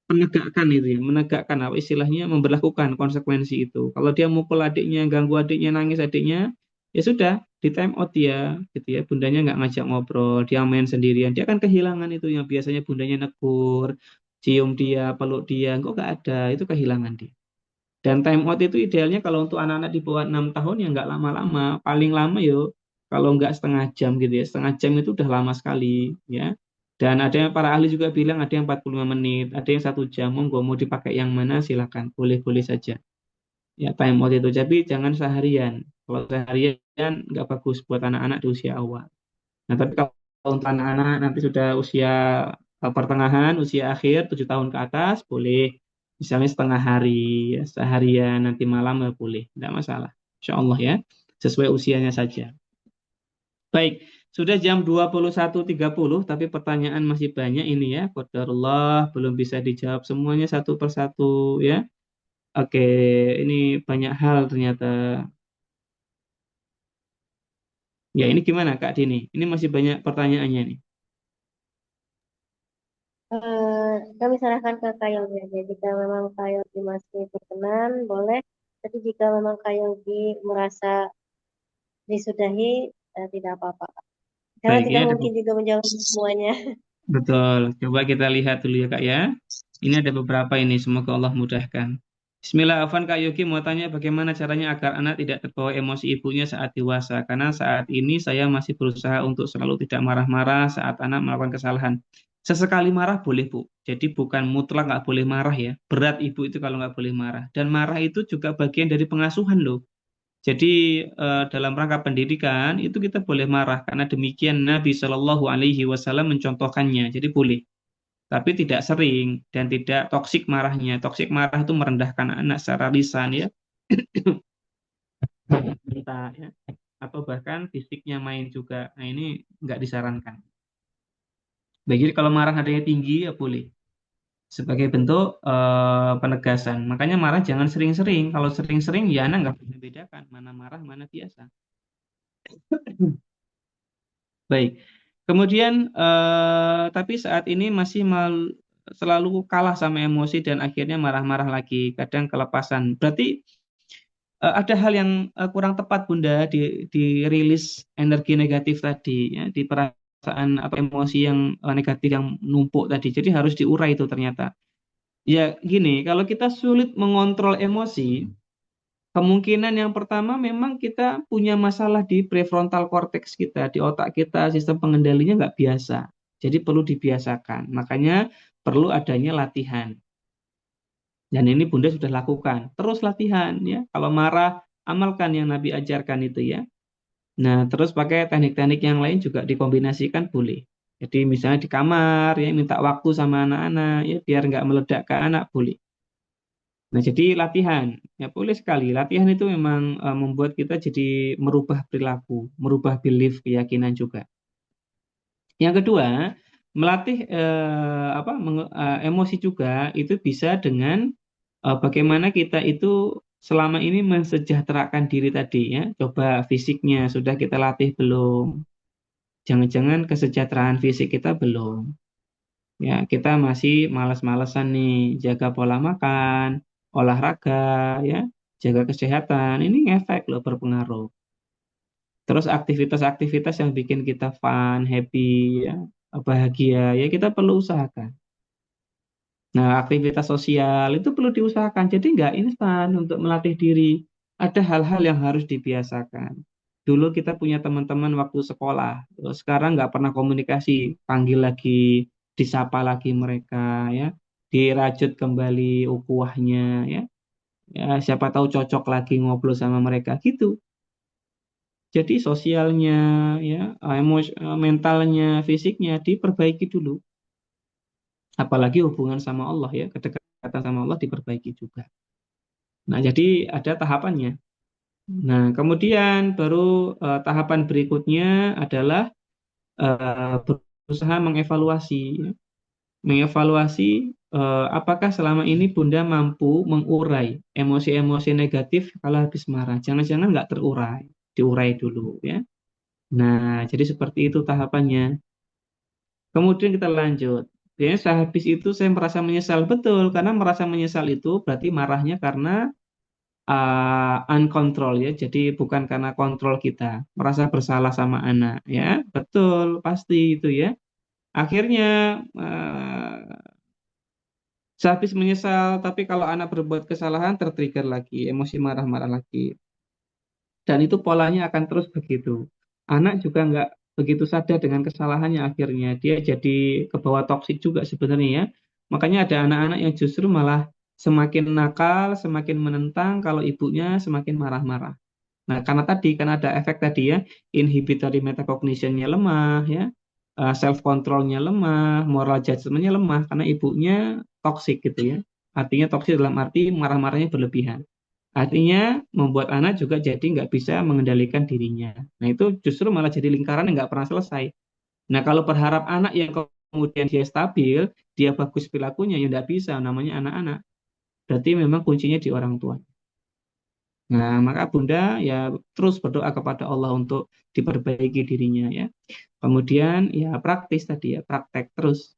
menegakkan itu ya, menegakkan apa istilahnya memberlakukan konsekuensi itu. Kalau dia mukul adiknya, ganggu adiknya, nangis adiknya, ya sudah di time out dia, gitu ya. Bundanya nggak ngajak ngobrol, dia main sendirian, dia akan kehilangan itu yang biasanya bundanya negur, cium dia, peluk dia, kok nggak ada, itu kehilangan dia. Dan time out itu idealnya kalau untuk anak-anak di bawah 6 tahun ya nggak lama-lama, paling lama yuk kalau nggak setengah jam gitu ya, setengah jam itu udah lama sekali ya. Dan ada yang para ahli juga bilang ada yang 45 menit, ada yang 1 jam, monggo mau dipakai yang mana silakan, boleh-boleh saja. Ya time out itu, tapi jangan seharian. Kalau seharian nggak bagus buat anak-anak di usia awal. Nah tapi kalau untuk anak-anak nanti sudah usia pertengahan, usia akhir 7 tahun ke atas, boleh Misalnya setengah hari, ya, seharian, nanti malam ya boleh, tidak masalah. Insya Allah ya, sesuai usianya saja. Baik, sudah jam 21.30, tapi pertanyaan masih banyak ini ya. Qadarullah, belum bisa dijawab semuanya satu persatu ya. Oke, ini banyak hal ternyata. Ya, ini gimana Kak Dini? Ini masih banyak pertanyaannya nih. Kami sarankan ke Kak Yogi aja. Jika memang Kak Yogi masih berkenan, boleh. Tapi jika memang Kak Yogi merasa disudahi, tidak apa-apa. Karena Baik, ini tidak ada mungkin juga menjawab semuanya. betul. Coba kita lihat dulu ya Kak ya. Ini ada beberapa ini, semoga Allah mudahkan. Bismillah, Afwan Kak Yogi mau tanya bagaimana caranya agar anak tidak terbawa emosi ibunya saat dewasa. Karena saat ini saya masih berusaha untuk selalu tidak marah-marah saat anak melakukan kesalahan. Sesekali marah boleh Bu. Jadi bukan mutlak nggak boleh marah ya. Berat ibu itu kalau nggak boleh marah. Dan marah itu juga bagian dari pengasuhan loh. Jadi dalam rangka pendidikan itu kita boleh marah karena demikian Nabi Shallallahu Alaihi Wasallam mencontohkannya. Jadi boleh, tapi tidak sering dan tidak toksik marahnya. Toksik marah itu merendahkan anak secara lisan ya, bentak ya, atau bahkan fisiknya main juga. Nah ini nggak disarankan. Baik, jadi kalau marah nadanya tinggi ya boleh sebagai bentuk penegasan. Makanya marah jangan sering-sering. Kalau sering-sering ya anak nggak bisa bedakan mana marah mana biasa. Baik. Kemudian tapi saat ini masih selalu kalah sama emosi dan akhirnya marah-marah lagi, kadang kelepasan. Berarti ada hal yang kurang tepat Bunda di rilis energi negatif tadi ya, di perasaan atau emosi yang negatif yang numpuk tadi. Jadi harus diurai itu ternyata. Ya gini, kalau kita sulit mengontrol emosi, kemungkinan yang pertama memang kita punya masalah di prefrontal cortex kita, di otak kita, sistem pengendalinya nggak biasa. Jadi perlu dibiasakan. Makanya perlu adanya latihan. Dan ini Bunda sudah lakukan. Terus latihan ya. Kalau marah, amalkan yang Nabi ajarkan itu ya. Nah, terus pakai teknik-teknik yang lain juga dikombinasikan boleh. Jadi misalnya di kamar ya minta waktu sama anak-anak ya biar nggak meledak ke anak boleh. Nah, jadi latihan, ya boleh sekali. Latihan itu memang membuat kita jadi merubah perilaku, merubah belief, keyakinan juga. Yang kedua, melatih emosi juga itu bisa dengan bagaimana kita itu selama ini mensejahterakan diri tadi ya. Coba fisiknya sudah kita latih belum? Jangan-jangan kesejahteraan fisik kita belum. Ya, kita masih malas-malesan nih, jaga pola makan, olahraga, ya, jaga kesehatan. Ini ngefek loh, berpengaruh. Terus aktivitas-aktivitas yang bikin kita fun, happy, ya, bahagia, ya kita perlu usahakan. Nah, aktivitas sosial itu perlu diusahakan. Jadi nggak instan untuk melatih diri. Ada hal-hal yang harus dibiasakan. Dulu kita punya teman-teman waktu sekolah, terus sekarang nggak pernah komunikasi, panggil lagi, disapa lagi mereka, ya, dirajut kembali ukhuwahnya, ya, ya siapa tahu cocok lagi ngobrol sama mereka gitu. Jadi sosialnya, ya, mentalnya, fisiknya diperbaiki dulu. Apalagi hubungan sama Allah ya, kedekatan sama Allah diperbaiki juga. Nah, jadi ada tahapannya. Nah, kemudian baru tahapan berikutnya adalah berusaha mengevaluasi, ya. Mengevaluasi apakah selama ini Bunda mampu mengurai emosi-emosi negatif kalau habis marah. Jangan-jangan nggak terurai, diurai dulu ya. Nah, jadi seperti itu tahapannya. Kemudian kita lanjut. Biasanya sehabis itu saya merasa menyesal. Betul, karena merasa menyesal itu berarti marahnya karena uncontrol ya. Jadi bukan karena kontrol kita. Merasa bersalah sama anak ya. Betul, pasti itu ya. Akhirnya sehabis menyesal, tapi kalau anak berbuat kesalahan tertrigger lagi, emosi marah-marah lagi. Dan itu polanya akan terus begitu. Anak juga nggak begitu sadar dengan kesalahannya akhirnya. Dia jadi kebawa toksik juga sebenarnya ya. Makanya ada anak-anak yang justru malah semakin nakal, semakin menentang kalau ibunya semakin marah-marah. Nah, karena ada efek tadi ya, inhibitory metacognitionnya lemah ya, self controlnya lemah, moral judgmentnya lemah karena ibunya toksik gitu ya, Artinya toksik dalam arti marah-marahnya berlebihan. Artinya membuat anak juga jadi nggak bisa mengendalikan dirinya. Nah itu justru malah jadi lingkaran yang nggak pernah selesai. Nah kalau berharap anak yang kemudian dia stabil, dia bagus perilakunya, ya nggak bisa, namanya anak-anak. Berarti memang kuncinya di orang tua. Nah, maka Bunda ya terus berdoa kepada Allah untuk diperbaiki dirinya ya. Kemudian ya praktis tadi ya, praktek terus.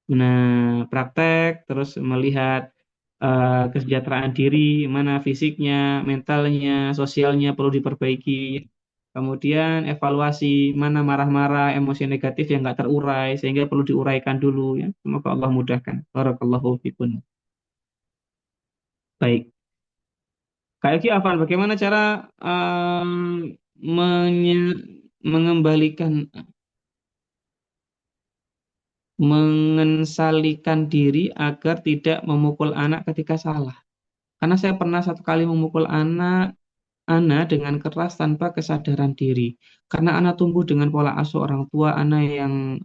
Nah, praktek terus melihat kesejahteraan diri, mana fisiknya, mentalnya, sosialnya perlu diperbaiki. Kemudian evaluasi mana marah-marah, emosi negatif yang nggak terurai sehingga perlu diuraikan dulu ya. Semoga Allah mudahkan. Barakallahu fikum. Baik. Kak Yogi Afan, bagaimana cara mengembalikan, mengensalikan diri agar tidak memukul anak ketika salah? Karena saya pernah satu kali memukul anak dengan keras tanpa kesadaran diri. Karena anak tumbuh dengan pola asuh orang tua anak yang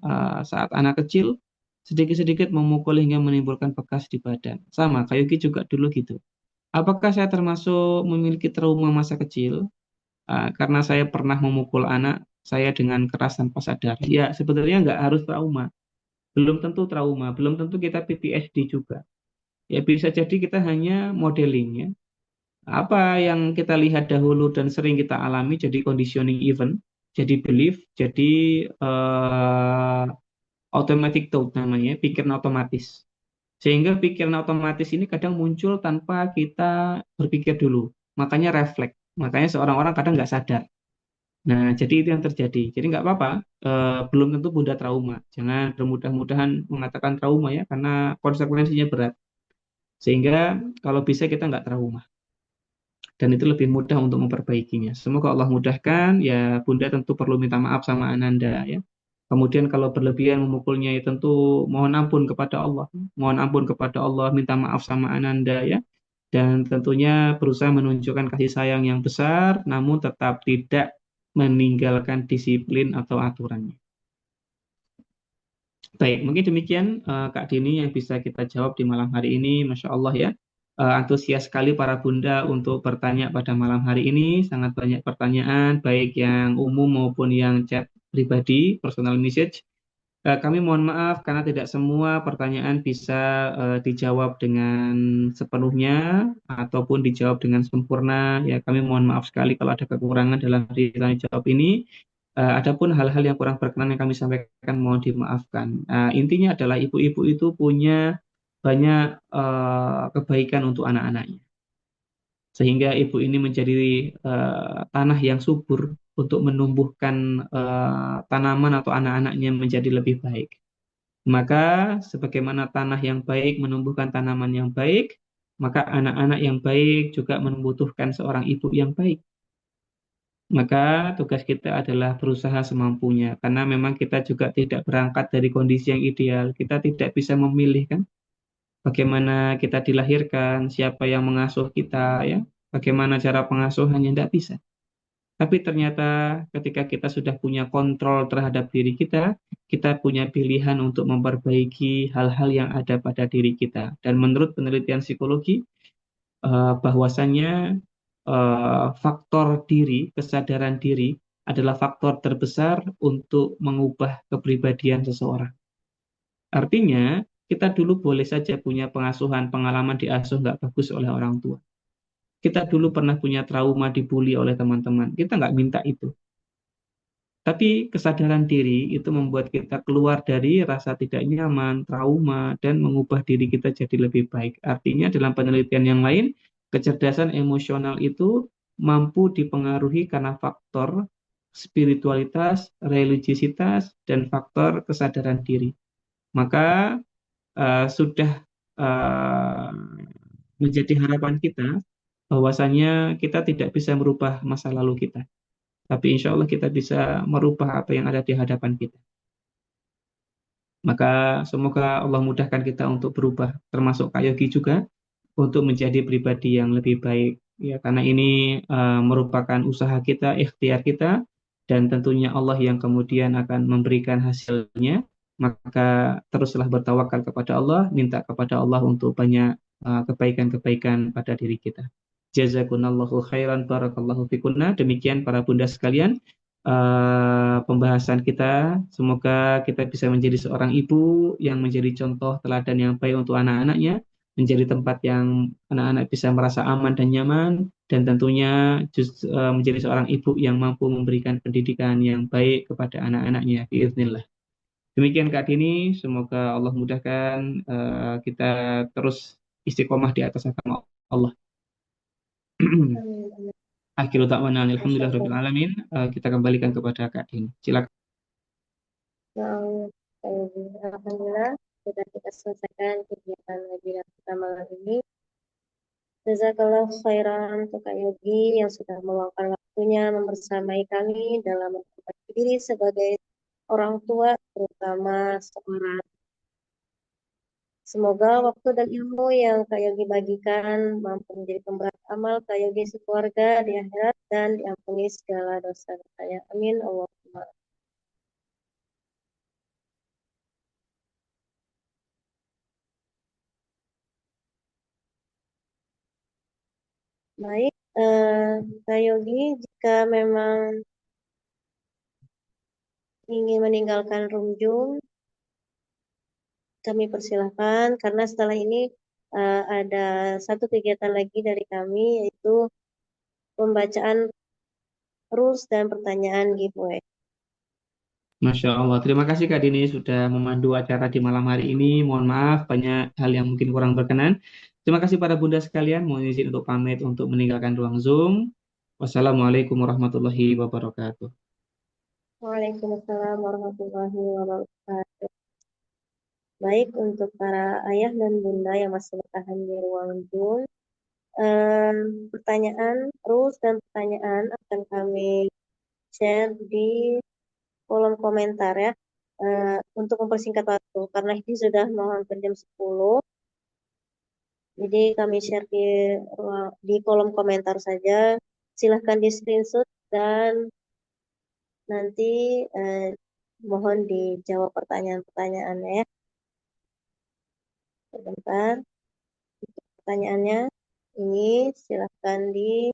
saat anak kecil sedikit-sedikit memukul hingga menimbulkan bekas di badan. Sama, Kak Yogi juga dulu gitu. Apakah saya termasuk memiliki trauma masa kecil? Karena saya pernah memukul anak saya dengan keras tanpa sadar. Ya, sebetulnya nggak harus trauma. Belum tentu trauma, belum tentu kita PTSD juga. Ya, bisa jadi kita hanya modeling ya. Apa yang kita lihat dahulu dan sering kita alami jadi conditioning event, jadi belief, jadi automatic thought namanya, pikiran otomatis. Sehingga pikiran otomatis ini kadang muncul tanpa kita berpikir dulu. Makanya refleks. Makanya seorang orang kadang nggak sadar. Nah, jadi itu yang terjadi. Jadi nggak apa-apa, belum tentu Bunda trauma. Jangan bermudah-mudahan mengatakan trauma ya, karena konsekuensinya berat. Sehingga kalau bisa kita nggak trauma. Dan itu lebih mudah untuk memperbaikinya. Semoga Allah mudahkan. Ya, Bunda tentu perlu minta maaf sama Ananda ya. Kemudian kalau berlebihan memukulnya ya tentu mohon ampun kepada Allah. Mohon ampun kepada Allah, minta maaf sama Ananda ya. Dan tentunya berusaha menunjukkan kasih sayang yang besar, namun tetap tidak meninggalkan disiplin atau aturannya. Baik, mungkin demikian Kak Dini yang bisa kita jawab di malam hari ini. Masya Allah ya. Antusias sekali para bunda untuk bertanya pada malam hari ini. Sangat banyak pertanyaan, baik yang umum maupun yang chat pribadi, personal message. Kami mohon maaf karena tidak semua pertanyaan bisa dijawab dengan sepenuhnya ataupun dijawab dengan sempurna. Ya, kami mohon maaf sekali kalau ada kekurangan dalam tanya jawab ini. Adapun hal-hal yang kurang berkenan yang kami sampaikan mohon dimaafkan. Intinya adalah ibu-ibu itu punya banyak kebaikan untuk anak-anaknya. Sehingga ibu ini menjadi tanah yang subur untuk menumbuhkan tanaman atau anak-anaknya menjadi lebih baik. Maka sebagaimana tanah yang baik menumbuhkan tanaman yang baik, maka anak-anak yang baik juga membutuhkan seorang ibu yang baik. Maka tugas kita adalah berusaha semampunya, karena memang kita juga tidak berangkat dari kondisi yang ideal. Kita tidak bisa memilih kan, bagaimana kita dilahirkan, siapa yang mengasuh kita, ya, bagaimana cara pengasuhannya, tidak bisa. Tapi ternyata ketika kita sudah punya kontrol terhadap diri kita punya pilihan untuk memperbaiki hal-hal yang ada pada diri kita. Dan menurut penelitian psikologi, bahwasannya faktor diri, kesadaran diri adalah faktor terbesar untuk mengubah kepribadian seseorang. Artinya, kita dulu boleh saja punya pengasuhan, pengalaman diasuh nggak bagus oleh orang tua. Kita dulu pernah punya trauma dibully oleh teman-teman. Kita nggak minta itu. Tapi kesadaran diri itu membuat kita keluar dari rasa tidak nyaman, trauma, dan mengubah diri kita jadi lebih baik. Artinya dalam penelitian yang lain, kecerdasan emosional itu mampu dipengaruhi karena faktor spiritualitas, religiositas, dan faktor kesadaran diri. Maka sudah uh, menjadi harapan kita bahwasanya kita tidak bisa merubah masa lalu kita. Tapi insya Allah kita bisa merubah apa yang ada di hadapan kita. Maka semoga Allah mudahkan kita untuk berubah, termasuk Kak Yogi juga, untuk menjadi pribadi yang lebih baik. Ya, karena ini merupakan usaha kita, ikhtiar kita, dan tentunya Allah yang kemudian akan memberikan hasilnya. Maka teruslah bertawakal kepada Allah, minta kepada Allah untuk banyak kebaikan-kebaikan pada diri kita. Jazakunallahu khairan barakallahu fikunna. Demikian para bunda sekalian, pembahasan kita. Semoga kita bisa menjadi seorang ibu yang menjadi contoh teladan yang baik untuk anak-anaknya, menjadi tempat yang anak-anak bisa merasa aman dan nyaman, dan tentunya menjadi seorang ibu yang mampu memberikan pendidikan yang baik kepada anak-anaknya. Biiznillah. Demikian Kak Dini, semoga Allah mudahkan kita terus istiqomah di atas agama Allah. Amin, amin. Akhirul ta'wana Masya alhamdulillah rabbil Allah. alamin. Kita kembalikan kepada Kak Dini. Silakan. Nah, Alhamdulillah sudah kita selesaikan kegiatan webinar kita malam ini. Jazakallah khairan untuk Kak Yogi yang sudah meluangkan waktunya membersamai kami dalam memperbaiki diri sebagai orang tua, terutama seorang. Semoga waktu dan ilmu yang Kak Yogi bagikan mampu menjadi pemberat amal Kak Yogi sekeluarga di akhirat dan diampuni segala dosa-dosanya. Amin. Allahumma. Baik, Kak Yogi, jika memang ingin meninggalkan room Zoom, kami persilahkan karena setelah ini ada satu kegiatan lagi dari kami yaitu pembacaan rules dan pertanyaan giveaway. Masya Allah. Terima kasih Kak Dini sudah memandu acara di malam hari ini. Mohon maaf banyak hal yang mungkin kurang berkenan. Terima kasih para bunda sekalian. Mohon izin untuk pamit untuk meninggalkan ruang Zoom. Wassalamualaikum warahmatullahi wabarakatuh. Waalaikumsalam warahmatullahi wabarakatuh. Baik untuk para ayah dan bunda yang masih bertahan di ruang Zoom, pertanyaan, rules dan pertanyaan akan kami share di kolom komentar ya. Untuk mempersingkat waktu, karena ini sudah mau hampir jam 10, jadi kami share di kolom komentar saja. Silahkan di screenshot dan nanti mohon dijawab pertanyaan-pertanyaannya ya. Sebentar, pertanyaannya ini silahkan di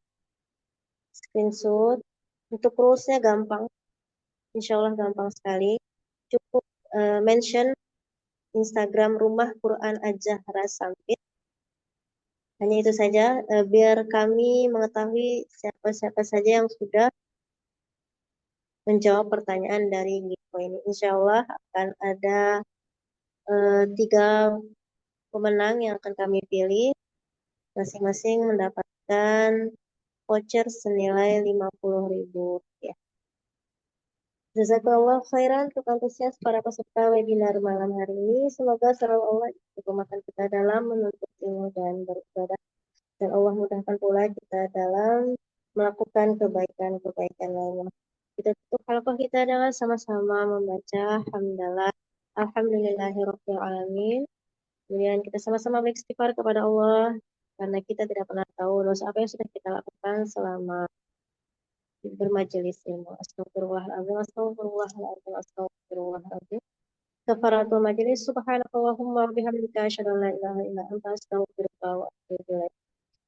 screenshot. Untuk rulesnya gampang, insya Allah gampang sekali. Cukup mention Instagram Rumah Quran Az-Zahra Sampit. Hanya itu saja, biar kami mengetahui siapa-siapa saja yang sudah menjawab pertanyaan dari giveaway ini. Insya Allah akan ada 3 pemenang yang akan kami pilih, masing-masing mendapatkan voucher senilai 50.000 rupiah. Jazakallah khairan untuk antusias para peserta webinar malam hari ini. Semoga selalu Allah istiqomahkan kita dalam menuntut ilmu dan beribadah. Dan Allah mudahkan pula kita dalam melakukan kebaikan-kebaikan lainnya. Kita tutup halaqah kita dengan sama-sama membaca hamdalah. Alhamdulillahirabbil alamin. Kemudian kita sama-sama beristighfar kepada Allah karena kita tidak pernah tahu dosa apa yang sudah kita lakukan selama bermajelis ilmu. Astagfirullahaladzim, astagfirullahaladzim, astagfirullahaladzim. Kafaratul majelis, subhanakallahumma wa bihamdika asyhadu an la ilaha illa anta astaghfiruka wa atubu ilaik.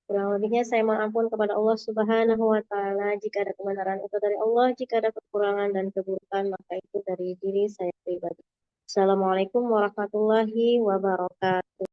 Kurang lebihnya saya mohon ampun kepada Allah Subhanahu wa taala jika ada kebenaran itu dari Allah, jika ada kekurangan dan keburukan maka itu dari diri saya pribadi. Assalamualaikum warahmatullahi wabarakatuh.